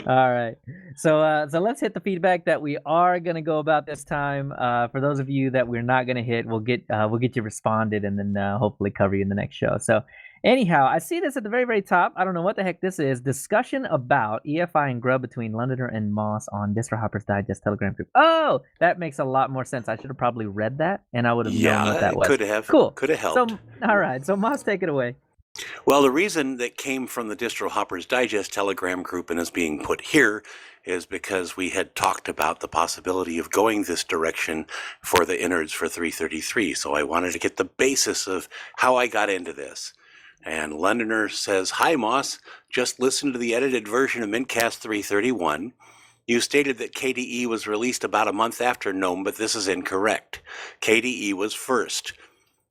All right. So let's hit the feedback that we are going to go about this time. For those of you that we're not going to hit, we'll get you responded, and then hopefully cover you in the next show. So anyhow, I see this at the very, very top. I don't know what the heck this is. Discussion about EFI and Grub between Londoner and Moss on Distro Hoppers Digest Telegram group. Oh, that makes a lot more sense. I should have probably read that, and I would have known what that was. Could have. Cool. Could have helped. So, all right. So Moss, take it away. Well, the reason that came from the Distro Hoppers Digest Telegram group and is being put here is because we had talked about the possibility of going this direction for the innards for 333. So I wanted to get the basis of how I got into this. And Londoner says, "Hi, Moss. Just listened to the edited version of mintCast 331. You stated that KDE was released about a month after GNOME, but this is incorrect. KDE was first.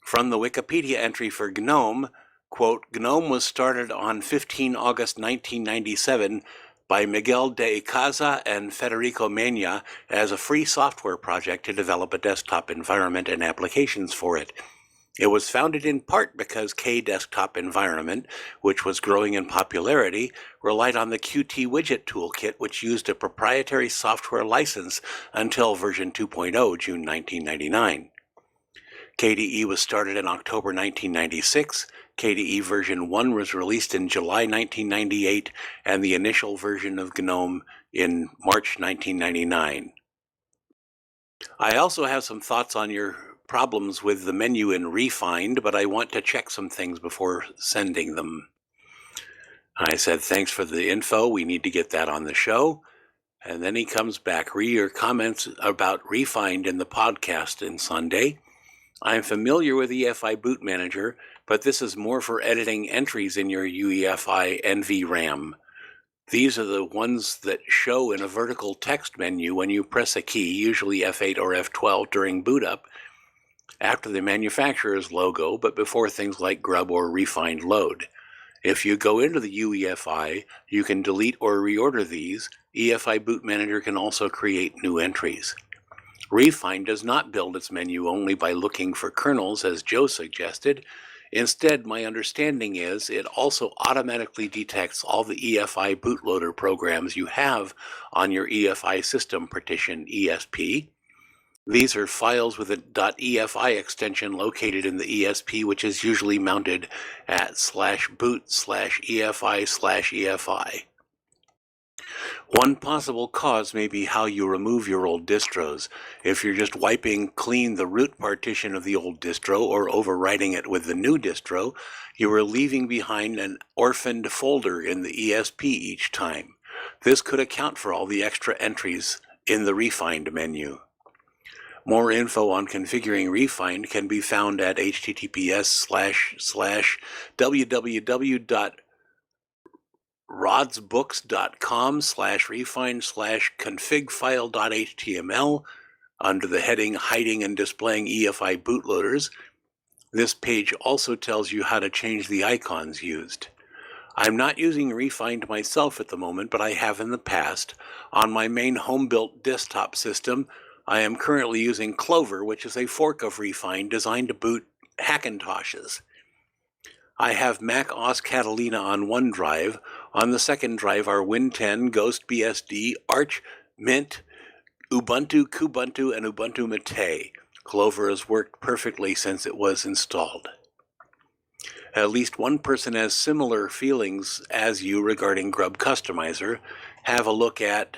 From the Wikipedia entry for GNOME, quote, GNOME was started on 15 August 1997 by Miguel de Icaza and Federico Mena as a free software project to develop a desktop environment and applications for it. It was founded in part because K-Desktop Environment, which was growing in popularity, relied on the Qt Widget toolkit, which used a proprietary software license until version 2.0, June 1999. KDE was started in October 1996. KDE version 1 was released in July 1998, and the initial version of GNOME in March 1999. I also have some thoughts on your problems with the menu in Refined, but I want to check some things before sending them. I said, thanks for the info. We need to get that on the show. And then he comes back, read your comments about Refined in the podcast in Sunday. I'm familiar with EFI Boot Manager, but this is more for editing entries in your UEFI NVRAM. These are the ones that show in a vertical text menu when you press a key, usually F8 or F12 during boot up, after the manufacturer's logo, but before things like Grub or Refined load. If you go into the UEFI, you can delete or reorder these. EFI Boot Manager can also create new entries. Refined does not build its menu only by looking for kernels, as Joe suggested. Instead, my understanding is it also automatically detects all the EFI bootloader programs you have on your EFI system partition ESP. These are files with a .efi extension located in the ESP, which is usually mounted at /boot/EFI/EFI. One possible cause may be how you remove your old distros. If you're just wiping clean the root partition of the old distro or overwriting it with the new distro, you are leaving behind an orphaned folder in the ESP each time. This could account for all the extra entries in the Refined menu. More info on configuring Refined can be found at https://www.rodsbooks.com/refined/configfile.html under the heading Hiding and Displaying EFI Bootloaders. This page also tells you how to change the icons used. I'm not using Refined myself at the moment, but I have in the past. On my main home-built desktop system, I am currently using Clover, which is a fork of Refined designed to boot Hackintoshes. I have Mac OS Catalina on one drive. On the second drive are Win10, Ghost BSD, Arch, Mint, Ubuntu, Kubuntu, and Ubuntu Mate. Clover has worked perfectly since it was installed. At least one person has similar feelings as you regarding Grub Customizer. Have a look at,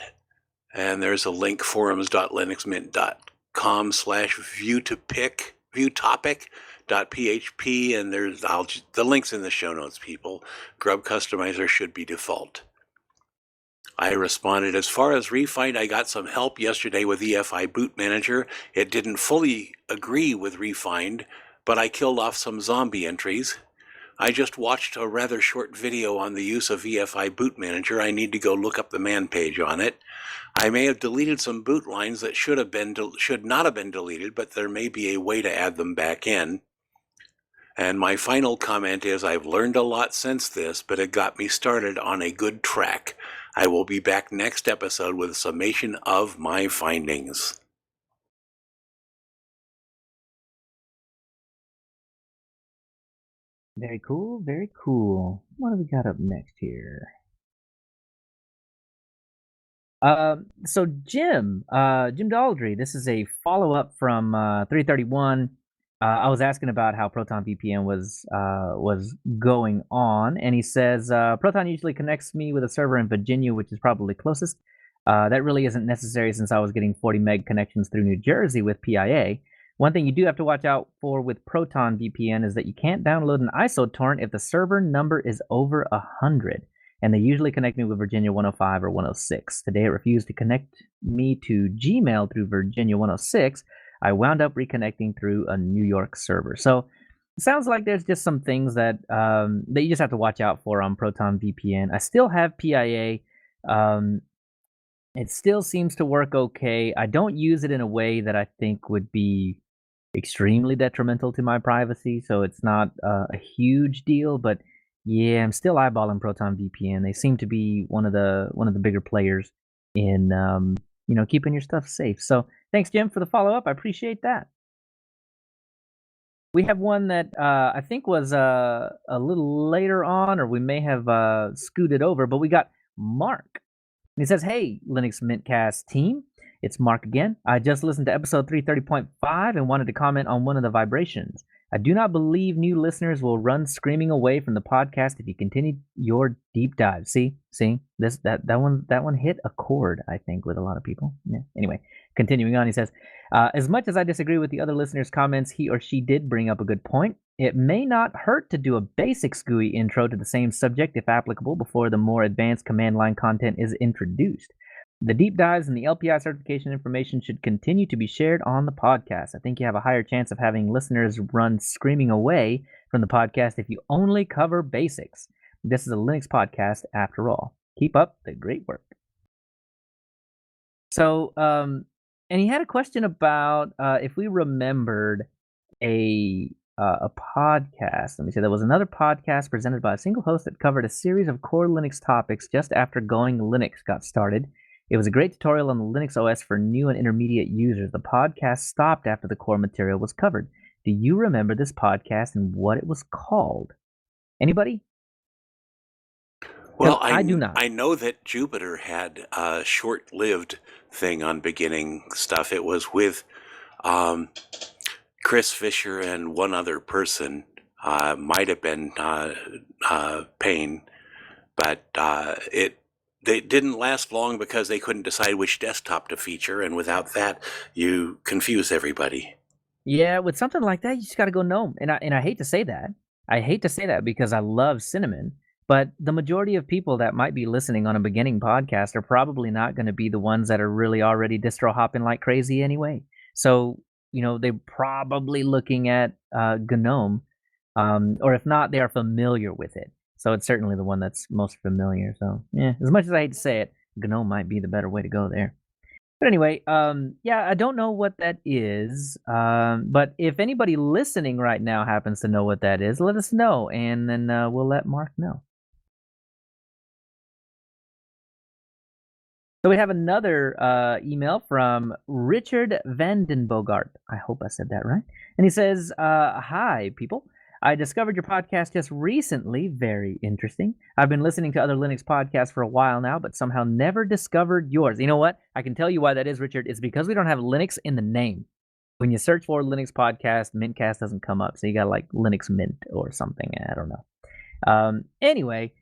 and there's a link, forums.linuxmint.com/viewtopic.php, and there's the links in the show notes, people. Grub Customizer should be default. I responded, as far as Refind, I got some help yesterday with EFI Boot Manager. It didn't fully agree with Refind, but I killed off some zombie entries. I just watched a rather short video on the use of EFI Boot Manager. I need to go look up the man page on it. I may have deleted some boot lines that should not have been deleted, but there may be a way to add them back in. And my final comment is, I've learned a lot since this, but it got me started on a good track. I will be back next episode with a summation of my findings. Very cool, very cool. What do we got up next here? So Jim Daldry, this is a follow-up from 331. I was asking about how Proton VPN was going on, and he says Proton usually connects me with a server in Virginia, which is probably closest. That really isn't necessary since I was getting 40 meg connections through New Jersey with PIA. One thing you do have to watch out for with Proton VPN is that you can't download an ISO torrent if the server number is over 100. And they usually connect me with Virginia 105 or 106. Today it refused to connect me to Gmail through Virginia 106. I wound up reconnecting through a New York server. So it sounds like there's just some things that that you just have to watch out for on Proton VPN. I still have PIA. It still seems to work okay. I don't use it in a way that I think would be extremely detrimental to my privacy, so it's not a huge deal, but yeah, I'm still eyeballing Proton VPN. They seem to be one of the bigger players in keeping your stuff safe. So thanks, Jim, for the follow-up. I appreciate that. We have one that I think was a little later on, or we may have scooted over, but we got Mark. And he says, hey, Linux mintCast team. It's Mark again. I just listened to episode 330.5 and wanted to comment on one of the vibrations. I do not believe new listeners will run screaming away from the podcast if you continue your deep dive. See, that one hit a chord, I think, with a lot of people. Yeah. Anyway, continuing on, he says, as much as I disagree with the other listeners' comments, he or she did bring up a good point. It may not hurt to do a basic SCUI intro to the same subject if applicable before the more advanced command line content is introduced. The deep dives and the LPI certification information should continue to be shared on the podcast. I think you have a higher chance of having listeners run screaming away from the podcast if you only cover basics. This is a Linux podcast after all. Keep up the great work. So, and he had a question about if we remembered a podcast. Let me see. There was another podcast presented by a single host that covered a series of core Linux topics just after Going Linux got started. It was a great tutorial on the Linux OS for new and intermediate users. The podcast stopped after the core material was covered. Do you remember this podcast and what it was called? Anybody? Well, I do not. I know that Jupiter had a short-lived thing on beginning stuff. It was with Chris Fisher and one other person. Might have been Payne, but they didn't last long because they couldn't decide which desktop to feature, and without that, you confuse everybody. Yeah, with something like that, you just got to go GNOME. And I hate to say that. I hate to say that because I love Cinnamon, but the majority of people that might be listening on a beginning podcast are probably not going to be the ones that are really already distro hopping like crazy anyway. So, they're probably looking at GNOME, or if not, they are familiar with it. So it's certainly the one that's most familiar. So yeah, as much as I hate to say it, GNOME might be the better way to go there. But anyway, yeah, I don't know what that is. But if anybody listening right now happens to know what that is, let us know, and then we'll let Mark know. So we have another email from Richard Vandenbogart. I hope I said that right. And he says, hi, people. I discovered your podcast just recently. Very interesting. I've been listening to other Linux podcasts for a while now, but somehow never discovered yours. You know what? I can tell you why that is, Richard. It's because we don't have Linux in the name. When you search for Linux podcast, mintCast doesn't come up. So you got like Linux Mint or something. I don't know. Anyway,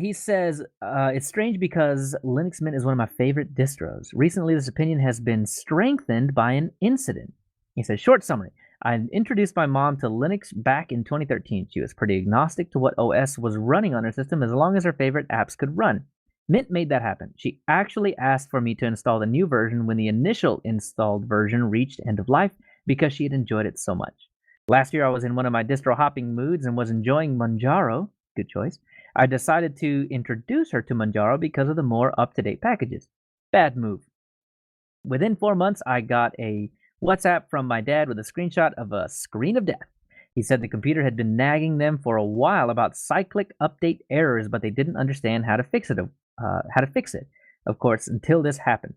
he says, it's strange because Linux Mint is one of my favorite distros. Recently, this opinion has been strengthened by an incident. He says, short summary. I introduced my mom to Linux back in 2013. She was pretty agnostic to what OS was running on her system as long as her favorite apps could run. Mint made that happen. She actually asked for me to install the new version when the initial installed version reached end of life because she had enjoyed it so much. Last year, I was in one of my distro hopping moods and was enjoying Manjaro. Good choice. I decided to introduce her to Manjaro because of the more up-to-date packages. Bad move. Within 4 months, I got a WhatsApp from my dad with a screenshot of a screen of death. He said the computer had been nagging them for a while about cyclic update errors, but they didn't understand how to fix it. Of course, until this happened.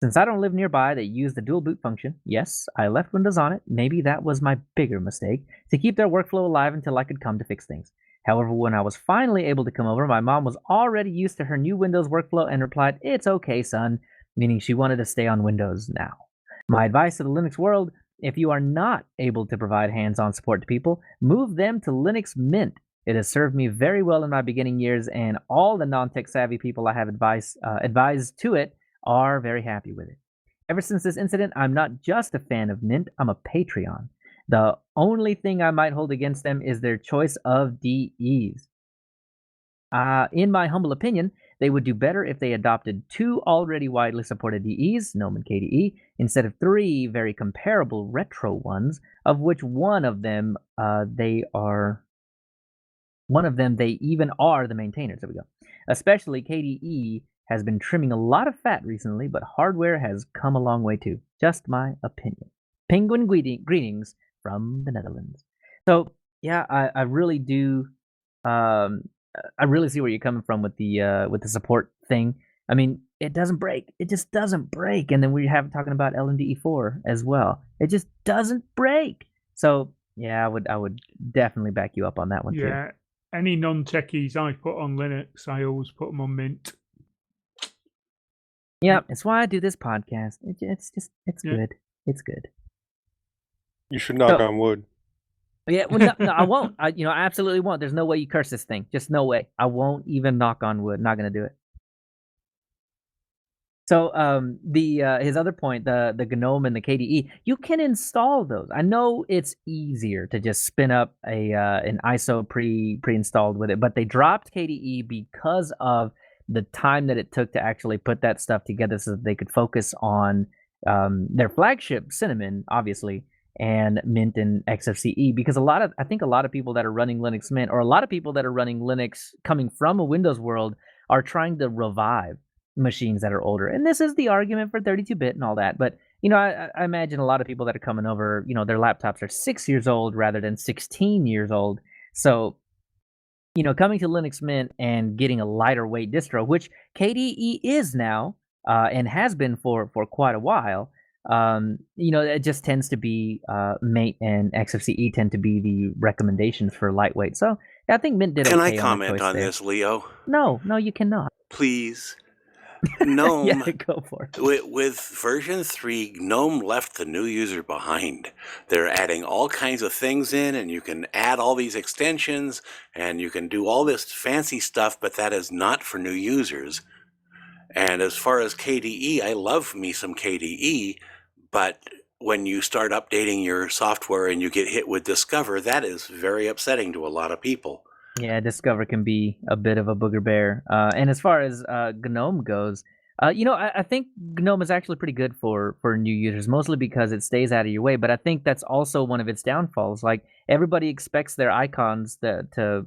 Since I don't live nearby, they use the dual boot function. Yes, I left Windows on it. Maybe that was my bigger mistake, to keep their workflow alive until I could come to fix things. However, when I was finally able to come over, my mom was already used to her new Windows workflow and replied, "It's okay, son," meaning she wanted to stay on Windows now. My advice to the Linux world, if you are not able to provide hands-on support to people, move them to Linux Mint. It has served me very well in my beginning years, and all the non-tech savvy people I have advised to it are very happy with it. Ever since this incident, I'm not just a fan of Mint, I'm a Patreon. The only thing I might hold against them is their choice of DEs. In my humble opinion, they would do better if they adopted 2 already widely supported DEs, Gnome and KDE, instead of 3 very comparable retro ones, of which one of them they even are the maintainers. There we go. Especially KDE has been trimming a lot of fat recently, but hardware has come a long way too. Just my opinion. Penguin greetings from the Netherlands. So yeah, I really do. I really see where you're coming from with the support thing. I mean, it doesn't break. It just doesn't break. And then we have talking about LMDE4 as well. It just doesn't break. So yeah, I would definitely back you up on that one too. Yeah, any non-techies I put on Linux, I always put them on Mint. Yeah, it's why I do this podcast. It's Yeah. good. It's good. You should knock on wood. Yeah, well, no, I won't. I absolutely won't. There's no way you curse this thing. Just no way. I won't even knock on wood. Not gonna do it. So, his other point, the GNOME and the KDE, you can install those. I know it's easier to just spin up an ISO pre-installed with it, but they dropped KDE because of the time that it took to actually put that stuff together, so that they could focus on their flagship Cinnamon, obviously, and Mint and XFCE. Because I think a lot of people that are running Linux Mint, or a lot of people that are running Linux coming from a Windows world, are trying to revive machines that are older. And this is the argument for 32-bit and all that. But, I imagine a lot of people that are coming over, their laptops are 6 years old rather than 16 years old. So, coming to Linux Mint and getting a lighter weight distro, which KDE is now, and has been for quite a while, it just tends to be Mate and XFCE tend to be the recommendations for lightweight. So I think Mint did okay. Can I comment on this, Leo? No, you cannot. Please. Gnome, Yeah, go for it. with version 3, Gnome left the new user behind. They're adding all kinds of things in, and you can add all these extensions, and you can do all this fancy stuff, but that is not for new users. And as far as KDE, I love me some KDE, but when you start updating your software and you get hit with Discover, that is very upsetting to a lot of people. Yeah, Discover can be a bit of a booger bear. And as far as GNOME goes, I think GNOME is actually pretty good for new users, mostly because it stays out of your way. But I think that's also one of its downfalls. Like, everybody expects their icons to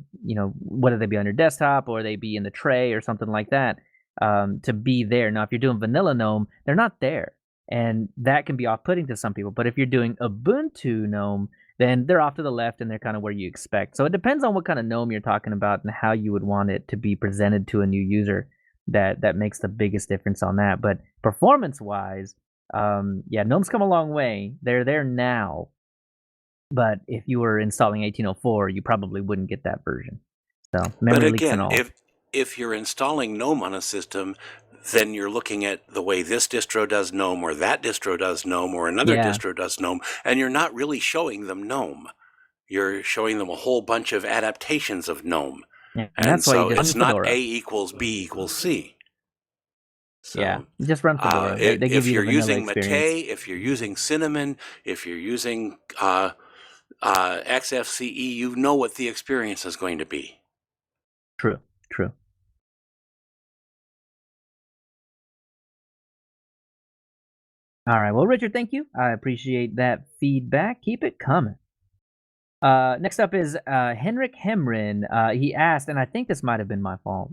whether they be on your desktop or they be in the tray or something like that, to be there. Now, if you're doing vanilla GNOME, they're not there. And that can be off-putting to some people. But if you're doing Ubuntu GNOME, then they're off to the left and they're kind of where you expect. So it depends on what kind of GNOME you're talking about and how you would want it to be presented to a new user. That makes the biggest difference on that. But performance-wise, GNOME's come a long way. They're there now. But if you were installing 1804, you probably wouldn't get that version. So But memory leaks and again, all. if you're installing GNOME on a system, then you're looking at the way this distro does GNOME, or that distro does GNOME, or another Yeah. distro does GNOME, and you're not really showing them GNOME. You're showing them a whole bunch of adaptations of GNOME. Yeah, And that's why so you just it's run not Fedora. A equals B equals C. So, Yeah, just run Fedora. They give if you you're the vanilla using experience. Mate, if you're using Cinnamon, if you're using XFCE, you know what the experience is going to be. True. All right. Well, Richard, thank you. I appreciate that feedback. Keep it coming. Next up is Henrik Hemrin. He asked, and I think this might have been my fault.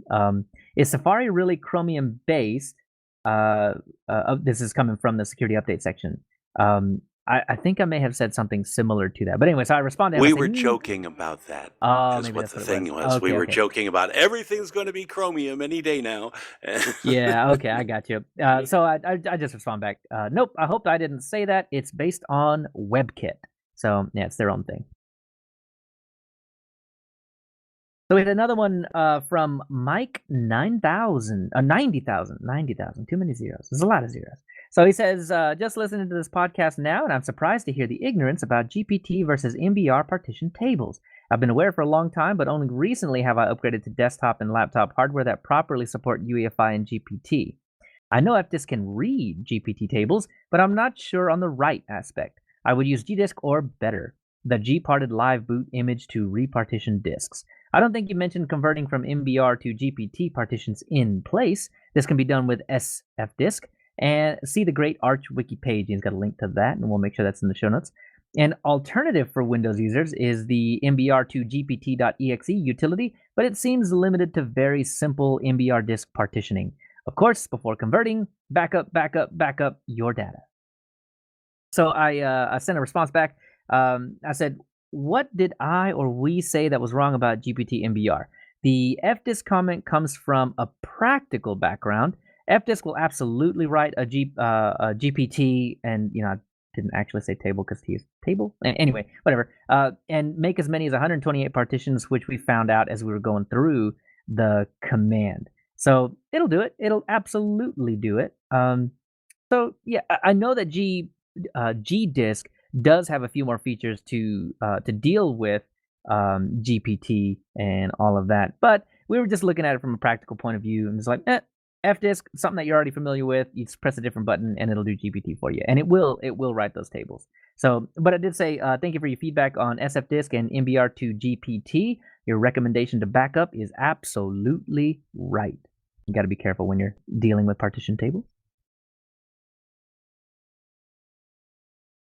Is Safari really Chromium based? This is coming from the security update section. I think I may have said something similar to that. But anyway, so I responded. We I said, were joking about that. Oh, is maybe what that's the what it thing was. was. Okay, We were okay. joking about everything's going to be Chromium any day now. Yeah, okay, I got you. So I just respond back. Nope, I hope I didn't say that. It's based on WebKit. So yeah, it's their own thing. So we had another one from Mike 90,000, 90,000, too many zeros. There's a lot of zeros. So he says, just listening to this podcast now, and I'm surprised to hear the ignorance about GPT versus MBR partition tables. I've been aware for a long time, but only recently have I upgraded to desktop and laptop hardware that properly support UEFI and GPT. I know FDisk can read GPT tables, but I'm not sure on the write aspect. I would use gdisk or better, the gparted live boot image to repartition disks. I don't think you mentioned converting from MBR to GPT partitions in place. This can be done with sfdisk. And see the Great Arch Wiki page. He's got a link to that, and we'll make sure that's in the show notes. An alternative for Windows users is the MBR to GPT.exe utility, but it seems limited to very simple MBR disk partitioning. Of course, before converting, backup your data. So I sent a response back. I said, what did I or we say that was wrong about GPT MBR? The FDisk comment comes from a practical background. FDisk will absolutely write a GPT, and I didn't actually say table because T is table. Anyway, whatever. And make as many as 128 partitions, which we found out as we were going through the command. So it'll do it. It'll absolutely do it. So yeah, I know that gdisk does have a few more features to deal with GPT and all of that, but we were just looking at it from a practical point of view, and it's like, FDisk, something that you're already familiar with. You just press a different button, and it'll do GPT for you, and it will write those tables. So, but I did say thank you for your feedback on sfdisk and MBR to GPT. Your recommendation to backup is absolutely right. You got to be careful when you're dealing with partition tables.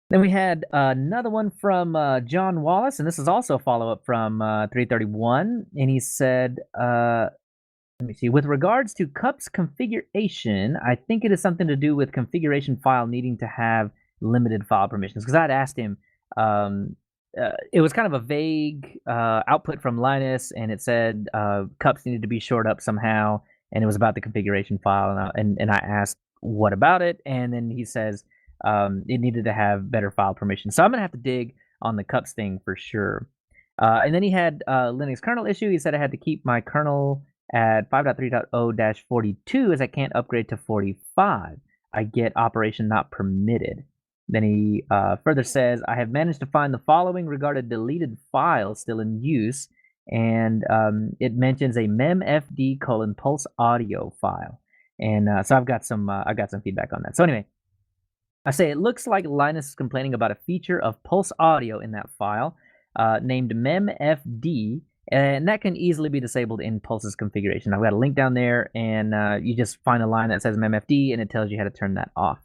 Then we had another one from John Wallace, and this is also a follow-up from 331. And he said, let me see, with regards to CUP's configuration, I think it is something to do with configuration file needing to have limited file permissions. Because I'd asked him, it was kind of a vague output from Linus, and it said CUPs needed to be shored up somehow, and it was about the configuration file. And I asked, what about it? And then he says, it needed to have better file permission. So I'm going to have to dig on the CUPs thing for sure. And then he had Linux kernel issue. He said I had to keep my kernel at 5.3.0-42 as I can't upgrade to 45. I get operation not permitted. Then he further says, I have managed to find the following regarding deleted files still in use. And it mentions a memfd pulse audio file. And so I've got some feedback on that. So anyway, I say it looks like Linus is complaining about a feature of pulse audio in that file named memfd, and that can easily be disabled in Pulse's configuration. I've got a link down there, and you just find a line that says memfd, and it tells you how to turn that off.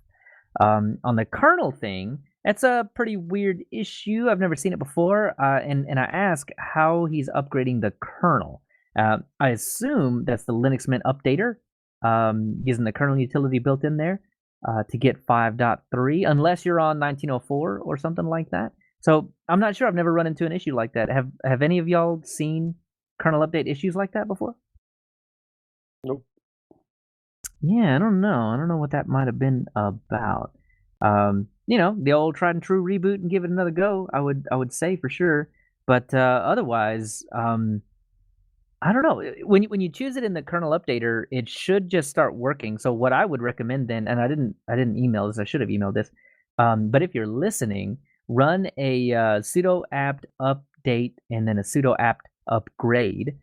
On the kernel thing, that's a pretty weird issue. I've never seen it before, and I ask how he's upgrading the kernel. I assume that's the Linux Mint updater, using the kernel utility built in there. To get 5.3, unless you're on 1904 or something like that. So I'm not sure. I've never run into an issue like that. Have any of y'all seen kernel update issues like that before? Nope. Yeah, I don't know. I don't know what that might have been about. The old tried and true reboot and give it another go. I would say for sure. But otherwise, I don't know. When you choose it in the kernel updater, it should just start working. So what I would recommend then, and I didn't email this. I should have emailed this. But if you're listening, run a sudo apt update and then a sudo apt upgrade,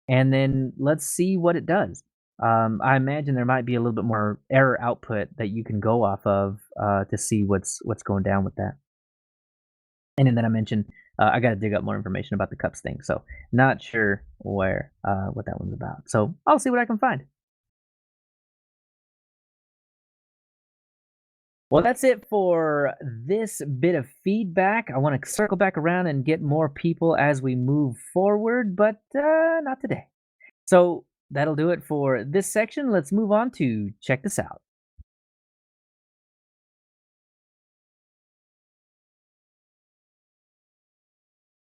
and then let's see what it does. I imagine there might be a little bit more error output that you can go off of to see what's going down with that. And then I mentioned I got to dig up more information about the cups thing, so not sure what that one's about. So I'll see what I can find. Well, that's it for this bit of feedback. I want to circle back around and get more people as we move forward, but not today. So that'll do it for this section. Let's move on to check this out.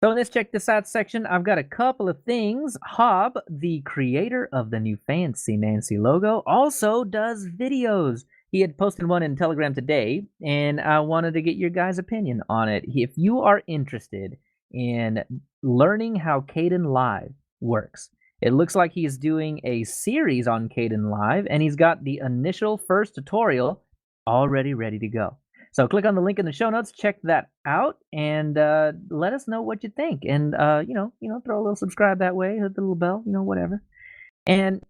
So in this check this out section, I've got a couple of things. Hob, the creator of the new Fancy Nancy logo, also does videos. He had posted one in Telegram today, and I wanted to get your guys' opinion on it. If you are interested in learning how Kdenlive works, it looks like he's doing a series on Kdenlive, and he's got the initial first tutorial already ready to go. So click on the link in the show notes, check that out, and let us know what you think. And throw a little subscribe that way, hit the little bell, whatever. And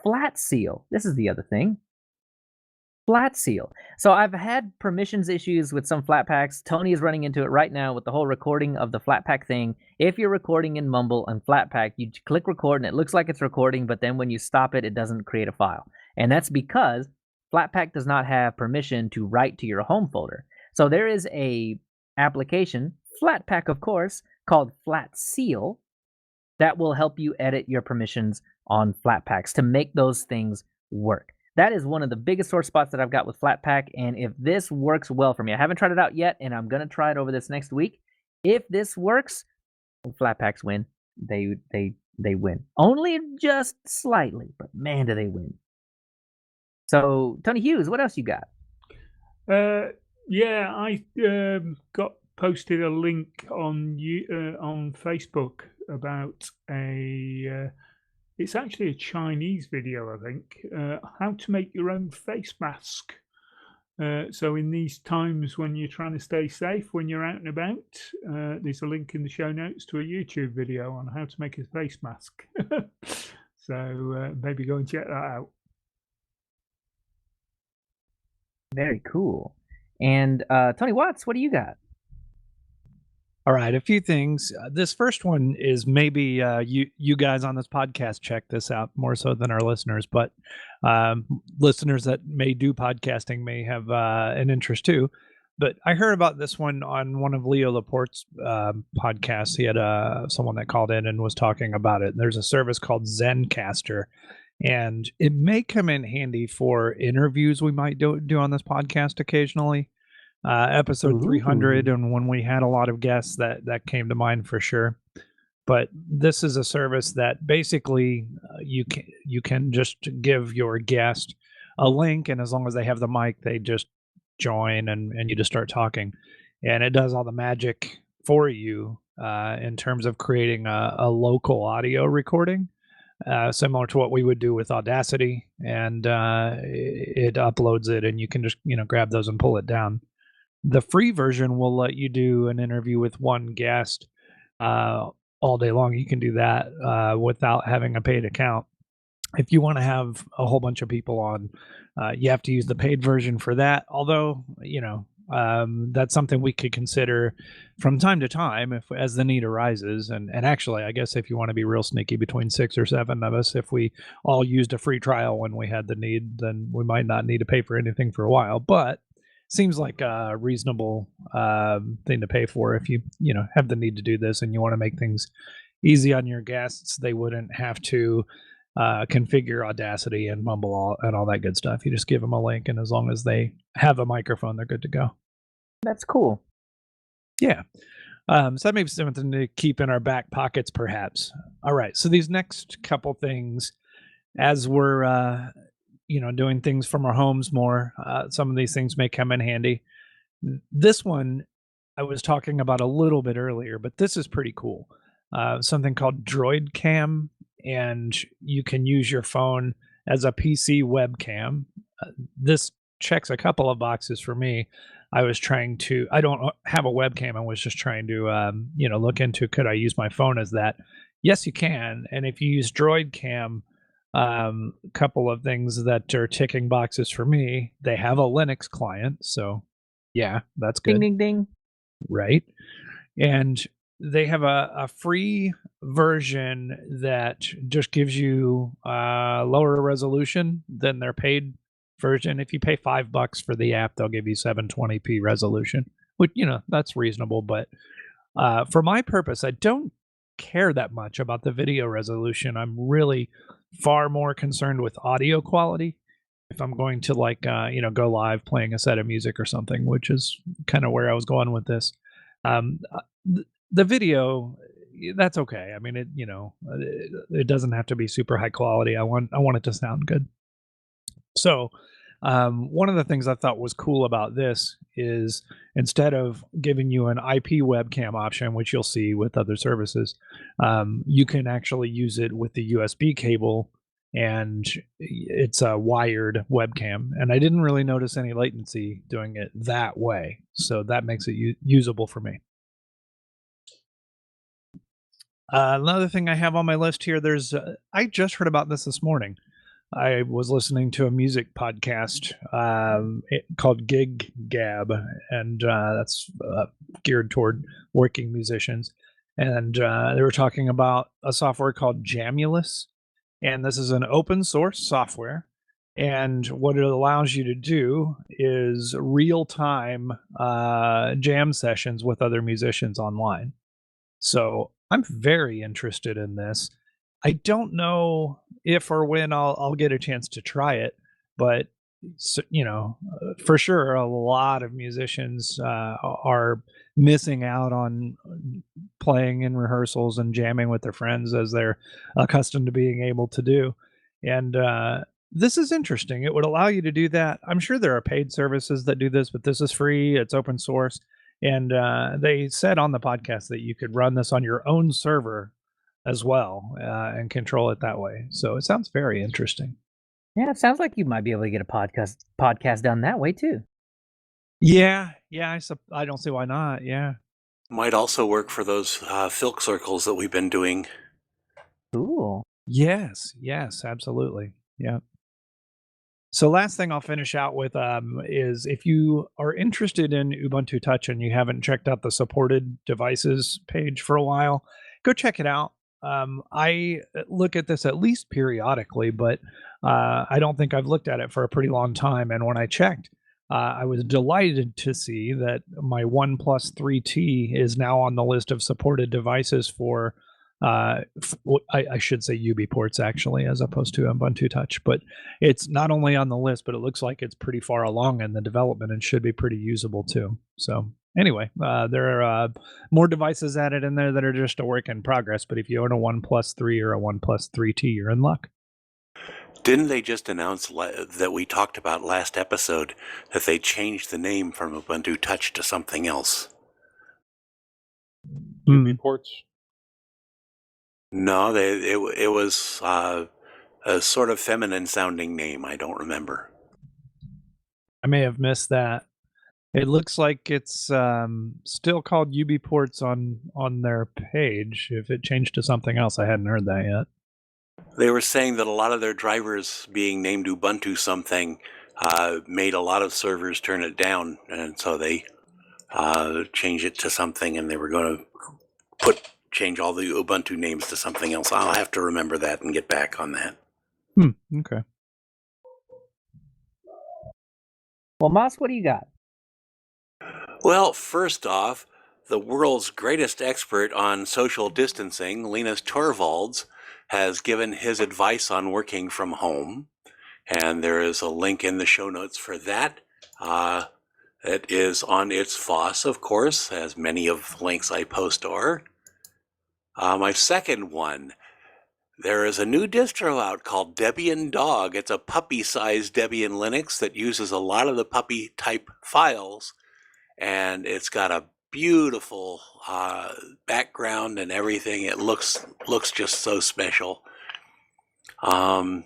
Flat Seal, this is the other thing. Flat Seal. So I've had permissions issues with some Flatpaks. Tony is running into it right now with the whole recording of the Flatpak thing. If you're recording in Mumble and Flatpak, you click record and it looks like it's recording, but then when you stop it, it doesn't create a file. And that's because Flatpak does not have permission to write to your home folder. So there is a application, Flatpak of course, called Flat Seal that will help you edit your permissions on Flatpaks to make those things work. That is one of the biggest sore spots that I've got with Flatpak, and if this works well for me, I haven't tried it out yet, and I'm going to try it over this next week. If this works, Flatpaks win. They win. Only just slightly, but man, do they win. So, Tony Hughes, what else you got? Yeah, I got posted a link on Facebook about it's actually a Chinese video, I think, how to make your own face mask. So in these times when you're trying to stay safe, when you're out and about, there's a link in the show notes to a YouTube video on how to make a face mask. So maybe go and check that out. Very cool. And Tony Watts, what do you got? All right, a few things. This first one is maybe you guys on this podcast check this out more so than our listeners, but listeners that may do podcasting may have an interest too. But I heard about this one on one of Leo Laporte's podcasts. He had someone that called in and was talking about it. There's a service called Zencaster, and it may come in handy for interviews we might do on this podcast occasionally. Episode 300, and when we had a lot of guests, that came to mind for sure. But this is a service that basically you can just give your guest a link, and as long as they have the mic, they just join and you just start talking, and it does all the magic for you in terms of creating a local audio recording, similar to what we would do with Audacity, and it uploads it, and you can just grab those and pull it down. The free version will let you do an interview with one guest all day long. You can do that without having a paid account. If you want to have a whole bunch of people on, you have to use the paid version for that. Although, that's something we could consider from time to time as the need arises. And actually, I guess if you want to be real sneaky, between 6 or 7 of us, if we all used a free trial when we had the need, then we might not need to pay for anything for a while. But seems like a reasonable thing to pay for if you have the need to do this and you want to make things easy on your guests. They wouldn't have to configure Audacity and Mumble and all that good stuff. You just give them a link, and as long as they have a microphone, they're good to go. That's cool. Yeah. So that may be something to keep in our back pockets, perhaps. All right. So these next couple things, as we're doing things from our homes more, some of these things may come in handy. This one I was talking about a little bit earlier, but this is pretty cool. Something called Droid Cam, and you can use your phone as a PC webcam. This checks a couple of boxes for me. I don't have a webcam. I was just trying to, look into, could I use my phone as that? Yes, you can. And if you use Droid Cam, couple of things that are ticking boxes for me. They have a Linux client, so yeah, that's good. Ding, ding, ding. Right. And they have a free version that just gives you lower resolution than their paid version. If you pay $5 for the app, they'll give you 720p resolution, which, that's reasonable. But for my purpose, I don't care that much about the video resolution. I'm really far more concerned with audio quality. If I'm going to go live playing a set of music or something, which is kind of where I was going with this. The video, that's okay. I mean, it doesn't have to be super high quality. I want it to sound good. So, one of the things I thought was cool about this is instead of giving you an IP webcam option, which you'll see with other services, you can actually use it with the USB cable, and it's a wired webcam. And I didn't really notice any latency doing it that way, so that makes it usable for me. Another thing I have on my list here, I just heard about this morning. I was listening to a music podcast called Gig Gab, and that's geared toward working musicians. And they were talking about a software called Jamulus, and this is an open source software. And what it allows you to do is real-time jam sessions with other musicians online. So I'm very interested in this. I don't know if or when I'll get a chance to try it, but for sure, a lot of musicians are missing out on playing in rehearsals and jamming with their friends as they're accustomed to being able to do. And this is interesting. It would allow you to do that. I'm sure there are paid services that do this, but this is free. It's open source. And they said on the podcast that you could run this on your own server as well and control it that way. So it sounds very interesting. Yeah, it sounds like you might be able to get a podcast done that way too. Yeah, I don't see why not. Yeah, Might also work for those filk circles that we've been doing. Cool. Yes, absolutely. Yeah. So last thing I'll finish out with is if you are interested in Ubuntu Touch and you haven't checked out the supported devices page for a while, go check it out. I look at this at least periodically, but I don't think I've looked at it for a pretty long time. And when I checked, I was delighted to see that my OnePlus 3T is now on the list of supported devices for I should say UB ports actually, as opposed to Ubuntu Touch. But it's not only on the list, but it looks like it's pretty far along in the development and should be pretty usable too. So anyway, there are more devices added in there that are just a work in progress. But if you own a OnePlus 3 or a OnePlus 3T, you're in luck. Didn't they just announce that we talked about last episode that they changed the name from Ubuntu Touch to something else? UB ports. No, it was a sort of feminine sounding name. I don't remember. I may have missed that. It looks like it's still called UB ports on their page. If it changed to something else, I hadn't heard that yet. They were saying that a lot of their drivers being named Ubuntu something made a lot of servers turn it down, and so they changed it to something, and they were going to change all the Ubuntu names to something else. I'll have to remember that and get back on that. Okay. Well, Moss, what do you got? Well, first off, the world's greatest expert on social distancing, Linus Torvalds, has given his advice on working from home, and there is a link in the show notes for that. It is on its FOSS, of course, as many of the links I post are. My second one, There is a new distro out called Debian Dog. It's a puppy-sized Debian Linux that uses a lot of the puppy type files, and it's got a beautiful background and everything. It looks just so special. And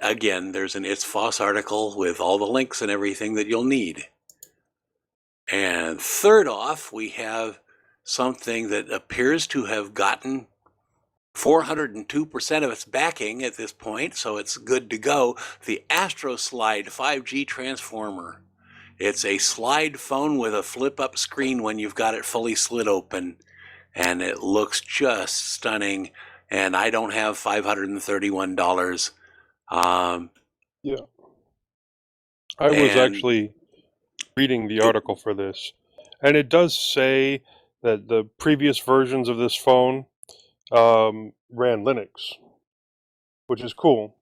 again, there's an It's Foss article with all the links and everything that you'll need. And third off, we have something that appears to have gotten 402% of its backing at this point, so it's good to go. The AstroSlide 5G transformer. It's a slide phone with a flip-up screen when you've got it fully slid open, and it looks just stunning. And I don't have $531. Yeah. I was actually reading the article for this, and it does say that the previous versions of this phone ran Linux, which is cool.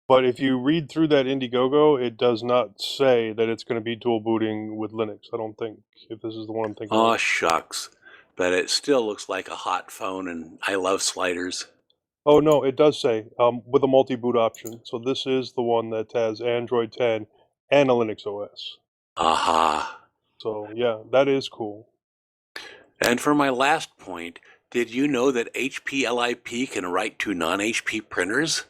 But if you read through that Indiegogo, it does not say that it's going to be dual booting with Linux. I don't think, if this is the one I'm thinking Oh, of. shucks. But it still looks like a hot phone, and I love sliders. Oh, no, it does say with a multi-boot option. So this is the one that has Android 10 and a Linux OS. Aha. So, yeah, that is cool. And for my last point, did you know that HP LIP can write to non-HP printers?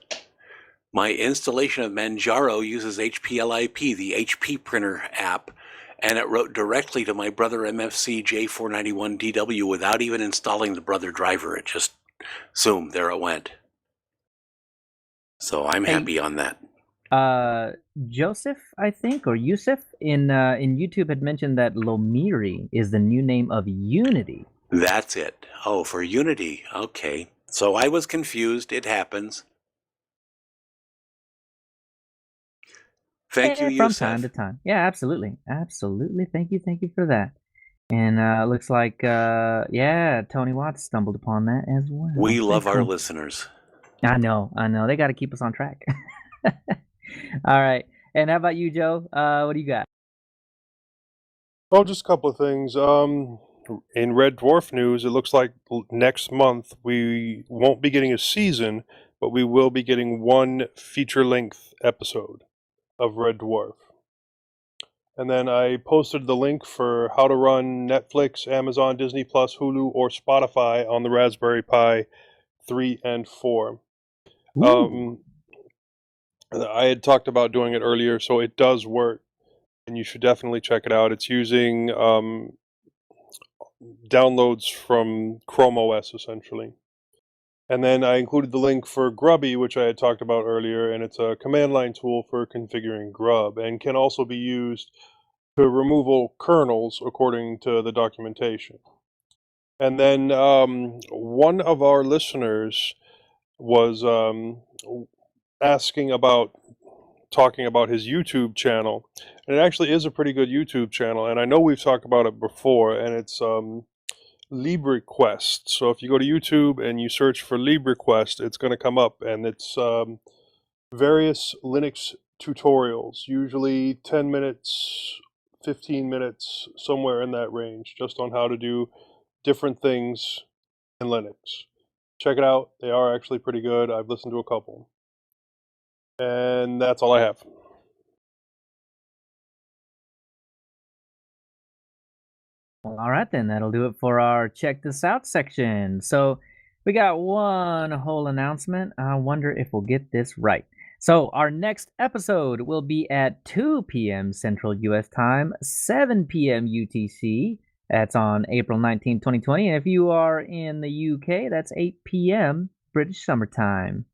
My installation of Manjaro uses HP LIP, the HP printer app, and it wrote directly to my Brother MFC J491DW without even installing the Brother driver. It just, zoom, there it went. So I'm happy on that. Joseph, I think, or Yusuf in YouTube had mentioned that Lomiri is the new name of Unity. That's it. Oh, for Unity. Okay. So I was confused. It happens. Thank you, From Yusuf. time to time. Yeah, absolutely. Absolutely. Thank you for that. And looks like, Tony Watts stumbled upon that as well. We love our listeners. I know. They got to keep us on track. All right. And how about you, Joe? What do you got? Oh, just a couple of things. In Red Dwarf news, it looks like next month we won't be getting a season, but we will be getting one feature-length episode of Red Dwarf. And then I posted the link for how to run Netflix, Amazon, Disney Plus, Hulu, or Spotify on the Raspberry Pi 3 and 4. I had talked about doing it earlier, so it does work, and you should definitely check it out. It's using downloads from Chrome OS, essentially. And then I included the link for Grubby, which I had talked about earlier, and it's a command line tool for configuring Grub, and can also be used to remove all kernels according to the documentation. And then one of our listeners was talking about his YouTube channel, and it actually is a pretty good YouTube channel, and I know we've talked about it before, and it's LibreQuest. So if you go to YouTube and you search for LibreQuest, it's going to come up, and it's various Linux tutorials, usually 10 minutes, 15 minutes, somewhere in that range, just on how to do different things in Linux. Check it out. They are actually pretty good. I've listened to a couple. And that's all I have. Well, all right, then. That'll do it for our Check This Out section. So we got one whole announcement. I wonder if we'll get this right. So our next episode will be at 2 p.m. Central U.S. Time, 7 p.m. UTC. That's on April 19, 2020. And if you are in the UK, that's 8 p.m. British Summer Time.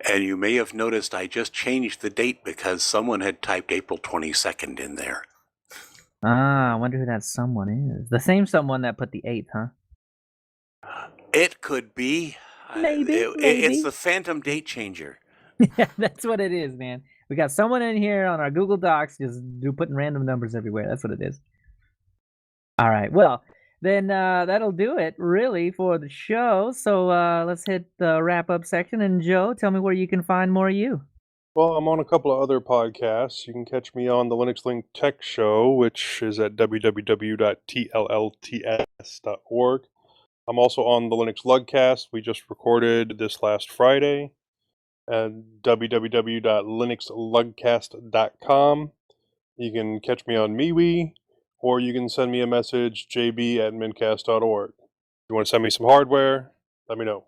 And you may have noticed I just changed the date because someone had typed April 22nd in there. Ah, I wonder who that someone is. The same someone that put the 8th, huh? It could be. Maybe. It's the phantom date changer. Yeah, that's what it is, man. We got someone in here on our Google Docs just putting random numbers everywhere. That's what it is. All right. Well, then that'll do it, really, for the show. So let's hit the wrap-up section. And Joe, tell me where you can find more of you. Well, I'm on a couple of other podcasts. You can catch me on the Linux Link Tech Show, which is at www.tllts.org. I'm also on the Linux Lugcast. We just recorded this last Friday at www.linuxlugcast.com. You can catch me on MeWe, or you can send me a message, jb@mintcast.org. If you want to send me some hardware, let me know.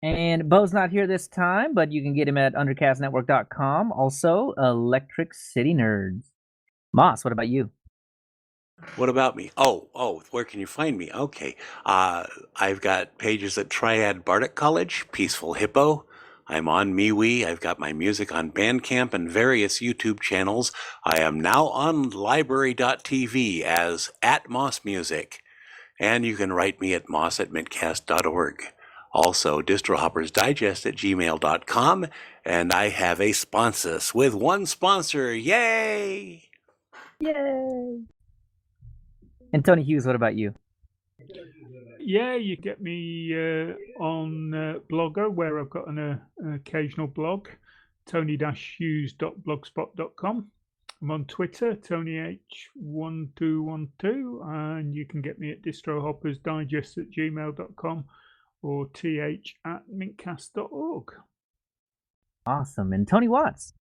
And Bo's not here this time, but you can get him at undercastnetwork.com. Also, Electric City Nerds. Moss, what about you? What about me? Oh, where can you find me? Okay. I've got pages at Triad Bardic College, Peaceful Hippo. I'm on MeWe. I've got my music on Bandcamp and various YouTube channels. I am now on library.tv as @mossmusic. And you can write me at moss@mintcast.org. Also, distrohoppersdigest@gmail.com. And I have a sponsus with one sponsor. Yay! Yay! And Tony Hughes, what about you? Yeah, you get me on Blogger, where I've got an occasional blog, tony-hughes.blogspot.com. I'm on Twitter, TonyH1212, and you can get me at distrohoppersdigest@gmail.com or th@mintcast.org. Awesome. And Tony Watts?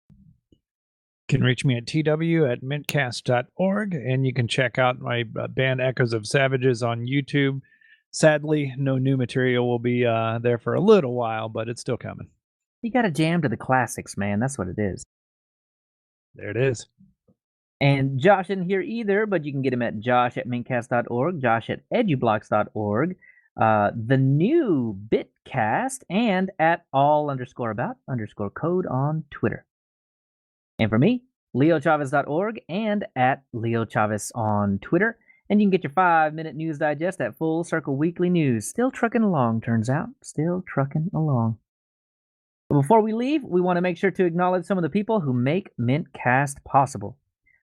You can reach me at tw@mintcast.org, and you can check out my band Echoes of Savages on YouTube. Sadly, no new material will be there for a little while, but it's still coming. You got to jam to the classics, man. That's what it is. There it is. And Josh isn't here either, but you can get him at josh@mintcast.org, josh@edublocks.org, the new Bitcast, and at all_about_code on Twitter. And for me, leochavez.org and at leochavez on Twitter. And you can get your 5-minute news digest at Full Circle Weekly News. Still trucking along, turns out. Still trucking along. But before we leave, we want to make sure to acknowledge some of the people who make mintCast possible.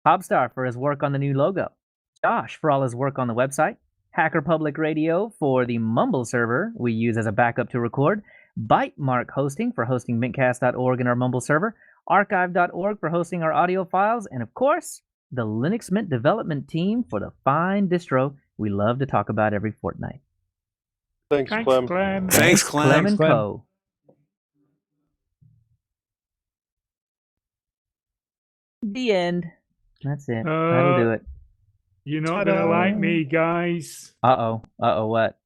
Hobstar for his work on the new logo. Josh for all his work on the website. Hacker Public Radio for the Mumble server we use as a backup to record. Bytemark Hosting for hosting mintcast.org in our Mumble server. Archive.org for hosting our audio files. And of course, the Linux Mint development team for the fine distro we love to talk about every fortnight. Thanks, Clem. Thanks, Clem. and Co. The end. That's it. That'll do it. You're not going to like me, guys. Uh-oh. What?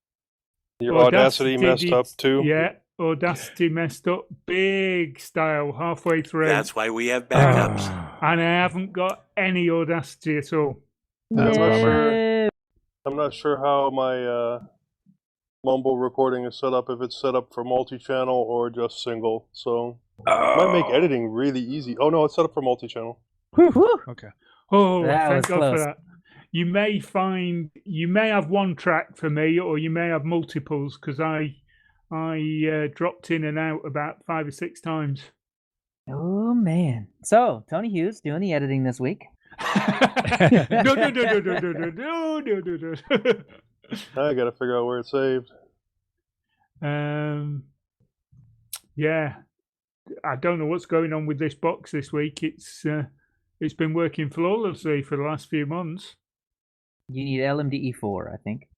Your Audacity messed up too? Yeah, Audacity messed up big style halfway through. That's why we have backups. And I haven't got any Audacity at all. I'm not sure how my Mumble recording is set up, if it's set up for multi-channel or just single. So it might make editing really easy. Oh no, it's set up for multi-channel. Okay. Oh, That thank was God close. for that. You may have one track for me, or you may have multiples, because I dropped in and out about 5 or 6 times. Oh, man. So, Tony Hughes doing the editing this week. No. I gotta figure out where it's saved. Yeah, I don't know what's going on with this box this week. It's been working flawlessly for the last few months. You need LMDE4, I think.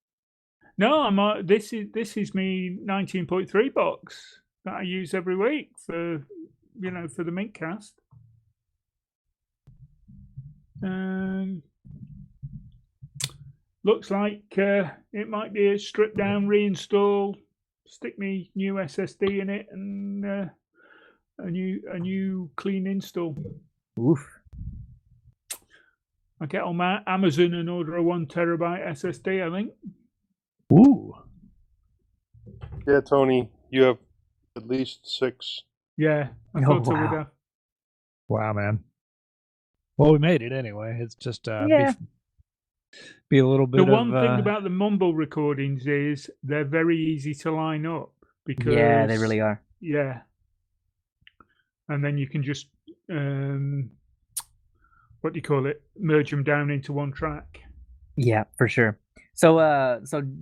No, this is me 19.3 box that I use every week for the mintcast. Looks like it might be a strip down, reinstall, stick me new SSD in it, and a new clean install. Oof. I get on my Amazon and order a 1 terabyte SSD, I think. Ooh. Yeah, Tony, you have at least 6. Yeah, I Oh, thought I wow. would have. Wow, man. Well, we made it anyway. It's just Yeah. be a little bit The one of, thing about the Mumble recordings is they're very easy to line up. Because, Yeah, they really are. Yeah. And then you can just, what do you call it? Merge them down into one track. Yeah, for sure. So,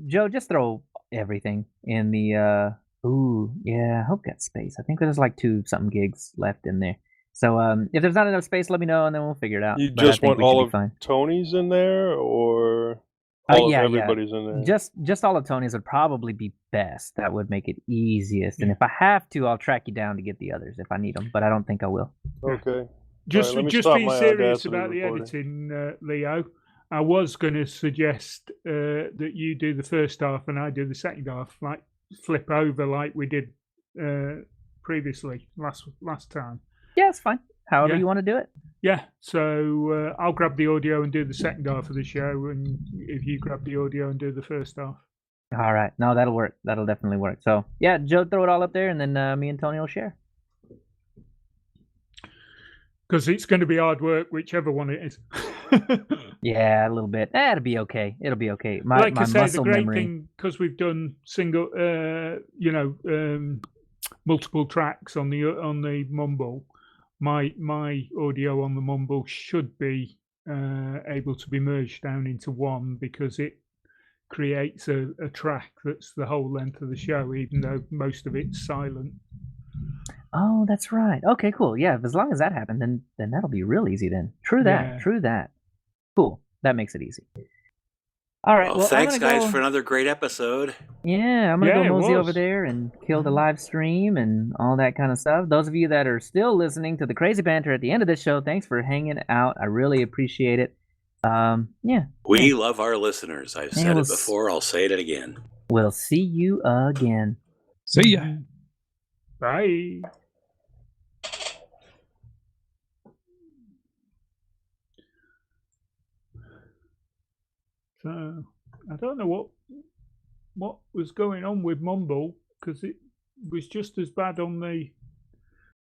Joe, just throw everything in the, ooh, yeah, I hope got space. I think there's like 2-something gigs left in there. So, if there's not enough space, let me know and then we'll figure it out. You But I just think want we should all be of fine. Tony's in there, or All of yeah, everybody's in there. Just all of Tony's would probably be best. That would make it easiest. And if I have to, I'll track you down to get the others if I need them. But I don't think I will. Okay. Just, let me just stop being my serious Audacity about the recording. editing, Leo. I was going to suggest that you do the first half and I do the second half, like flip over like we did previously last time. Yeah, it's fine. However Yeah. you want to do it. Yeah, so I'll grab the audio and do the second half of the show, and if you grab the audio and do the first half. All right. No, that'll work. That'll definitely work. So yeah, Joe, throw it all up there, and then me and Tony will share. Because it's going to be hard work, whichever one it is. Yeah, a little bit. It'll be okay. It'll be okay. My Like I say, the muscle great memory. thing, because we've done single, multiple tracks on the Mumble. My audio on the Mumble should be able to be merged down into one because it creates a track that's the whole length of the show, even though most of it's silent. Oh, that's right. Okay, cool. Yeah, as long as that happened, then that'll be real easy then. True that. Yeah. True that. Cool. That makes it easy. All right. Well, Well, thanks, I'm gonna guys, go, for another great episode. Yeah, I'm gonna Yeah, go it mosey over was. there and kill the live stream and all that kind of stuff. Those of you that are still listening to the crazy banter at the end of this show, thanks for hanging out. I really appreciate it. Yeah. We love our listeners. I've said we'll it before. I'll say it again. We'll see you again. See ya. Bye. So I don't know what was going on with Mumble because it was just as bad on the